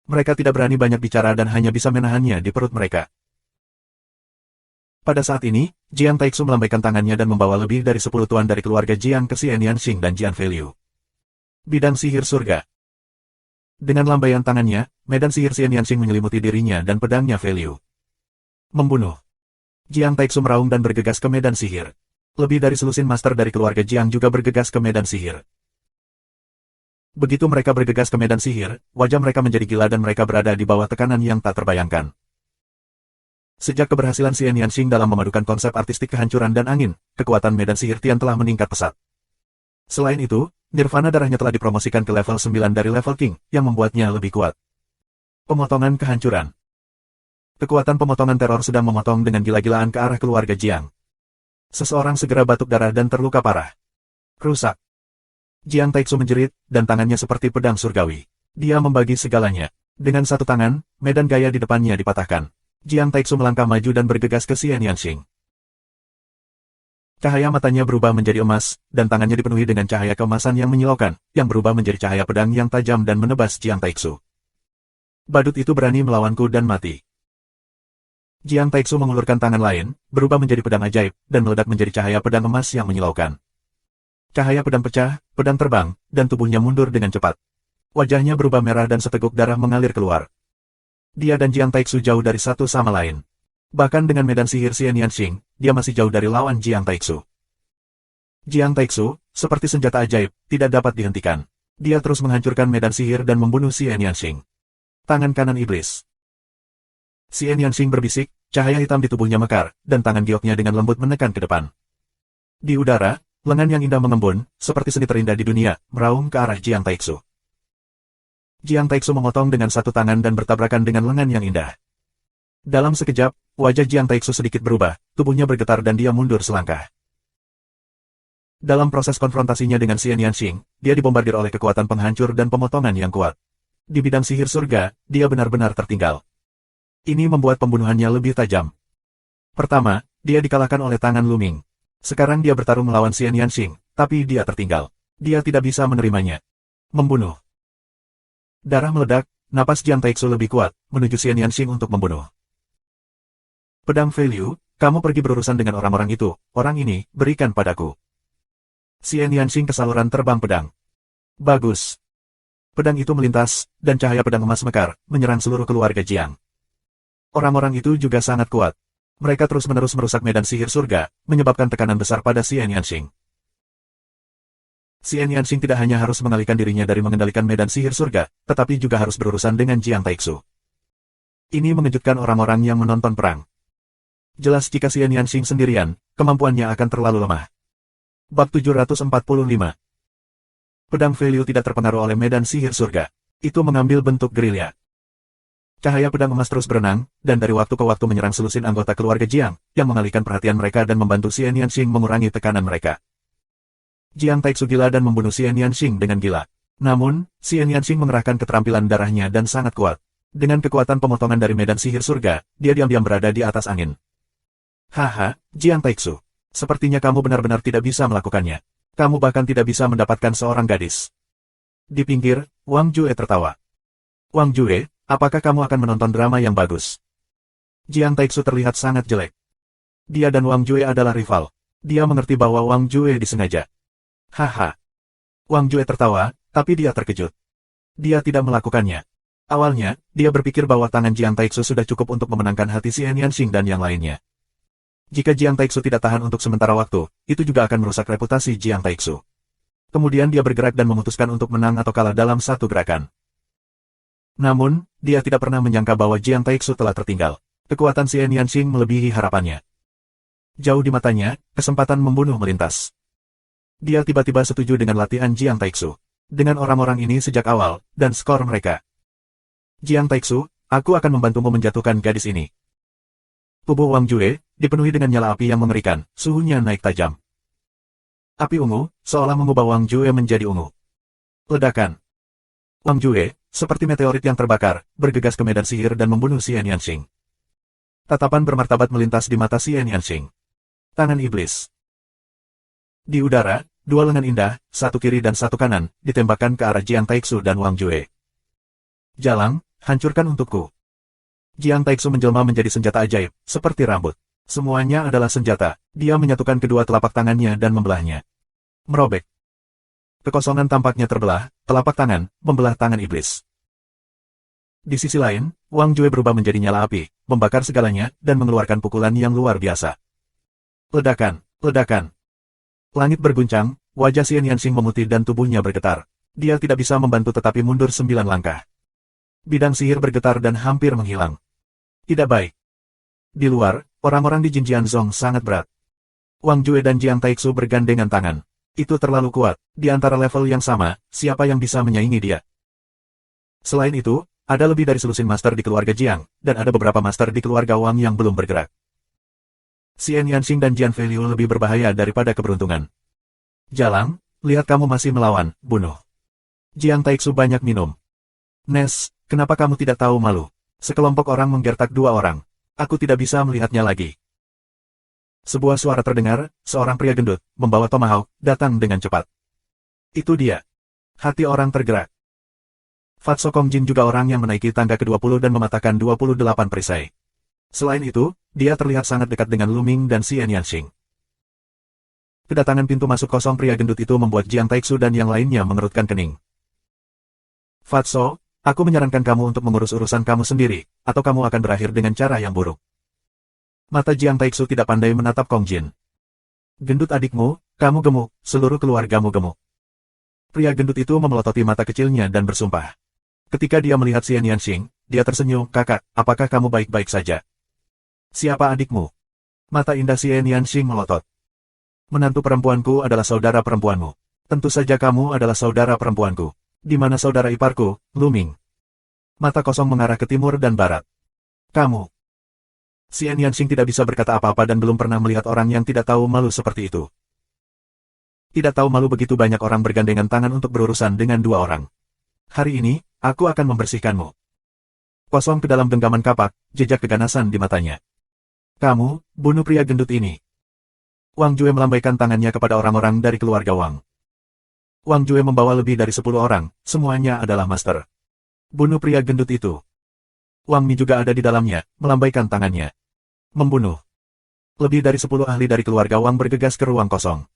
Mereka tidak berani banyak bicara dan hanya bisa menahannya di perut mereka. Pada saat ini, Jiang Taixu melambaikan tangannya dan membawa lebih dari 10 tuan dari keluarga Jiang ke Xian Yanxing dan Jian Feiliu. Bidang sihir surga. Dengan lambaian tangannya, medan sihir Xian Yanxing menyelimuti dirinya dan pedangnya Feiliu. Membunuh. Jiang Taixu meraung dan bergegas ke medan sihir. Lebih dari selusin master dari keluarga Jiang juga bergegas ke medan sihir. Begitu mereka bergegas ke medan sihir, wajah mereka menjadi gila dan mereka berada di bawah tekanan yang tak terbayangkan. Sejak keberhasilan Xian Yanxing dalam memadukan konsep artistik kehancuran dan angin, kekuatan medan sihir Tian telah meningkat pesat. Selain itu, Nirvana darahnya telah dipromosikan ke level 9 dari level King, yang membuatnya lebih kuat. Pemotongan kehancuran. Kekuatan pemotongan teror sedang memotong dengan gila-gilaan ke arah keluarga Jiang. Seseorang segera batuk darah dan terluka parah. Rusak. Jiang Taixu menjerit, dan tangannya seperti pedang surgawi. Dia membagi segalanya. Dengan satu tangan, medan gaya di depannya dipatahkan. Jiang Taixu melangkah maju dan bergegas ke Xian Yanxing. Cahaya matanya berubah menjadi emas, dan tangannya dipenuhi dengan cahaya keemasan yang menyilaukan, yang berubah menjadi cahaya pedang yang tajam dan menebas Jiang Taixu. Badut itu berani melawanku dan mati. Jiang Taixu mengulurkan tangan lain, berubah menjadi pedang ajaib, dan meledak menjadi cahaya pedang emas yang menyilaukan. Cahaya pedang pecah, pedang terbang, dan tubuhnya mundur dengan cepat. Wajahnya berubah merah dan seteguk darah mengalir keluar. Dia dan Jiang Taixu jauh dari satu sama lain. Bahkan dengan medan sihir Xian Yanxing, dia masih jauh dari lawan Jiang Taixu. Jiang Taixu, seperti senjata ajaib, tidak dapat dihentikan. Dia terus menghancurkan medan sihir dan membunuh Xian Yanxing. Tangan kanan iblis. Xian Yanxing berbisik, cahaya hitam di tubuhnya mekar, dan tangan gioknya dengan lembut menekan ke depan. Di udara, lengan yang indah mengembun, seperti seni terindah di dunia, meraung ke arah Jiang Taixu. Jiang Taixu memotong dengan satu tangan dan bertabrakan dengan lengan yang indah. Dalam sekejap, wajah Jiang Taixu sedikit berubah, tubuhnya bergetar dan dia mundur selangkah. Dalam proses konfrontasinya dengan Xian Yanxing, dia dibombardir oleh kekuatan penghancur dan pemotongan yang kuat. Di bidang sihir surga, dia benar-benar tertinggal. Ini membuat pembunuhannya lebih tajam. Pertama, dia dikalahkan oleh tangan Luming. Sekarang dia bertarung melawan Xian Yanxing, tapi dia tertinggal. Dia tidak bisa menerimanya. Membunuh. Darah meledak, napas Jiang Taixu lebih kuat, menuju Xian Yanxing untuk membunuh. Pedang Value, kamu pergi berurusan dengan orang-orang itu, orang ini, berikan padaku. Xian Yanxing ke saluran terbang pedang. Bagus. Pedang itu melintas, dan cahaya pedang emas mekar, menyerang seluruh keluarga Jiang. Orang-orang itu juga sangat kuat. Mereka terus-menerus merusak medan sihir surga, menyebabkan tekanan besar pada Xian Yanxing. Xian Yanxing tidak hanya harus mengalihkan dirinya dari mengendalikan medan sihir surga, tetapi juga harus berurusan dengan Jiang Taixu. Ini mengejutkan orang-orang yang menonton perang. Jelas jika Xian Yanxing sendirian, kemampuannya akan terlalu lemah. Bab 745. Pedang Value tidak terpengaruh oleh medan sihir surga. Itu mengambil bentuk gerilya. Cahaya pedang emas terus berenang, dan dari waktu ke waktu menyerang selusin anggota keluarga Jiang, yang mengalihkan perhatian mereka dan membantu Xian Yanxing mengurangi tekanan mereka. Jiang Taixu gila dan membunuh Xian Yanxing dengan gila. Namun, Xian Yanxing mengerahkan keterampilan darahnya dan sangat kuat. Dengan kekuatan pemotongan dari medan sihir surga, dia diam-diam berada di atas angin. Haha, Jiang Taixu. Sepertinya kamu benar-benar tidak bisa melakukannya. Kamu bahkan tidak bisa mendapatkan seorang gadis. Di pinggir, Wang Jue tertawa. Wang Jue, apakah kamu akan menonton drama yang bagus? Jiang Taixu terlihat sangat jelek. Dia dan Wang Jue adalah rival. Dia mengerti bahwa Wang Jue disengaja. Haha. Wang Jue tertawa, tapi dia terkejut. Dia tidak melakukannya. Awalnya, dia berpikir bahwa tangan Jiang Taixu sudah cukup untuk memenangkan hati Xian Yanxing dan yang lainnya. Jika Jiang Taixu tidak tahan untuk sementara waktu, itu juga akan merusak reputasi Jiang Taixu. Kemudian dia bergerak dan memutuskan untuk menang atau kalah dalam satu gerakan. Namun, dia tidak pernah menyangka bahwa Jiang Taixu telah tertinggal. Kekuatan Xian Yanxing melebihi harapannya. Jauh di matanya, kesempatan membunuh melintas. Dia tiba-tiba setuju dengan latihan Jiang Taixu. Dengan orang-orang ini sejak awal, dan skor mereka. Jiang Taixu, aku akan membantumu menjatuhkan gadis ini. Tubuh Wang Jue dipenuhi dengan nyala api yang mengerikan, suhunya naik tajam. Api ungu, seolah mengubah Wang Jue menjadi ungu. Ledakan. Wang Jue, seperti meteorit yang terbakar, bergegas ke medan sihir dan membunuh Xian Yanxing. Tatapan bermartabat melintas di mata Xian Yanxing. Tangan iblis. Di udara, dua lengan indah, satu kiri dan satu kanan, ditembakkan ke arah Jiang Taixu dan Wang Jue. Jalang, hancurkan untukku. Jiang Taixu menjelma menjadi senjata ajaib, seperti rambut. Semuanya adalah senjata. Dia menyatukan kedua telapak tangannya dan membelahnya. Merobek. Kekosongan tampaknya terbelah, telapak tangan, membelah tangan iblis. Di sisi lain, Wang Jue berubah menjadi nyala api, membakar segalanya, dan mengeluarkan pukulan yang luar biasa. Ledakan, ledakan. Langit berguncang, wajah Xian Yanxing memutih dan tubuhnya bergetar. Dia tidak bisa membantu tetapi mundur 9 langkah. Bidang sihir bergetar dan hampir menghilang. Tidak baik. Di luar, orang-orang di Jinjian Zong sangat berat. Wang Jue dan Jiang Taixu bergandengan tangan. Itu terlalu kuat. Di antara level yang sama, siapa yang bisa menyaingi dia? Selain itu, ada lebih dari selusin master di keluarga Jiang, dan ada beberapa master di keluarga Wang yang belum bergerak. Xian Yanxing dan Jian Value lebih berbahaya daripada keberuntungan. Jalang, lihat kamu masih melawan, bunuh. Jiang Taixu banyak minum. Nes, kenapa kamu tidak tahu malu? Sekelompok orang menggertak dua orang. Aku tidak bisa melihatnya lagi. Sebuah suara terdengar, seorang pria gendut, membawa tomahawk, datang dengan cepat. Itu dia. Hati orang tergerak. Fatso Kongjin juga orang yang menaiki tangga ke-20 dan mematahkan 28 perisai. Selain itu, dia terlihat sangat dekat dengan Luming dan Xian Yanxing. Kedatangan pintu masuk kosong pria gendut itu membuat Jiang Taixu dan yang lainnya mengerutkan kening. Fatso, aku menyarankan kamu untuk mengurus urusan kamu sendiri, atau kamu akan berakhir dengan cara yang buruk. Mata Jiang Taixu tidak pandai menatap Kongjin. Gendut adikmu, kamu gemuk, seluruh keluargamu gemuk. Pria gendut itu memelototi mata kecilnya dan bersumpah. Ketika dia melihat Xian Yanxing, dia tersenyum, kakak, apakah kamu baik-baik saja? Siapa adikmu? Mata indah Xian Yanxing melotot. Menantu perempuanku adalah saudara perempuanmu. Tentu saja kamu adalah saudara perempuanku. Di mana saudara iparku, Luming? Mata kosong mengarah ke timur dan barat. Kamu. Xian Yanxing tidak bisa berkata apa-apa dan belum pernah melihat orang yang tidak tahu malu seperti itu. Tidak tahu malu begitu banyak orang bergandengan tangan untuk berurusan dengan dua orang. Hari ini, aku akan membersihkanmu. Kosong ke dalam genggaman kapak, jejak keganasan di matanya. Kamu, bunuh pria gendut ini. Wang Jue melambaikan tangannya kepada orang-orang dari keluarga Wang. Wang Jue membawa lebih dari 10 orang, semuanya adalah master. Bunuh pria gendut itu. Wang Mi juga ada di dalamnya, melambaikan tangannya. Membunuh. Lebih dari 10 ahli dari keluarga Wang bergegas ke ruang kosong.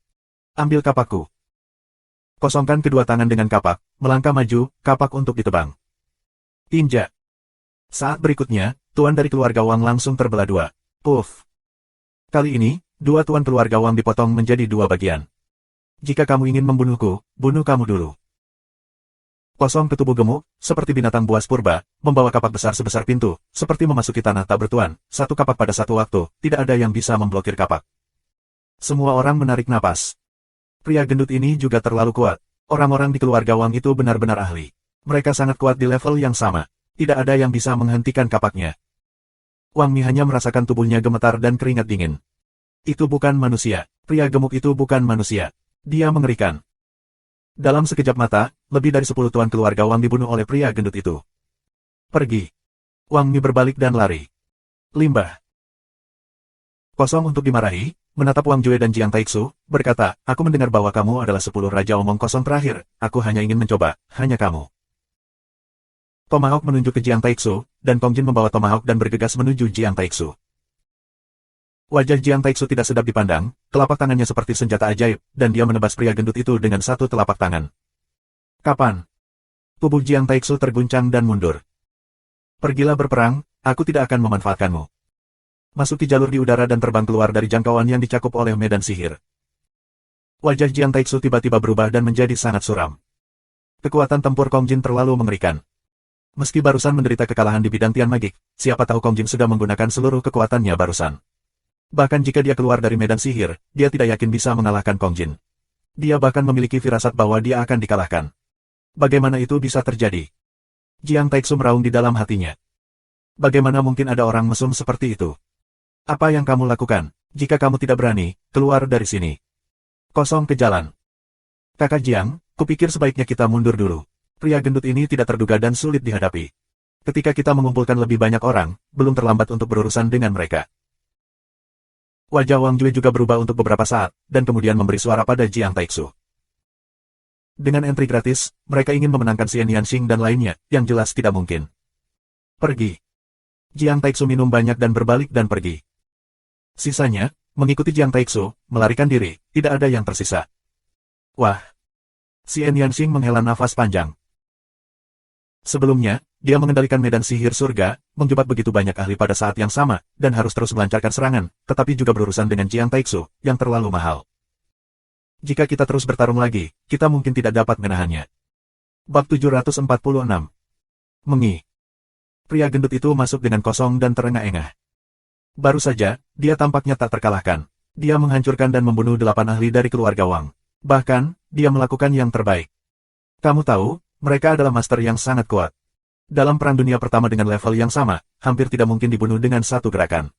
Ambil kapakku. Kosongkan kedua tangan dengan kapak, melangkah maju, kapak untuk ditebang. Tinja. Saat berikutnya, tuan dari keluarga Wang langsung terbelah dua. Puff. Kali ini, dua tuan keluarga Wang dipotong menjadi dua bagian. Jika kamu ingin membunuhku, bunuh kamu dulu. Kosong ke tubuh gemuk, seperti binatang buas purba, membawa kapak besar sebesar pintu, seperti memasuki tanah tak bertuan, satu kapak pada satu waktu, tidak ada yang bisa memblokir kapak. Semua orang menarik napas. Pria gendut ini juga terlalu kuat. Orang-orang di keluarga Wang itu benar-benar ahli. Mereka sangat kuat di level yang sama. Tidak ada yang bisa menghentikan kapaknya. Wang Mi hanya merasakan tubuhnya gemetar dan keringat dingin. Itu bukan manusia. Pria gemuk itu bukan manusia. Dia mengerikan. Dalam sekejap mata, lebih dari 10 tuan keluarga Wang dibunuh oleh pria gendut itu. Pergi. Wang Mi berbalik dan lari. Limbah. Kosong untuk dimarahi, menatap Wang Jue dan Jiang Taixu, berkata, aku mendengar bahwa kamu adalah 10 raja omong kosong terakhir, aku hanya ingin mencoba, hanya kamu. Tomahawk menunjuk ke Jiang Taixu, dan Kong Jin membawa Tomahawk dan bergegas menuju Jiang Taixu. Wajah Jiang Taixu tidak sedap dipandang, telapak tangannya seperti senjata ajaib, dan dia menebas pria gendut itu dengan satu telapak tangan. Kapan? Tubuh Jiang Taixu terguncang dan mundur. Pergilah berperang, aku tidak akan memanfaatkanmu. Masuki jalur di udara dan terbang keluar dari jangkauan yang dicakup oleh medan sihir. Wajah Jiang Taixu tiba-tiba berubah dan menjadi sangat suram. Kekuatan tempur Kong Jin terlalu mengerikan. Meski barusan menderita kekalahan di bidang Tian Magik, siapa tahu Kong Jin sudah menggunakan seluruh kekuatannya barusan. Bahkan jika dia keluar dari medan sihir, dia tidak yakin bisa mengalahkan Kong Jin. Dia bahkan memiliki firasat bahwa dia akan dikalahkan. Bagaimana itu bisa terjadi? Jiang Taixu meraung di dalam hatinya. Bagaimana mungkin ada orang mesum seperti itu? Apa yang kamu lakukan? Jika kamu tidak berani, keluar dari sini. Kosong ke jalan. Kakak Jiang, kupikir sebaiknya kita mundur dulu. Pria gendut ini tidak terduga dan sulit dihadapi. Ketika kita mengumpulkan lebih banyak orang, belum terlambat untuk berurusan dengan mereka. Wajah Wang Jue juga berubah untuk beberapa saat, dan kemudian memberi suara pada Jiang Taixu. Dengan entry gratis, mereka ingin memenangkan Xian Yanxing dan lainnya, yang jelas tidak mungkin. Pergi. Jiang Taixu minum banyak dan berbalik dan pergi. Sisanya, mengikuti Jiang Taixu, melarikan diri, tidak ada yang tersisa. Wah. Xian Yanxing menghela nafas panjang. Sebelumnya, dia mengendalikan medan sihir surga, menjebak begitu banyak ahli pada saat yang sama, dan harus terus melancarkan serangan, tetapi juga berurusan dengan Jiang Taixu, yang terlalu mahal. Jika kita terus bertarung lagi, kita mungkin tidak dapat menahannya. Bab 746. Mengi. Pria gendut itu masuk dengan kosong dan terengah-engah. Baru saja, dia tampaknya tak terkalahkan. Dia menghancurkan dan membunuh 8 ahli dari keluarga Wang. Bahkan, dia melakukan yang terbaik. Kamu tahu, mereka adalah master yang sangat kuat. Dalam Perang Dunia Pertama dengan level yang sama, hampir tidak mungkin dibunuh dengan satu gerakan.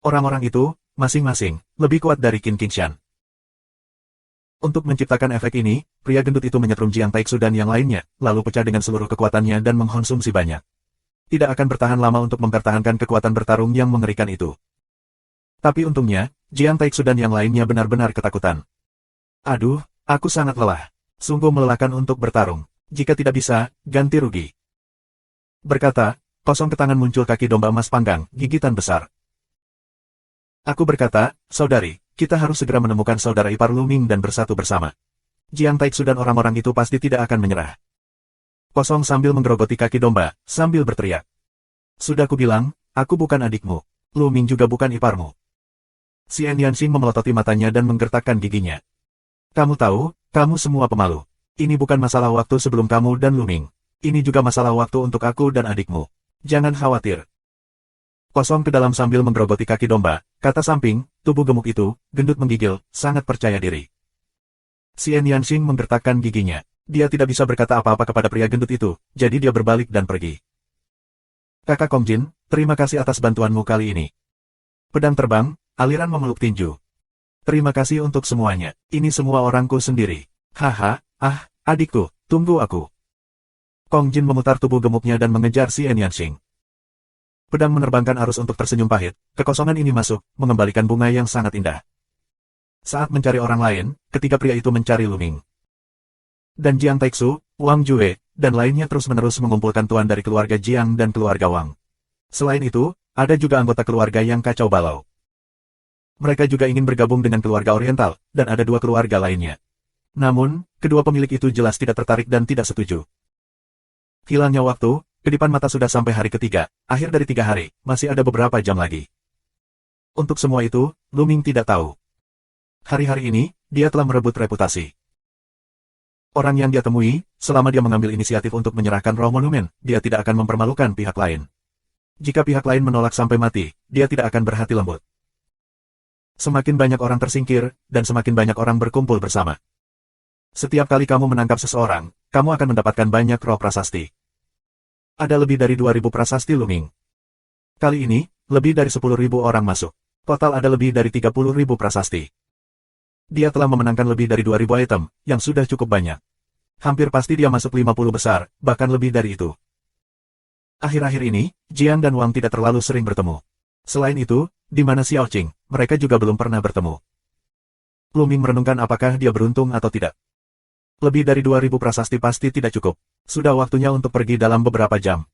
Orang-orang itu, masing-masing, lebih kuat dari Qin Qingshan. Untuk menciptakan efek ini, pria gendut itu menyetrum Jiang Taixu dan yang lainnya, lalu pecah dengan seluruh kekuatannya dan mengkonsumsi banyak. Tidak akan bertahan lama untuk mempertahankan kekuatan bertarung yang mengerikan itu. Tapi untungnya, Jiang Taixu dan yang lainnya benar-benar ketakutan. Aduh, aku sangat lelah. Sungguh melelahkan untuk bertarung. Jika tidak bisa, ganti rugi. Berkata, kosong ke tangan muncul kaki domba emas panggang, gigitan besar. Aku berkata, saudari, kita harus segera menemukan saudara ipar Lu Ming dan bersatu bersama. Jiang Taixu dan orang-orang itu pasti tidak akan menyerah. Kosong sambil menggerogoti kaki domba, sambil berteriak. Sudah kubilang, aku bukan adikmu. Lu Ming juga bukan iparmu. Xian Yanxing memelototi matanya dan menggertakkan giginya. Kamu tahu, kamu semua pemalu. Ini bukan masalah waktu sebelum kamu dan Lu Ming. Ini juga masalah waktu untuk aku dan adikmu. Jangan khawatir. Kosong ke dalam sambil menggerogoti kaki domba, kata samping, tubuh gemuk itu, gendut menggigil, sangat percaya diri. Xian Yanxing menggertakkan giginya. Dia tidak bisa berkata apa-apa kepada pria gendut itu, jadi dia berbalik dan pergi. Kakak Kong Jin, terima kasih atas bantuanmu kali ini. Pedang terbang, aliran memeluk tinju. Terima kasih untuk semuanya. Ini semua orangku sendiri. Haha, adikku, tunggu aku. Kong Jin memutar tubuh gemuknya dan mengejar Xian Yanxing. Pedang menerbangkan arus untuk tersenyum pahit, kekosongan ini masuk, mengembalikan bunga yang sangat indah. Saat mencari orang lain, ketiga pria itu mencari Luming. Dan Jiang Taixu, Wang Jue, dan lainnya terus-menerus mengumpulkan tuan dari keluarga Jiang dan keluarga Wang. Selain itu, ada juga anggota keluarga yang kacau balau. Mereka juga ingin bergabung dengan keluarga Oriental, dan ada 2 keluarga lainnya. Namun, kedua pemilik itu jelas tidak tertarik dan tidak setuju. Hilangnya waktu, kedipan mata sudah sampai hari ketiga, akhir dari 3 hari, masih ada beberapa jam lagi. Untuk semua itu, Luming tidak tahu. Hari-hari ini, dia telah merebut reputasi. Orang yang dia temui, selama dia mengambil inisiatif untuk menyerahkan roh monumen, dia tidak akan mempermalukan pihak lain. Jika pihak lain menolak sampai mati, dia tidak akan berhati lembut. Semakin banyak orang tersingkir, dan semakin banyak orang berkumpul bersama. Setiap kali kamu menangkap seseorang, kamu akan mendapatkan banyak roh prasasti. Ada lebih dari 2.000 prasasti Luming. Kali ini, lebih dari 10.000 orang masuk. Total ada lebih dari 30.000 prasasti. Dia telah memenangkan lebih dari 2.000 item, yang sudah cukup banyak. Hampir pasti dia masuk 50 besar, bahkan lebih dari itu. Akhir-akhir ini, Jiang dan Wang tidak terlalu sering bertemu. Selain itu, di mana Xiao Qing, mereka juga belum pernah bertemu. Luming merenungkan apakah dia beruntung atau tidak. Lebih dari 2.000 prasasti pasti tidak cukup. Sudah waktunya untuk pergi dalam beberapa jam.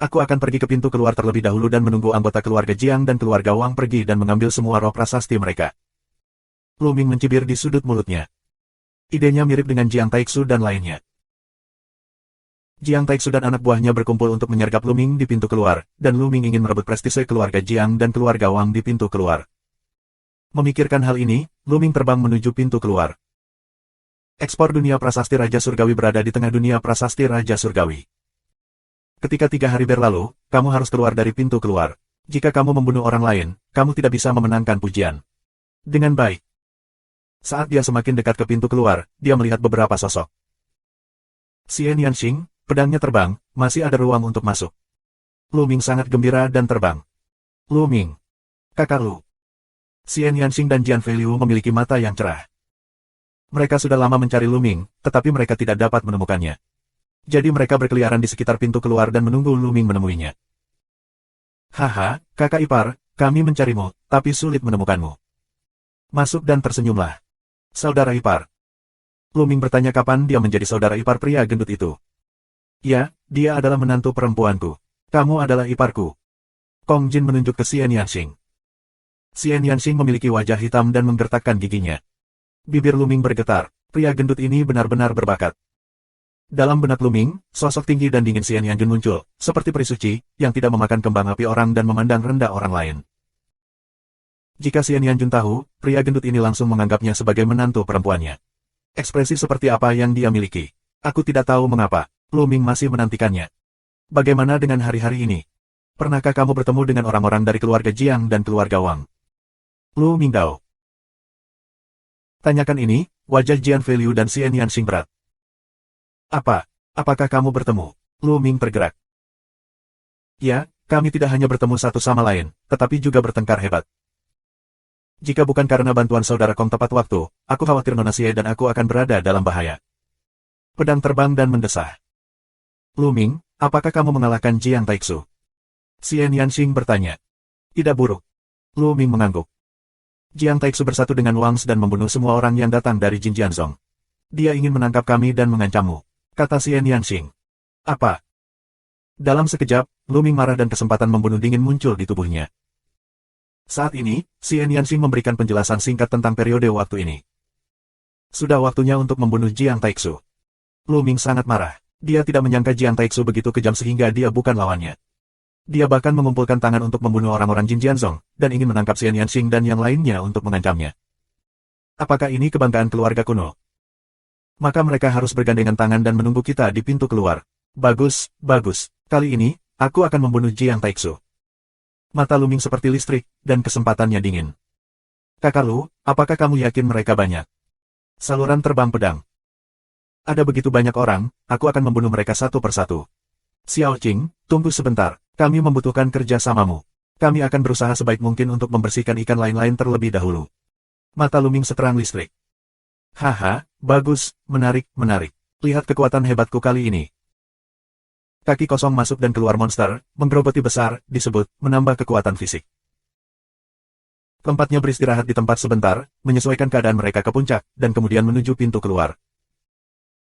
Aku akan pergi ke pintu keluar terlebih dahulu dan menunggu anggota keluarga Jiang dan keluarga Wang pergi dan mengambil semua roh prasasti mereka. Luming mencibir di sudut mulutnya. Idenya mirip dengan Jiang Taixu dan lainnya. Jiang Taixu dan anak buahnya berkumpul untuk menyergap Luming di pintu keluar, dan Luming ingin merebut prestise keluarga Jiang dan keluarga Wang di pintu keluar. Memikirkan hal ini, Luming terbang menuju pintu keluar. Ekspor dunia prasasti Raja Surgawi berada di tengah dunia prasasti Raja Surgawi. Ketika 3 hari berlalu, kamu harus keluar dari pintu keluar. Jika kamu membunuh orang lain, kamu tidak bisa memenangkan pujian. Dengan baik. Saat dia semakin dekat ke pintu keluar, dia melihat beberapa sosok. Xian Yanxing, pedangnya terbang, masih ada ruang untuk masuk. Luming sangat gembira dan terbang. Luming. Kakak Lu. Xian Yanxing dan Jian Feiliu memiliki mata yang cerah. Mereka sudah lama mencari Luming, tetapi mereka tidak dapat menemukannya. Jadi mereka berkeliaran di sekitar pintu keluar dan menunggu Luming menemuinya. Haha, kakak ipar, kami mencarimu, tapi sulit menemukanmu. Masuk dan tersenyumlah. Saudara ipar. Luming bertanya kapan dia menjadi saudara ipar pria gendut itu. Ya, dia adalah menantu perempuanku. Kamu adalah iparku. Kong Jin menunjuk ke Xian Yanxing. Xian Yanxing memiliki wajah hitam dan menggertakkan giginya. Bibir Luming bergetar, pria gendut ini benar-benar berbakat. Dalam benak Luming, sosok tinggi dan dingin Xian Yanjun muncul, seperti peri suci, yang tidak memakan kembang api orang dan memandang rendah orang lain. Jika Xian Yanjun tahu, pria gendut ini langsung menganggapnya sebagai menantu perempuannya. Ekspresi seperti apa yang dia miliki? Aku tidak tahu mengapa, Luming masih menantikannya. Bagaimana dengan hari-hari ini? Pernahkah kamu bertemu dengan orang-orang dari keluarga Jiang dan keluarga Wang? Lu Mingdao. Tanyakan ini, wajah Jian Feiliu dan Xian Yanxing berat. Apakah kamu bertemu? Lu Ming tergerak. Ya, kami tidak hanya bertemu satu sama lain, tetapi juga bertengkar hebat. Jika bukan karena bantuan saudara Kong tepat waktu, aku khawatir Nona Xie dan aku akan berada dalam bahaya. Pedang terbang dan mendesah. Luming, apakah kamu mengalahkan Jiang Taixu? Xian Yanxing bertanya. Tidak buruk. Luming mengangguk. Jiang Taixu bersatu dengan Wang dan membunuh semua orang yang datang dari Jin Jianzong. Dia ingin menangkap kami dan mengancammu, kata Xian Yanxing. Apa? Dalam sekejap, Luming marah dan kesempatan membunuh dingin muncul di tubuhnya. Saat ini, Xian Yanxing memberikan penjelasan singkat tentang periode waktu ini. Sudah waktunya untuk membunuh Jiang Taixu. Luming sangat marah. Dia tidak menyangka Jiang Taixu begitu kejam sehingga dia bukan lawannya. Dia bahkan mengumpulkan tangan untuk membunuh orang-orang Jin Jianzong, dan ingin menangkap Xian Yanxing dan yang lainnya untuk mengancamnya. Apakah ini kebanggaan keluarga kuno? Maka mereka harus bergandengan tangan dan menunggu kita di pintu keluar. Bagus, bagus. Kali ini, aku akan membunuh Jiang Taixu. Mata Luming seperti listrik, dan kesempatannya dingin. Kakak Lu, apakah kamu yakin mereka banyak? Saluran terbang pedang. Ada begitu banyak orang, aku akan membunuh mereka satu persatu. Xiao Qing, tunggu sebentar, kami membutuhkan kerjasamamu. Kami akan berusaha sebaik mungkin untuk membersihkan ikan lain-lain terlebih dahulu. Mata Luming seterang listrik. Haha, bagus, menarik, menarik. Lihat kekuatan hebatku kali ini. Kaki kosong masuk dan keluar monster, menggerogoti besar, disebut, menambah kekuatan fisik. Keempatnya beristirahat di tempat sebentar, menyesuaikan keadaan mereka ke puncak, dan kemudian menuju pintu keluar.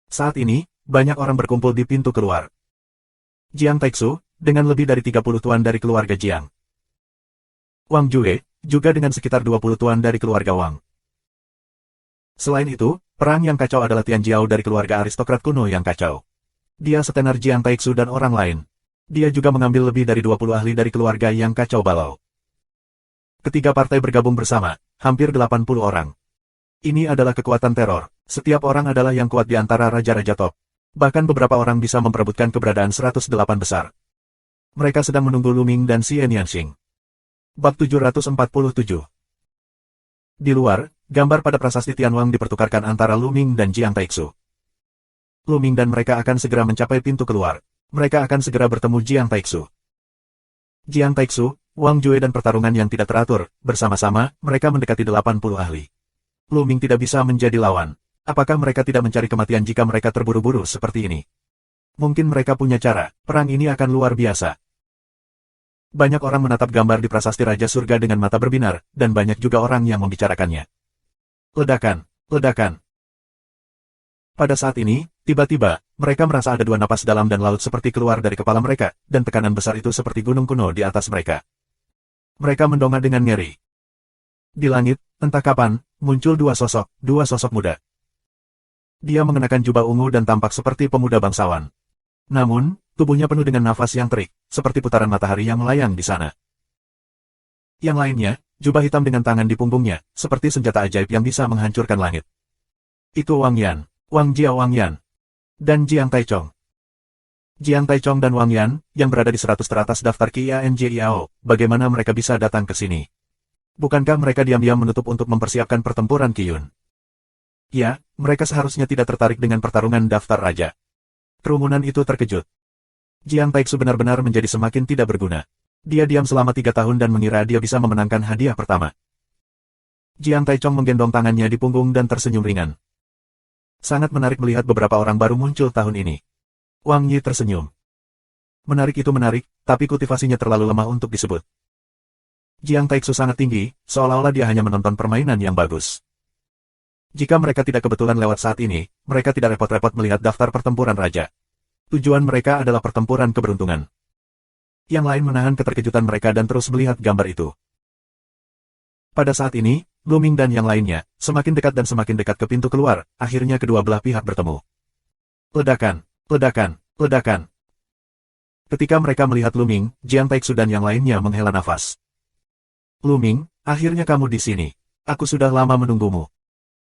Saat ini, banyak orang berkumpul di pintu keluar. Jiang Taixu, dengan lebih dari 30 tuan dari keluarga Jiang. Wang Jue, juga dengan sekitar 20 tuan dari keluarga Wang. Selain itu, perang yang kacau adalah Tian Jiao dari keluarga aristokrat kuno yang kacau. Dia setenar Jiang Taixu dan orang lain. Dia juga mengambil lebih dari 20 ahli dari keluarga yang kacau balau. Ketiga partai bergabung bersama, hampir 80 orang. Ini adalah kekuatan teror. Setiap orang adalah yang kuat di antara raja-raja top. Bahkan beberapa orang bisa memperebutkan keberadaan 108 besar. Mereka sedang menunggu Luming dan Xian Yanxing. Bab 747. Di luar, gambar pada prasasti Tianwang dipertukarkan antara Luming dan Jiang Taixu. Luming dan mereka akan segera mencapai pintu keluar. Mereka akan segera bertemu Jiang Taixu. Jiang Taixu, Wang Jue dan pertarungan yang tidak teratur, bersama-sama, mereka mendekati 80 ahli. Luming tidak bisa menjadi lawan. Apakah mereka tidak mencari kematian jika mereka terburu-buru seperti ini? Mungkin mereka punya cara, perang ini akan luar biasa. Banyak orang menatap gambar di prasasti Raja Surga dengan mata berbinar, dan banyak juga orang yang membicarakannya. Ledakan, ledakan. Pada saat ini, tiba-tiba, mereka merasa ada dua napas dalam dan laut seperti keluar dari kepala mereka, dan tekanan besar itu seperti gunung kuno di atas mereka. Mereka mendongak dengan ngeri. Di langit, entah kapan, muncul dua sosok muda. Dia mengenakan jubah ungu dan tampak seperti pemuda bangsawan. Namun, tubuhnya penuh dengan nafas yang terik, seperti putaran matahari yang melayang di sana. Yang lainnya, jubah hitam dengan tangan di punggungnya, seperti senjata ajaib yang bisa menghancurkan langit. Itu Wang Yan, Wang Jia Wang Yan, dan Jiang Taichong. Jiang Taichong dan Wang Yan, yang berada di 100 teratas daftar QIANJIAO, bagaimana mereka bisa datang ke sini? Bukankah mereka diam-diam menutup untuk mempersiapkan pertempuran Qiyun? Ya, mereka seharusnya tidak tertarik dengan pertarungan daftar raja. Kerumunan itu terkejut. Jiang Taixu benar-benar menjadi semakin tidak berguna. Dia diam selama 3 tahun dan mengira dia bisa memenangkan hadiah pertama. Jiang Taichong menggendong tangannya di punggung dan tersenyum ringan. Sangat menarik melihat beberapa orang baru muncul tahun ini. Wang Yi tersenyum. Menarik itu menarik, tapi kultivasinya terlalu lemah untuk disebut. Jiang Taixu sangat tinggi, seolah-olah dia hanya menonton permainan yang bagus. Jika mereka tidak kebetulan lewat saat ini, mereka tidak repot-repot melihat daftar pertempuran raja. Tujuan mereka adalah pertempuran keberuntungan. Yang lain menahan keterkejutan mereka dan terus melihat gambar itu. Pada saat ini, Luming dan yang lainnya, semakin dekat dan semakin dekat ke pintu keluar, akhirnya kedua belah pihak bertemu. Ledakan, ledakan, ledakan. Ketika mereka melihat Luming, Jiang Taixu dan yang lainnya menghela nafas. Luming, akhirnya kamu di sini. Aku sudah lama menunggumu.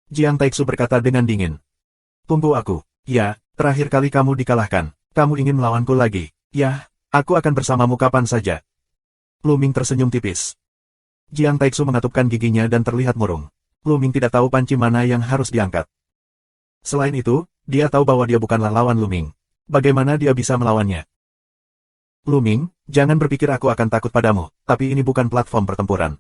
Jiang Taixu berkata dengan dingin. Tunggu aku. Ya, terakhir kali kamu dikalahkan. Kamu ingin melawanku lagi. Ya, aku akan bersamamu kapan saja. Luming tersenyum tipis. Jiang Taixu mengatupkan giginya dan terlihat murung. Luming tidak tahu panci mana yang harus diangkat. Selain itu, dia tahu bahwa dia bukanlah lawan Luming. Bagaimana dia bisa melawannya? Luming, jangan berpikir aku akan takut padamu, tapi ini bukan platform pertempuran.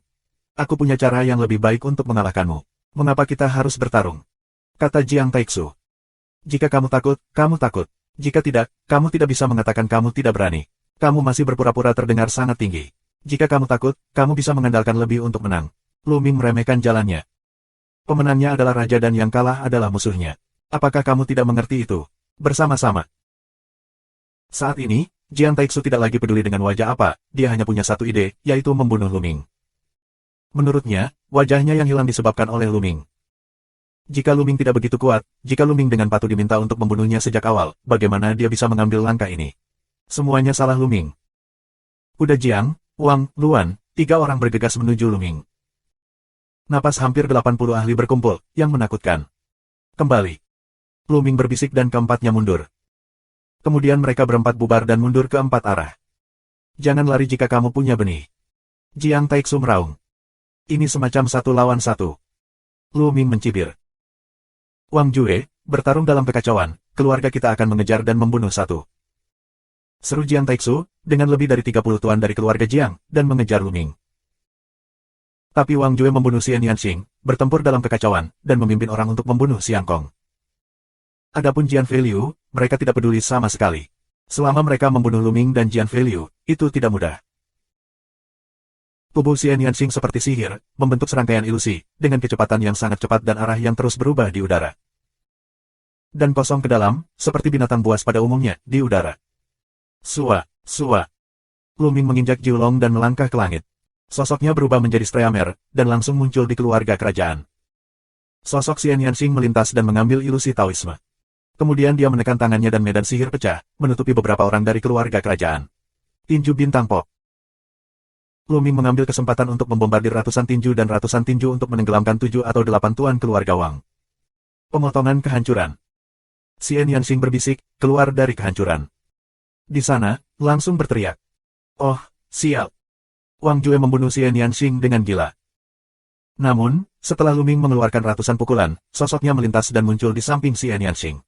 Aku punya cara yang lebih baik untuk mengalahkanmu. Mengapa kita harus bertarung? Kata Jiang Taixu. Jika kamu takut, kamu takut. Jika tidak, kamu tidak bisa mengatakan kamu tidak berani. Kamu masih berpura-pura terdengar sangat tinggi. Jika kamu takut, kamu bisa mengandalkan lebih untuk menang. Luming meremehkan jalannya. Pemenangnya adalah raja dan yang kalah adalah musuhnya. Apakah kamu tidak mengerti itu? Bersama-sama. Saat ini, Jiang Taixu tidak lagi peduli dengan wajah apa, dia hanya punya satu ide, yaitu membunuh Luming. Menurutnya, wajahnya yang hilang disebabkan oleh Luming. Jika Luming tidak begitu kuat, jika Luming dengan patuh diminta untuk membunuhnya sejak awal, bagaimana dia bisa mengambil langkah ini? Semuanya salah Luming. Udah Jiang, Wang, Luan, 3 orang bergegas menuju Luming. Napas hampir 80 ahli berkumpul, yang menakutkan. Kembali. Luming berbisik dan keempatnya mundur. Kemudian mereka berempat bubar dan mundur ke 4 arah. Jangan lari jika kamu punya benih. Jiang Taixu meraung. Ini semacam 1 lawan 1. Luming mencibir. Wang Jue, bertarung dalam kekacauan, keluarga kita akan mengejar dan membunuh 1. Seru Jiang Taixu, dengan lebih dari 30 tuan dari keluarga Jiang, dan mengejar Luming. Tapi Wang Jue membunuh Xian Yanxing, bertempur dalam kekacauan, dan memimpin orang untuk membunuh Xiang Kong. Adapun Jian Feiliu, mereka tidak peduli sama sekali. Selama mereka membunuh Luming dan Jian Feiliu, itu tidak mudah. Tubuh Xian Yanxing seperti sihir, membentuk serangkaian ilusi, dengan kecepatan yang sangat cepat dan arah yang terus berubah di udara. Dan kosong ke dalam, seperti binatang buas pada umumnya, di udara. Sua, sua. Luming menginjak Jiulong dan melangkah ke langit. Sosoknya berubah menjadi Streamer, dan langsung muncul di keluarga kerajaan. Sosok Xian Yanxing melintas dan mengambil ilusi Taoisme. Kemudian dia menekan tangannya dan medan sihir pecah, menutupi beberapa orang dari keluarga kerajaan. Tinju Bintang Po. Luming mengambil kesempatan untuk membombardir ratusan tinju dan ratusan tinju untuk menenggelamkan 7 atau 8 tuan keluarga Wang. Pemotongan kehancuran. Xian Yanxing berbisik, keluar dari kehancuran. Di sana, langsung berteriak. Oh, sial. Wang Jue membunuh Xian Yanxing dengan gila. Namun, setelah Luming mengeluarkan ratusan pukulan, sosoknya melintas dan muncul di samping Xian Yanxing.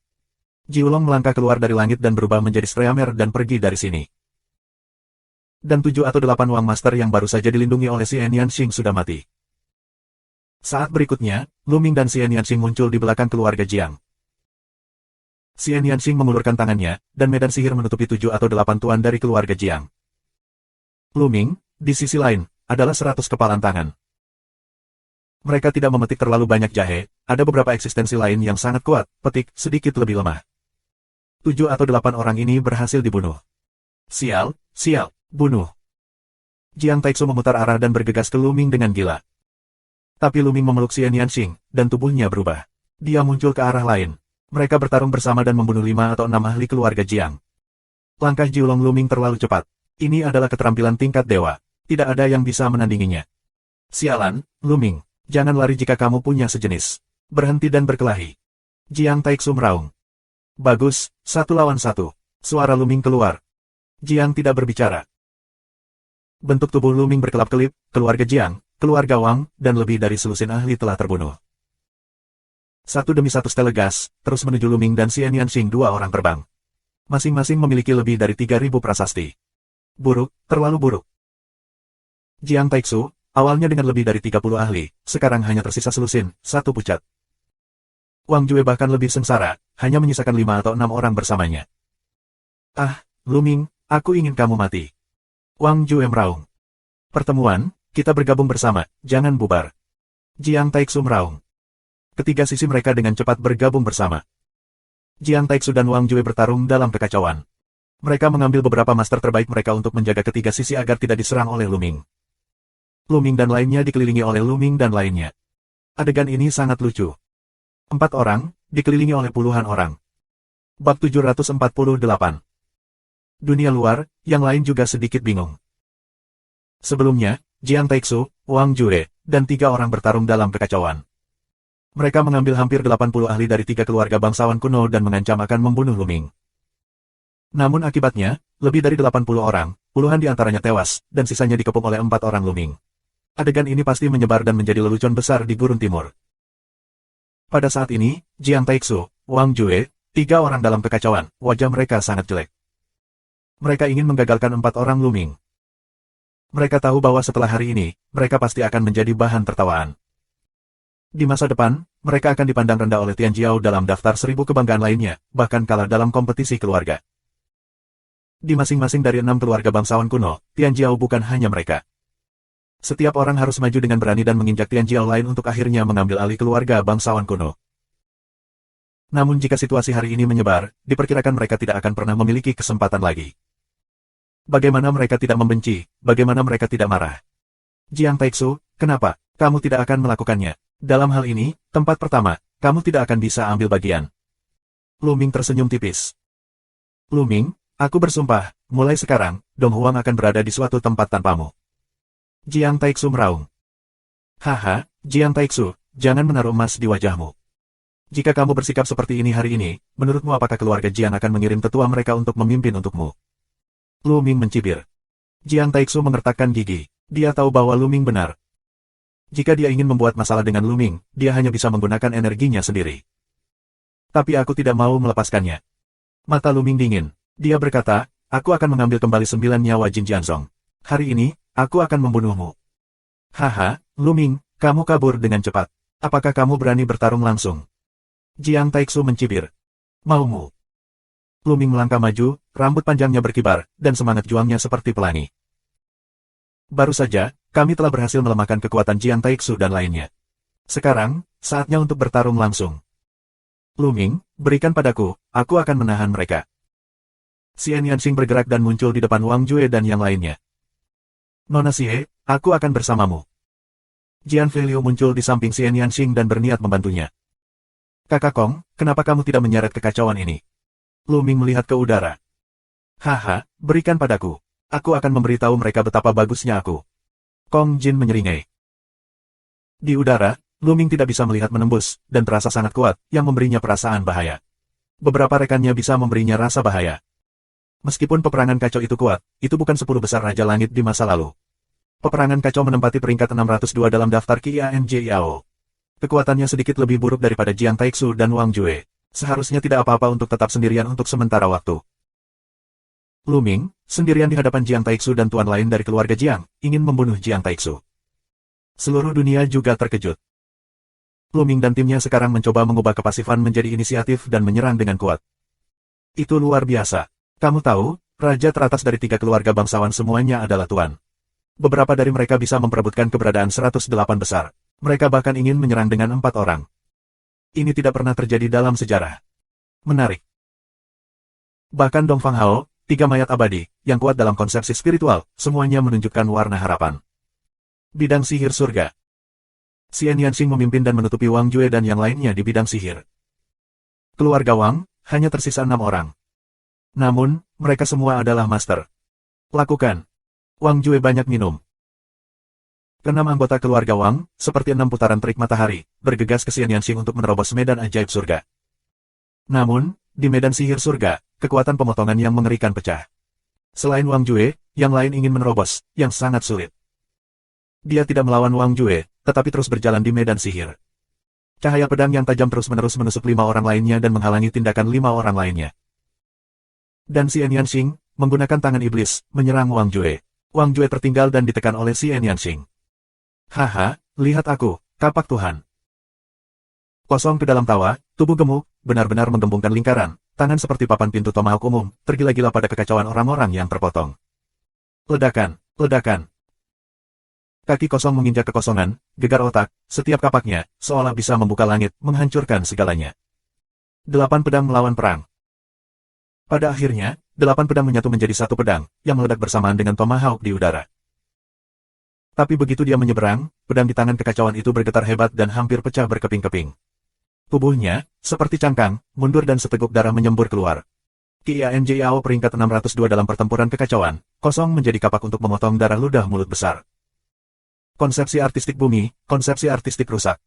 Jiulong melangkah keluar dari langit dan berubah menjadi Streamer dan pergi dari sini. Dan 7 atau 8 Wang Master yang baru saja dilindungi oleh Xian Yanxing sudah mati. Saat berikutnya, Luming dan Xian Yanxing muncul di belakang keluarga Jiang. Xian Yanxing mengulurkan tangannya, dan medan sihir menutupi 7 atau 8 tuan dari keluarga Jiang. Luming, di sisi lain, adalah 100 kepalan tangan. Mereka tidak memetik terlalu banyak jahe, ada beberapa eksistensi lain yang sangat kuat, petik sedikit lebih lemah. 7 atau 8 orang ini berhasil dibunuh. Sial, sial. Bunuh. Jiang Taixu memutar arah dan bergegas ke Luming dengan gila. Tapi Luming memeluk Xian Yanxing, dan tubuhnya berubah. Dia muncul ke arah lain. Mereka bertarung bersama dan membunuh 5 atau 6 ahli keluarga Jiang. Langkah Jiulong Luming terlalu cepat. Ini adalah keterampilan tingkat dewa. Tidak ada yang bisa menandinginya. Sialan, Luming. Jangan lari jika kamu punya sejenis. Berhenti dan berkelahi. Jiang Taixu meraung. Bagus, 1 lawan 1. Suara Luming keluar. Jiang tidak berbicara. Bentuk tubuh Luming berkelap-kelip, keluarga Jiang, keluarga Wang, dan lebih dari selusin ahli telah terbunuh. Satu demi satu stele gas, terus menuju Luming dan Xian Yanxing 2 orang terbang. Masing-masing memiliki lebih dari 3.000 prasasti. Buruk, terlalu buruk. Jiang Taixu, awalnya dengan lebih dari 30 ahli, sekarang hanya tersisa selusin, 1 pucat. Wang Jue bahkan lebih sengsara, hanya menyisakan 5 atau 6 orang bersamanya. Ah, Luming, aku ingin kamu mati. Wang Jue meraung. Pertemuan, kita bergabung bersama, jangan bubar. Jiang Taixu meraung. Ketiga sisi mereka dengan cepat bergabung bersama. Jiang Taixu dan Wang Jue bertarung dalam kekacauan. Mereka mengambil beberapa master terbaik mereka untuk menjaga ketiga sisi agar tidak diserang oleh Luming. Luming dan lainnya dikelilingi oleh Luming dan lainnya. Adegan ini sangat lucu. 4 orang, dikelilingi oleh puluhan orang. Bab 748. Dunia luar, yang lain juga sedikit bingung. Sebelumnya, Jiang Taixu, Wang Jue, dan 3 orang bertarung dalam kekacauan. Mereka mengambil hampir 80 ahli dari 3 keluarga bangsawan kuno dan mengancam akan membunuh Luming. Namun akibatnya, lebih dari 80 orang, puluhan di antaranya tewas, dan sisanya dikepung oleh 4 orang Luming. Adegan ini pasti menyebar dan menjadi lelucon besar di Gurun Timur. Pada saat ini, Jiang Taixu, Wang Jue, 3 orang dalam kekacauan, wajah mereka sangat jelek. Mereka ingin menggagalkan 4 orang Luming. Mereka tahu bahwa setelah hari ini, mereka pasti akan menjadi bahan tertawaan. Di masa depan, mereka akan dipandang rendah oleh Tian Jiao dalam daftar 1000 kebanggaan lainnya, bahkan kalah dalam kompetisi keluarga. Di masing-masing dari 6 keluarga bangsawan kuno, Tian Jiao bukan hanya mereka. Setiap orang harus maju dengan berani dan menginjak Tian Jiao lain untuk akhirnya mengambil alih keluarga bangsawan kuno. Namun jika situasi hari ini menyebar, diperkirakan mereka tidak akan pernah memiliki kesempatan lagi. Bagaimana mereka tidak membenci, bagaimana mereka tidak marah. Jiang Taixu, kenapa kamu tidak akan melakukannya? Dalam hal ini, tempat pertama, kamu tidak akan bisa ambil bagian. Luming tersenyum tipis. Luming, aku bersumpah, mulai sekarang, Dong Huang akan berada di suatu tempat tanpamu. Jiang Taixu meraung. Haha, Jiang Taixu, jangan menaruh emas di wajahmu. Jika kamu bersikap seperti ini hari ini, menurutmu apakah keluarga Jiang akan mengirim tetua mereka untuk memimpin untukmu? Luming mencibir. Jiang Taixu mengertakkan gigi. Dia tahu bahwa Luming benar. Jika dia ingin membuat masalah dengan Luming, dia hanya bisa menggunakan energinya sendiri. Tapi aku tidak mau melepaskannya. Mata Luming dingin. Dia berkata, aku akan mengambil kembali 9 nyawa Jin Jianzong. Hari ini, aku akan membunuhmu. Haha, Lu Ming, kamu kabur dengan cepat. Apakah kamu berani bertarung langsung? Jiang Taixu mencibir. Maumu? Lu Ming melangkah maju, rambut panjangnya berkibar, dan semangat juangnya seperti pelangi. Baru saja, kami telah berhasil melemahkan kekuatan Jiang Taixu dan lainnya. Sekarang, saatnya untuk bertarung langsung. Lu Ming, berikan padaku, aku akan menahan mereka. Xian Yanxing bergerak dan muncul di depan Wang Jue dan yang lainnya. Nona Xie, aku akan bersamamu. Jian Feiliu muncul di samping Xian Yanxing dan berniat membantunya. Kakak Kong, kenapa kamu tidak menyeret kekacauan ini? Lu Ming melihat ke udara. Haha, berikan padaku. Aku akan memberitahu mereka betapa bagusnya aku. Kong Jin menyeringai. Di udara, Lu Ming tidak bisa melihat menembus, dan terasa sangat kuat, yang memberinya perasaan bahaya. Beberapa rekannya bisa memberinya rasa bahaya. Meskipun peperangan kacau itu kuat, itu bukan 10 besar Raja Langit di masa lalu. Peperangan kacau menempati peringkat 602 dalam daftar Qianjiao. Kekuatannya sedikit lebih buruk daripada Jiang Taixu dan Wang Jue. Seharusnya tidak apa-apa untuk tetap sendirian untuk sementara waktu. Lu Ming, sendirian di hadapan Jiang Taixu dan tuan lain dari keluarga Jiang, ingin membunuh Jiang Taixu. Seluruh dunia juga terkejut. Lu Ming dan timnya sekarang mencoba mengubah kepasifan menjadi inisiatif dan menyerang dengan kuat. Itu luar biasa. Kamu tahu, raja teratas dari 3 keluarga bangsawan semuanya adalah tuan. Beberapa dari mereka bisa memperebutkan keberadaan 108 besar. Mereka bahkan ingin menyerang dengan 4 orang. Ini tidak pernah terjadi dalam sejarah. Menarik. Bahkan Dong Fang Hao, 3 mayat abadi, yang kuat dalam konsepsi spiritual, semuanya menunjukkan warna harapan. Bidang sihir surga. Xian Yanxing memimpin dan menutupi Wang Jue dan yang lainnya di bidang sihir. Keluarga Wang, hanya tersisa 6 orang. Namun, mereka semua adalah master. Lakukan. Wang Jue banyak minum. Keenam anggota keluarga Wang, seperti 6 putaran trik matahari, bergegas ke Xian Yanxing untuk menerobos medan ajaib surga. Namun, di medan sihir surga, kekuatan pemotongan yang mengerikan pecah. Selain Wang Jue, yang lain ingin menerobos, yang sangat sulit. Dia tidak melawan Wang Jue, tetapi terus berjalan di medan sihir. Cahaya pedang yang tajam terus-menerus menusuk 5 orang lainnya dan menghalangi tindakan 5 orang lainnya. Dan Xian Yanxing, menggunakan tangan iblis, menyerang Wang Jue. Wang Jue tertinggal dan ditekan oleh Xian Yanxing. Haha, lihat aku, kapak Tuhan. Kosong ke dalam tawa, tubuh gemuk, benar-benar menggembungkan lingkaran, tangan seperti papan pintu tomahawk umum, tergila-gila pada kekacauan orang-orang yang terpotong. Ledakan, ledakan. Kaki kosong menginjak kekosongan, gegar otak, setiap kapaknya, seolah bisa membuka langit, menghancurkan segalanya. 8 pedang melawan perang. Pada akhirnya, 8 pedang menyatu menjadi 1 pedang, yang meledak bersamaan dengan tomahawk di udara. Tapi begitu dia menyeberang, pedang di tangan kekacauan itu bergetar hebat dan hampir pecah berkeping-keping. Tubuhnya, seperti cangkang, mundur dan seteguk darah menyembur keluar. Qianjiao peringkat 602 dalam pertempuran kekacauan, kosong menjadi kapak untuk memotong darah ludah mulut besar. Konsepsi artistik bumi, konsepsi artistik rusak.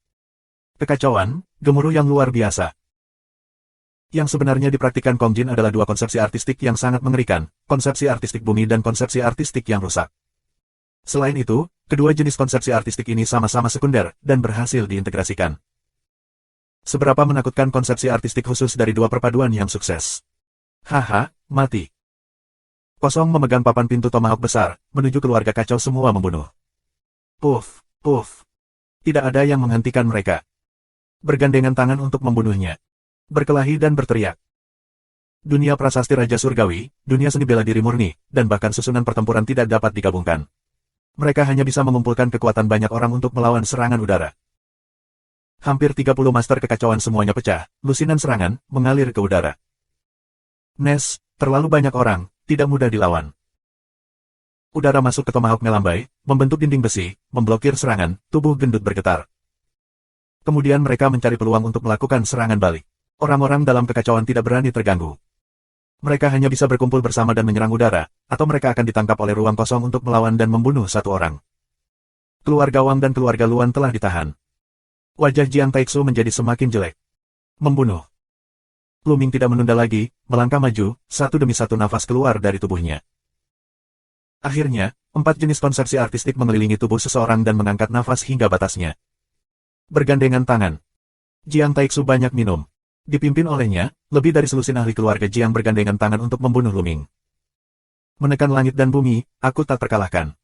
Kekacauan, gemuruh yang luar biasa. Yang sebenarnya dipraktikkan Kong Jin adalah 2 konsepsi artistik yang sangat mengerikan, konsepsi artistik bumi dan konsepsi artistik yang rusak. Selain itu, kedua jenis konsepsi artistik ini sama-sama sekunder, dan berhasil diintegrasikan. Seberapa menakutkan konsepsi artistik khusus dari 2 perpaduan yang sukses. Haha, mati. Kosong memegang papan pintu tomahawk besar, menuju keluarga kacau semua membunuh. Puff, puff. Tidak ada yang menghentikan mereka. Bergandengan tangan untuk membunuhnya. Berkelahi dan berteriak. Dunia prasasti Raja Surgawi, dunia seni bela diri murni, dan bahkan susunan pertempuran tidak dapat digabungkan. Mereka hanya bisa mengumpulkan kekuatan banyak orang untuk melawan serangan udara. Hampir 30 master kekacauan semuanya pecah, lusinan serangan, mengalir ke udara. Nes, terlalu banyak orang, tidak mudah dilawan. Udara masuk ke tomahawk melambai, membentuk dinding besi, memblokir serangan, tubuh gendut bergetar. Kemudian mereka mencari peluang untuk melakukan serangan balik. Orang-orang dalam kekacauan tidak berani terganggu. Mereka hanya bisa berkumpul bersama dan menyerang udara, atau mereka akan ditangkap oleh ruang kosong untuk melawan dan membunuh 1 orang. Keluarga Wang dan keluarga Luan telah ditahan. Wajah Jiang Taixu menjadi semakin jelek. Membunuh. Lu Ming tidak menunda lagi, melangkah maju, satu demi satu nafas keluar dari tubuhnya. Akhirnya, 4 jenis konsepsi artistik mengelilingi tubuh seseorang dan mengangkat nafas hingga batasnya. Bergandengan tangan. Jiang Taixu banyak minum. Dipimpin olehnya, lebih dari selusin ahli keluarga Jiang bergandengan tangan untuk membunuh Lu Ming. Menekan langit dan bumi, aku tak terkalahkan.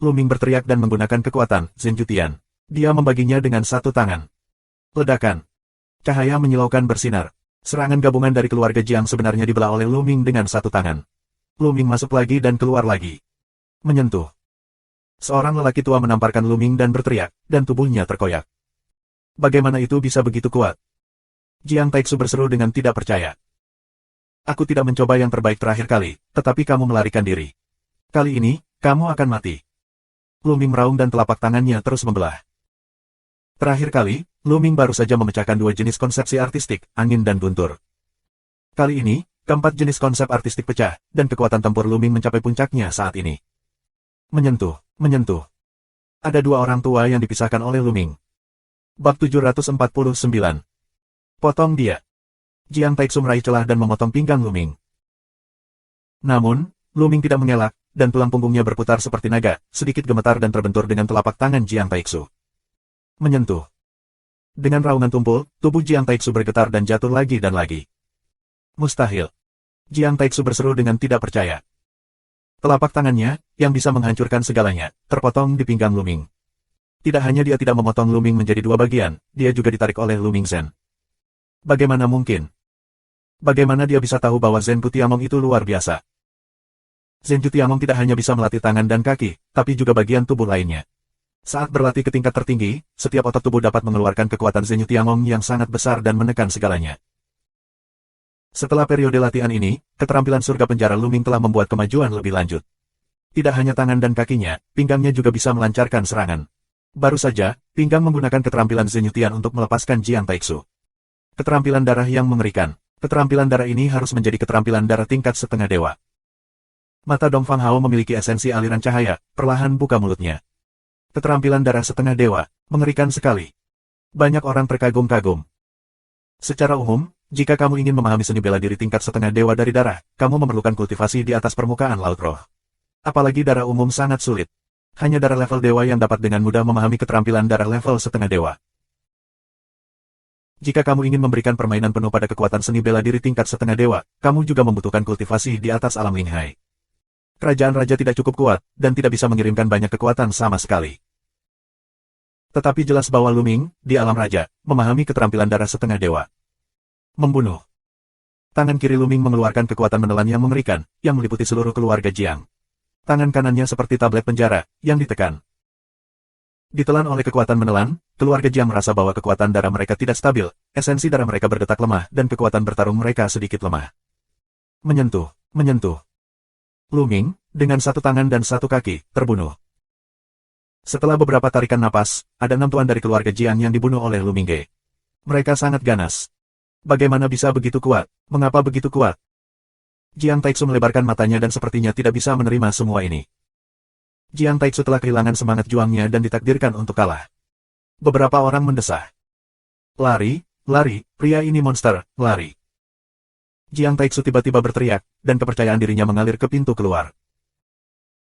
Lu Ming berteriak dan menggunakan kekuatan Zhenjutian. Dia membaginya dengan satu tangan. Ledakan. Cahaya menyilaukan bersinar. Serangan gabungan dari keluarga Jiang sebenarnya dibelah oleh Lu Ming dengan satu tangan. Lu Ming masuk lagi dan keluar lagi. Menyentuh. Seorang lelaki tua menamparkan Lu Ming dan berteriak, dan tubuhnya terkoyak. Bagaimana itu bisa begitu kuat? Jiang Taixu berseru dengan tidak percaya. Aku tidak mencoba yang terbaik terakhir kali, tetapi kamu melarikan diri. Kali ini, kamu akan mati. Lu Ming meraung dan telapak tangannya terus membelah. Terakhir kali, Lu Ming baru saja memecahkan dua jenis konsepsi artistik, angin dan guntur. Kali ini, keempat jenis konsep artistik pecah, dan kekuatan tempur Lu Ming mencapai puncaknya saat ini. Menyentuh. Ada dua orang tua yang dipisahkan oleh Lu Ming. Bab 749. Potong dia. Jiang Taixu meraih celah dan memotong pinggang Lu Ming. Namun, Lu Ming tidak mengelak, dan tulang punggungnya berputar seperti naga, sedikit gemetar dan terbentur dengan telapak tangan Jiang Taixu. Menyentuh. Dengan raungan tumpul, tubuh Jiang Taixu bergetar dan jatuh lagi dan lagi. Mustahil. Jiang Taixu berseru dengan tidak percaya. Telapak tangannya, yang bisa menghancurkan segalanya, terpotong di pinggang Lu Ming. Tidak hanya dia tidak memotong Lu Ming menjadi dua bagian, dia juga ditarik oleh Lu Ming Zhen. Bagaimana mungkin? Bagaimana dia bisa tahu bahwa Zhen Putiamong itu luar biasa? Zhen Putiamong tidak hanya bisa melatih tangan dan kaki, tapi juga bagian tubuh lainnya. Saat berlatih ke tingkat tertinggi, setiap otot tubuh dapat mengeluarkan kekuatan Zhen Putiamong yang sangat besar dan menekan segalanya. Setelah periode latihan ini, keterampilan surga penjara Lu Ming telah membuat kemajuan lebih lanjut. Tidak hanya tangan dan kakinya, pinggangnya juga bisa melancarkan serangan. Baru saja, pinggang menggunakan keterampilan Zhen Yutian untuk melepaskan Jiang Taixu. Keterampilan darah yang mengerikan. Keterampilan darah ini harus menjadi keterampilan darah tingkat setengah dewa. Mata Dong Fang Hao memiliki esensi aliran cahaya, perlahan buka mulutnya. Keterampilan darah setengah dewa, mengerikan sekali. Banyak orang terkagum-kagum. Secara umum, jika kamu ingin memahami seni bela diri tingkat setengah dewa dari darah, kamu memerlukan kultivasi di atas permukaan laut roh. Apalagi darah umum sangat sulit. Hanya darah level dewa yang dapat dengan mudah memahami keterampilan darah level setengah dewa. Jika kamu ingin memberikan permainan penuh pada kekuatan seni bela diri tingkat setengah dewa, kamu juga membutuhkan kultivasi di atas alam Linghai. Kerajaan raja tidak cukup kuat, dan tidak bisa mengirimkan banyak kekuatan sama sekali. Tetapi jelas bahwa Lu Ming, di alam raja, memahami keterampilan darah setengah dewa. Membunuh. Tangan kiri Lu Ming mengeluarkan kekuatan menelan yang mengerikan, yang meliputi seluruh keluarga Jiang. Tangan kanannya seperti tablet penjara, yang ditekan. Ditelan oleh kekuatan menelan, keluarga Jiang merasa bahwa kekuatan darah mereka tidak stabil, esensi darah mereka berdetak lemah dan kekuatan bertarung mereka sedikit lemah. Menyentuh. Lu Ming, dengan satu tangan dan satu kaki, terbunuh. Setelah beberapa tarikan napas, ada 6 tuan dari keluarga Jiang yang dibunuh oleh Lu Mingge. Mereka sangat ganas. Bagaimana bisa begitu kuat? Mengapa begitu kuat? Jiang Taixu melebarkan matanya dan sepertinya tidak bisa menerima semua ini. Jiang Taixu telah kehilangan semangat juangnya dan ditakdirkan untuk kalah. Beberapa orang mendesah. Lari, pria ini monster, lari. Jiang Taixu tiba-tiba berteriak, dan kepercayaan dirinya mengalir ke pintu keluar.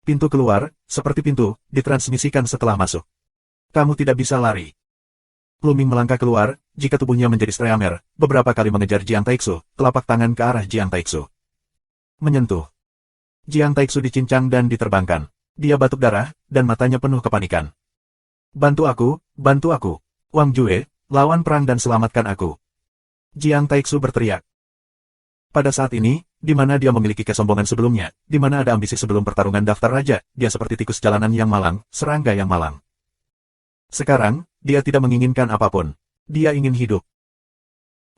Pintu keluar, seperti pintu, ditransmisikan setelah masuk. Kamu tidak bisa lari. Lu Ming melangkah keluar, jika tubuhnya menjadi streamer, beberapa kali mengejar Jiang Taixu, telapak tangan ke arah Jiang Taixu. Menyentuh. Jiang Taixu dicincang dan diterbangkan. Dia batuk darah, dan matanya penuh kepanikan. Bantu aku, Wang Jue, lawan perang dan selamatkan aku. Jiang Taixu berteriak. Pada saat ini, di mana dia memiliki kesombongan sebelumnya, di mana ada ambisi sebelum pertarungan daftar raja, dia seperti tikus jalanan yang malang, serangga yang malang. Sekarang, dia tidak menginginkan apapun. Dia ingin hidup.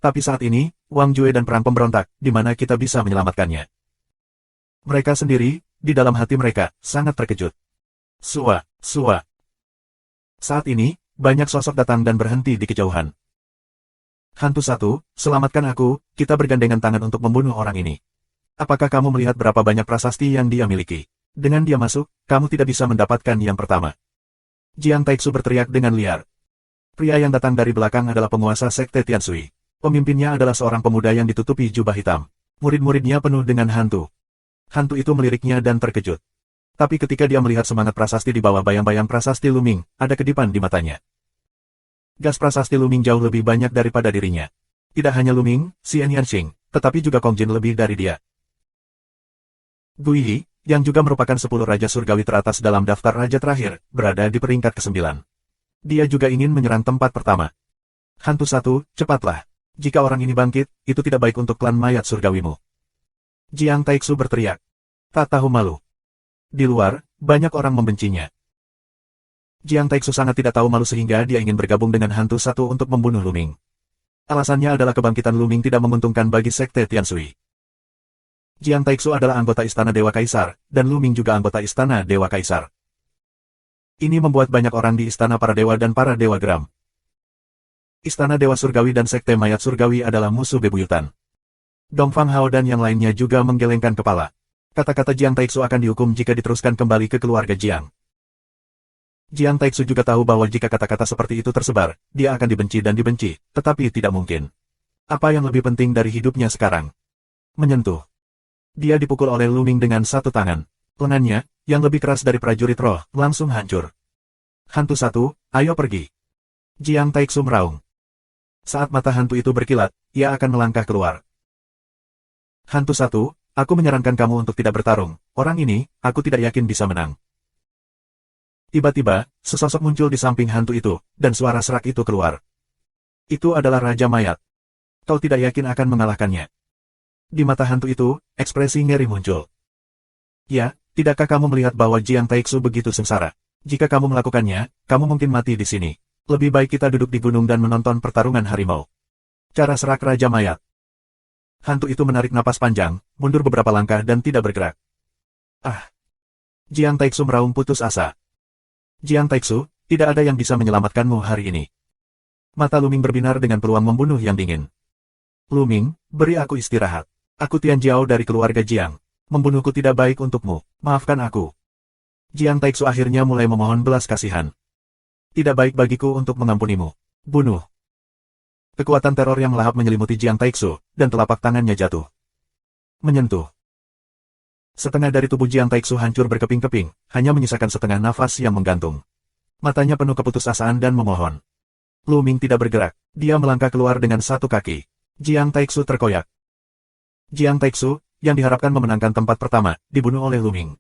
Tapi saat ini, Wang Jue dan perang pemberontak, di mana kita bisa menyelamatkannya. Mereka sendiri, di dalam hati mereka, sangat terkejut. Sua. Saat ini, banyak sosok datang dan berhenti di kejauhan. Hantu satu, selamatkan aku, kita bergandengan tangan untuk membunuh orang ini. Apakah kamu melihat berapa banyak prasasti yang dia miliki? Dengan dia masuk, kamu tidak bisa mendapatkan yang pertama. Jiang Taixu berteriak dengan liar. Pria yang datang dari belakang adalah penguasa Sekte Tianshui. Pemimpinnya adalah seorang pemuda yang ditutupi jubah hitam. Murid-muridnya penuh dengan hantu. Hantu itu meliriknya dan terkejut. Tapi ketika dia melihat semangat prasasti di bawah bayang-bayang prasasti Lu Ming, ada kedipan di matanya. Gas prasasti Lu Ming jauh lebih banyak daripada dirinya. Tidak hanya Lu Ming, Xian Yanxing, tetapi juga Kong Jin lebih dari dia. Guiyi, yang juga merupakan 10 Raja Surgawi teratas dalam daftar Raja terakhir, berada di peringkat ke-9. Dia juga ingin menyerang tempat pertama. Hantu satu, cepatlah. Jika orang ini bangkit, itu tidak baik untuk klan mayat surgawimu. Jiang Taixu berteriak. Tak tahu malu. Di luar, banyak orang membencinya. Jiang Taixu sangat tidak tahu malu sehingga dia ingin bergabung dengan hantu satu untuk membunuh Luming. Alasannya adalah kebangkitan Luming tidak menguntungkan bagi Sekte Tianshui. Jiang Taixu adalah anggota Istana Dewa Kaisar, dan Luming juga anggota Istana Dewa Kaisar. Ini membuat banyak orang di Istana Para Dewa dan Para Dewa geram. Istana Dewa Surgawi dan Sekte Mayat Surgawi adalah musuh bebuyutan. Dong Fang Hao dan yang lainnya juga menggelengkan kepala. Kata-kata Jiang Taixu akan dihukum jika diteruskan kembali ke keluarga Jiang. Jiang Taixu juga tahu bahwa jika kata-kata seperti itu tersebar, dia akan dibenci dan dibenci, tetapi tidak mungkin. Apa yang lebih penting dari hidupnya sekarang? Menyentuh. Dia dipukul oleh Luming dengan satu tangan. Lengannya, yang lebih keras dari prajurit roh, langsung hancur. Hantu satu, ayo pergi. Jiang Taixu meraung. Saat mata hantu itu berkilat, ia akan melangkah keluar. Hantu satu, aku menyarankan kamu untuk tidak bertarung. Orang ini, aku tidak yakin bisa menang. Tiba-tiba, sesosok muncul di samping hantu itu, dan suara serak itu keluar. Itu adalah Raja Mayat. Kau tidak yakin akan mengalahkannya. Di mata hantu itu, ekspresi ngeri muncul. Ya, tidakkah kamu melihat bahwa Jiang Taixu begitu sengsara? Jika kamu melakukannya, kamu mungkin mati di sini. Lebih baik kita duduk di gunung dan menonton pertarungan harimau. Cara serak Raja Mayat. Hantu itu menarik napas panjang, mundur beberapa langkah dan tidak bergerak. Ah! Jiang Taixu meraung putus asa. Jiang Taixu, tidak ada yang bisa menyelamatkanmu hari ini. Mata Luming berbinar dengan peluang membunuh yang dingin. Luming, beri aku istirahat. Aku Tian Jiao dari keluarga Jiang. Membunuhku tidak baik untukmu, maafkan aku. Jiang Taixu akhirnya mulai memohon belas kasihan. Tidak baik bagiku untuk mengampunimu. Bunuh. Kekuatan teror yang melahap menyelimuti Jiang Taixu, dan telapak tangannya jatuh. Menyentuh. Setengah dari tubuh Jiang Taixu hancur berkeping-keping, hanya menyisakan setengah nafas yang menggantung. Matanya penuh keputusasaan dan memohon. Luming tidak bergerak, dia melangkah keluar dengan satu kaki. Jiang Taixu terkoyak. Jiang Taixu, yang diharapkan memenangkan tempat pertama, dibunuh oleh Luming.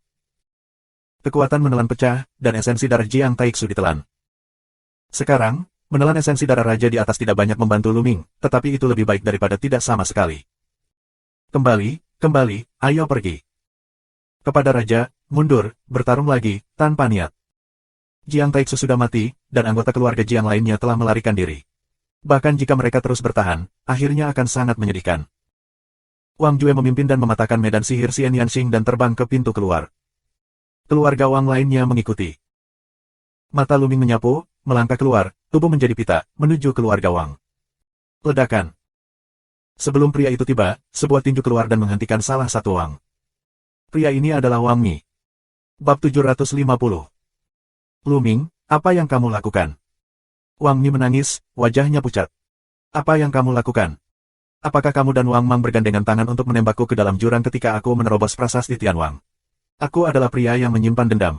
Kekuatan menelan pecah, dan esensi darah Jiang Taixu ditelan. Sekarang, menelan esensi darah raja di atas tidak banyak membantu Luming, tetapi itu lebih baik daripada tidak sama sekali. Kembali, ayo pergi. Kepada raja, mundur, bertarung lagi, tanpa niat. Jiang Taixu sudah mati, dan anggota keluarga Jiang lainnya telah melarikan diri. Bahkan jika mereka terus bertahan, akhirnya akan sangat menyedihkan. Wang Jue memimpin dan mematahkan medan sihir Xian Yanxing dan terbang ke pintu keluar. Keluarga Wang lainnya mengikuti. Mata Luming menyapu, melangkah keluar, tubuh menjadi pita, menuju keluarga Wang. Ledakan. Sebelum pria itu tiba, sebuah tinju keluar dan menghentikan salah satu Wang. Pria ini adalah Wang Mi. Bab 750. Luming, apa yang kamu lakukan? Wang Mi menangis, wajahnya pucat. Apa yang kamu lakukan? Apakah kamu dan Wang Mang bergandengan tangan untuk menembakku ke dalam jurang ketika aku menerobos prasasti Tian Wang? Aku adalah pria yang menyimpan dendam.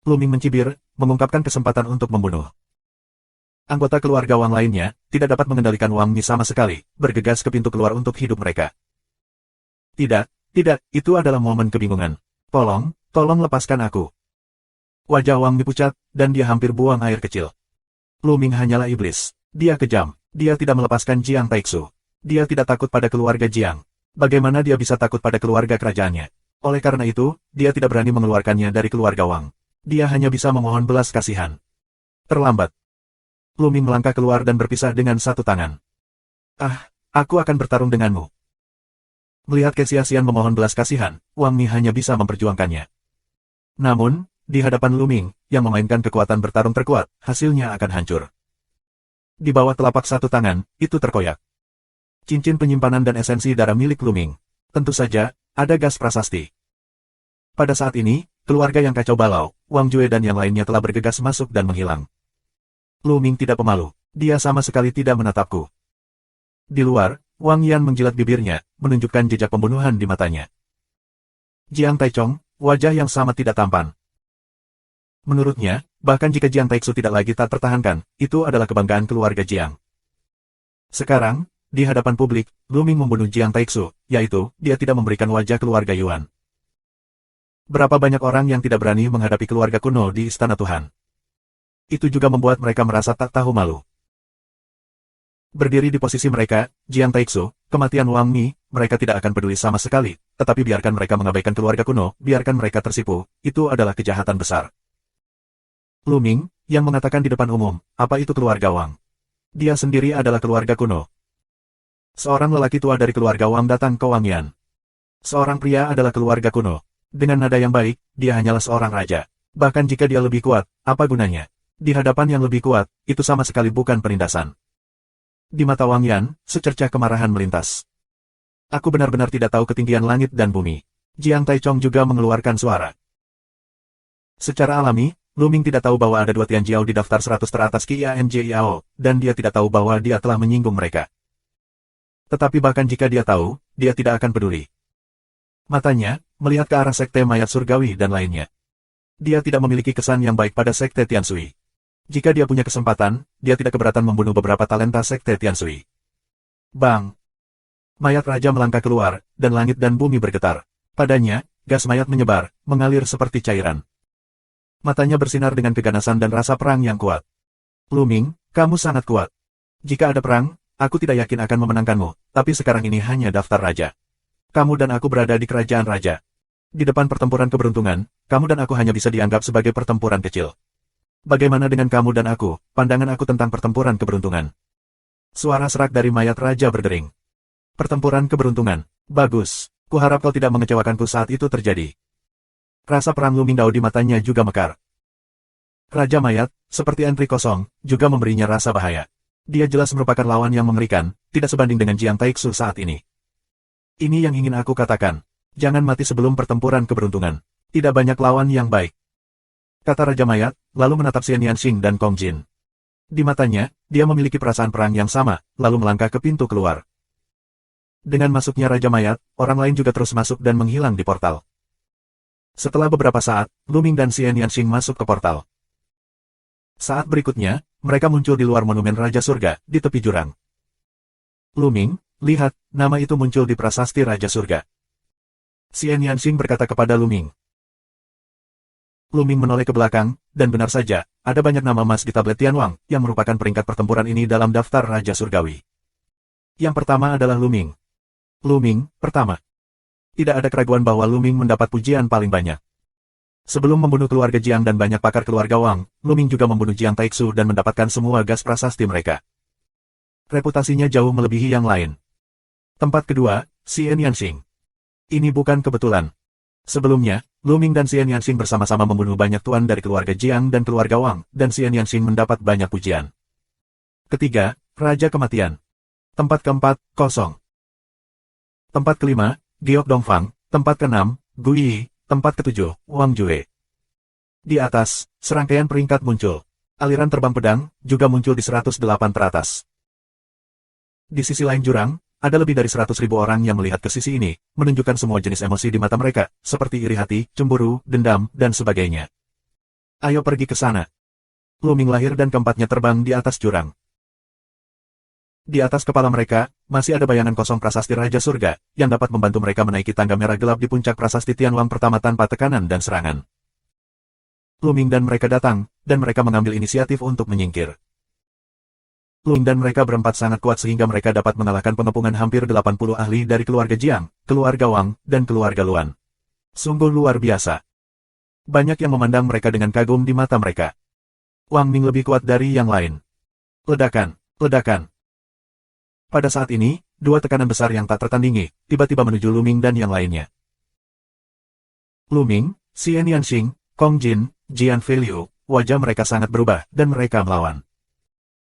Luming mencibir, mengungkapkan kesempatan untuk membunuh. Anggota keluarga Wang lainnya, tidak dapat mengendalikan Wang Mi sama sekali, bergegas ke pintu keluar untuk hidup mereka. Tidak, itu adalah momen kebingungan. Tolong lepaskan aku. Wajah Wang Mi pucat, dan dia hampir buang air kecil. Luming hanyalah iblis. Dia kejam. Dia tidak melepaskan Jiang Taixu. Dia tidak takut pada keluarga Jiang. Bagaimana dia bisa takut pada keluarga kerajaannya? Oleh karena itu, dia tidak berani mengeluarkannya dari keluarga Wang. Dia hanya bisa memohon belas kasihan. Terlambat. Luming melangkah keluar dan berpisah dengan satu tangan. Ah, aku akan bertarung denganmu. Melihat kesia-siaan memohon belas kasihan, Wang Mi hanya bisa memperjuangkannya. Namun, di hadapan Luming, yang memainkan kekuatan bertarung terkuat, hasilnya akan hancur. Di bawah telapak satu tangan, itu terkoyak. Cincin penyimpanan dan esensi darah milik Luming. Tentu saja, ada gas prasasti. Pada saat ini, keluarga yang kacau balau, Wang Jue dan yang lainnya telah bergegas masuk dan menghilang. Luming tidak pemalu. Dia sama sekali tidak menatapku. Di luar, Wang Yan menjilat bibirnya, menunjukkan jejak pembunuhan di matanya. Jiang Taichong, wajah yang sama tidak tampan. Menurutnya, bahkan jika Jiang Taixu tidak lagi tak tertahankan, itu adalah kebanggaan keluarga Jiang. Sekarang, di hadapan publik, Luming membunuh Jiang Taixu, yaitu, dia tidak memberikan wajah keluarga Yuan. Berapa banyak orang yang tidak berani menghadapi keluarga kuno di Istana Tuhan. Itu juga membuat mereka merasa tak tahu malu. Berdiri di posisi mereka, Jiang Taixu, kematian Wang Mi, mereka tidak akan peduli sama sekali, tetapi biarkan mereka mengabaikan keluarga kuno, biarkan mereka tersipu, itu adalah kejahatan besar. Lu Ming, yang mengatakan di depan umum, apa itu keluarga Wang? Dia sendiri adalah keluarga kuno. Seorang lelaki tua dari keluarga Wang datang ke Wang Yan. Seorang pria adalah keluarga kuno. Dengan nada yang baik, dia hanyalah seorang raja. Bahkan jika dia lebih kuat, apa gunanya? Di hadapan yang lebih kuat, itu sama sekali bukan penindasan. Di mata Wang Yan, secercah kemarahan melintas. Aku benar-benar tidak tahu ketinggian langit dan bumi. Jiang Taichong juga mengeluarkan suara. Secara alami, Lu Ming tidak tahu bahwa ada 2 Tianjiao di daftar 100 teratas QIANJIAO, dan dia tidak tahu bahwa dia telah menyinggung mereka. Tetapi bahkan jika dia tahu, dia tidak akan peduli. Matanya, melihat ke arah sekte mayat surgawi dan lainnya. Dia tidak memiliki kesan yang baik pada sekte Tianshui. Jika dia punya kesempatan, dia tidak keberatan membunuh beberapa talenta sekte Tianshui. Bang! Mayat raja melangkah keluar, dan langit dan bumi bergetar. Padanya, gas mayat menyebar, mengalir seperti cairan. Matanya bersinar dengan keganasan dan rasa perang yang kuat. Lu Ming, kamu sangat kuat. Jika ada perang, aku tidak yakin akan memenangkanmu, tapi sekarang ini hanya daftar raja. Kamu dan aku berada di kerajaan raja. Di depan pertempuran keberuntungan, kamu dan aku hanya bisa dianggap sebagai pertempuran kecil. Bagaimana dengan kamu dan aku, pandangan aku tentang pertempuran keberuntungan? Suara serak dari mayat raja berdering. Pertempuran keberuntungan. Bagus. Kuharap kau tidak mengecewakanku saat itu terjadi. Rasa perang Lu Ming Dao di matanya juga mekar. Raja mayat, seperti antri kosong, juga memberinya rasa bahaya. Dia jelas merupakan lawan yang mengerikan, tidak sebanding dengan Jiang Taixu saat ini. Ini yang ingin aku katakan. Jangan mati sebelum pertempuran keberuntungan. Tidak banyak lawan yang baik. Kata Raja Mayat, lalu menatap Xian Yanxing dan Kong Jin. Di matanya, dia memiliki perasaan perang yang sama, lalu melangkah ke pintu keluar. Dengan masuknya Raja Mayat, orang lain juga terus masuk dan menghilang di portal. Setelah beberapa saat, Lu Ming dan Xian Yanxing masuk ke portal. Saat berikutnya, mereka muncul di luar monumen Raja Surga, di tepi jurang. Lu Ming, lihat, nama itu muncul di prasasti Raja Surga. Xian Yanxing berkata kepada Lu Ming. Lu Ming menoleh ke belakang, dan benar saja, ada banyak nama emas di tablet Tianwang, yang merupakan peringkat pertempuran ini dalam daftar Raja Surgawi. Yang pertama adalah Lu Ming. Lu Ming, pertama. Tidak ada keraguan bahwa Lu Ming mendapat pujian paling banyak. Sebelum membunuh keluarga Jiang dan banyak pakar keluarga Wang, Lu Ming juga membunuh Jiang Taixu dan mendapatkan semua gas prasasti mereka. Reputasinya jauh melebihi yang lain. Tempat kedua, Xian Yanxing. Ini bukan kebetulan. Sebelumnya, Lu Ming dan Xian Yanxing bersama-sama membunuh banyak tuan dari keluarga Jiang dan keluarga Wang, dan Xian Yanxing mendapat banyak pujian. Ketiga, Raja Kematian. Tempat keempat, kosong. Tempat kelima, Giok Dongfang. Tempat keenam, Gu Yi. Tempat ketujuh, Wang Jue. Di atas, serangkaian peringkat muncul. Aliran terbang pedang juga muncul di 108 teratas. Di sisi lain jurang, ada lebih dari 100.000 orang yang melihat ke sisi ini, menunjukkan semua jenis emosi di mata mereka, seperti iri hati, cemburu, dendam, dan sebagainya. Ayo pergi ke sana. Lu Ming lahir dan keempatnya terbang di atas jurang. Di atas kepala mereka, masih ada bayangan kosong prasasti Raja Surga, yang dapat membantu mereka menaiki tangga merah gelap di puncak prasasti Tianwang pertama tanpa tekanan dan serangan. Lu Ming dan mereka datang, dan mereka mengambil inisiatif untuk menyingkir. Lu Ming dan mereka berempat sangat kuat sehingga mereka dapat mengalahkan pengepungan hampir 80 ahli dari keluarga Jiang, keluarga Wang, dan keluarga Luan. Sungguh luar biasa. Banyak yang memandang mereka dengan kagum di mata mereka. Wang Ming lebih kuat dari yang lain. Ledakan, ledakan. Pada saat ini, dua tekanan besar yang tak tertandingi, tiba-tiba menuju Lu Ming dan yang lainnya. Lu Ming, Xian Yanxing, Kong Jin, Jian Feiliu, wajah mereka sangat berubah, dan mereka melawan.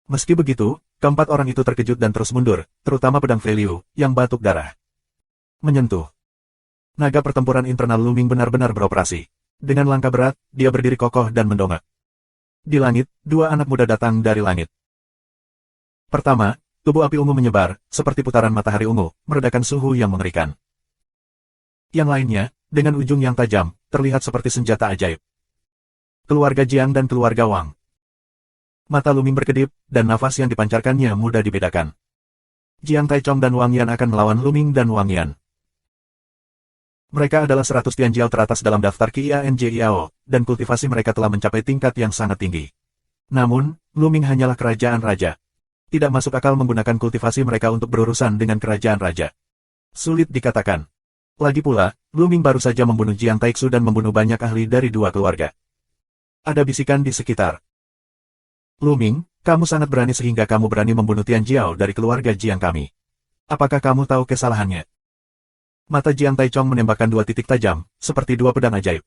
Meski begitu, keempat orang itu terkejut dan terus mundur, terutama pedang Feiliu, yang batuk darah. Menyentuh. Naga pertempuran internal Lu Ming benar-benar beroperasi. Dengan langkah berat, dia berdiri kokoh dan mendongak. Di langit, dua anak muda datang dari langit. Pertama, tubuh api ungu menyebar, seperti putaran matahari ungu, meredakan suhu yang mengerikan. Yang lainnya, dengan ujung yang tajam, terlihat seperti senjata ajaib. Keluarga Jiang dan keluarga Wang. Mata Lu Ming berkedip, dan nafas yang dipancarkannya mudah dibedakan. Jiang Taichong dan Wang Yan akan melawan Lu Ming dan Wang Yan. Mereka adalah 100 Tianjiao teratas dalam daftar Qianjiao, dan kultivasi mereka telah mencapai tingkat yang sangat tinggi. Namun, Luming hanyalah kerajaan raja. Tidak masuk akal menggunakan kultivasi mereka untuk berurusan dengan kerajaan raja. Sulit dikatakan. Lagi pula, Luming baru saja membunuh Jiang Taixu dan membunuh banyak ahli dari dua keluarga. Ada bisikan di sekitar. Luming, kamu sangat berani sehingga kamu berani membunuh Tianjiao dari keluarga Jiang kami. Apakah kamu tahu kesalahannya? Mata Jiang Taichong menembakkan dua titik tajam, seperti dua pedang ajaib.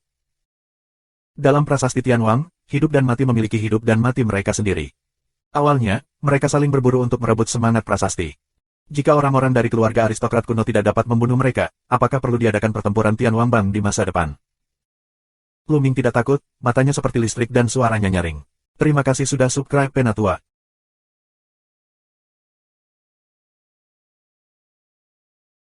Dalam prasasti Tianwang, hidup dan mati memiliki hidup dan mati mereka sendiri. Awalnya, mereka saling berburu untuk merebut semangat prasasti. Jika orang-orang dari keluarga aristokrat kuno tidak dapat membunuh mereka, apakah perlu diadakan pertempuran Tianwangbang di masa depan? Luming tidak takut, matanya seperti listrik dan suaranya nyaring. Terima kasih sudah subscribe Penatua.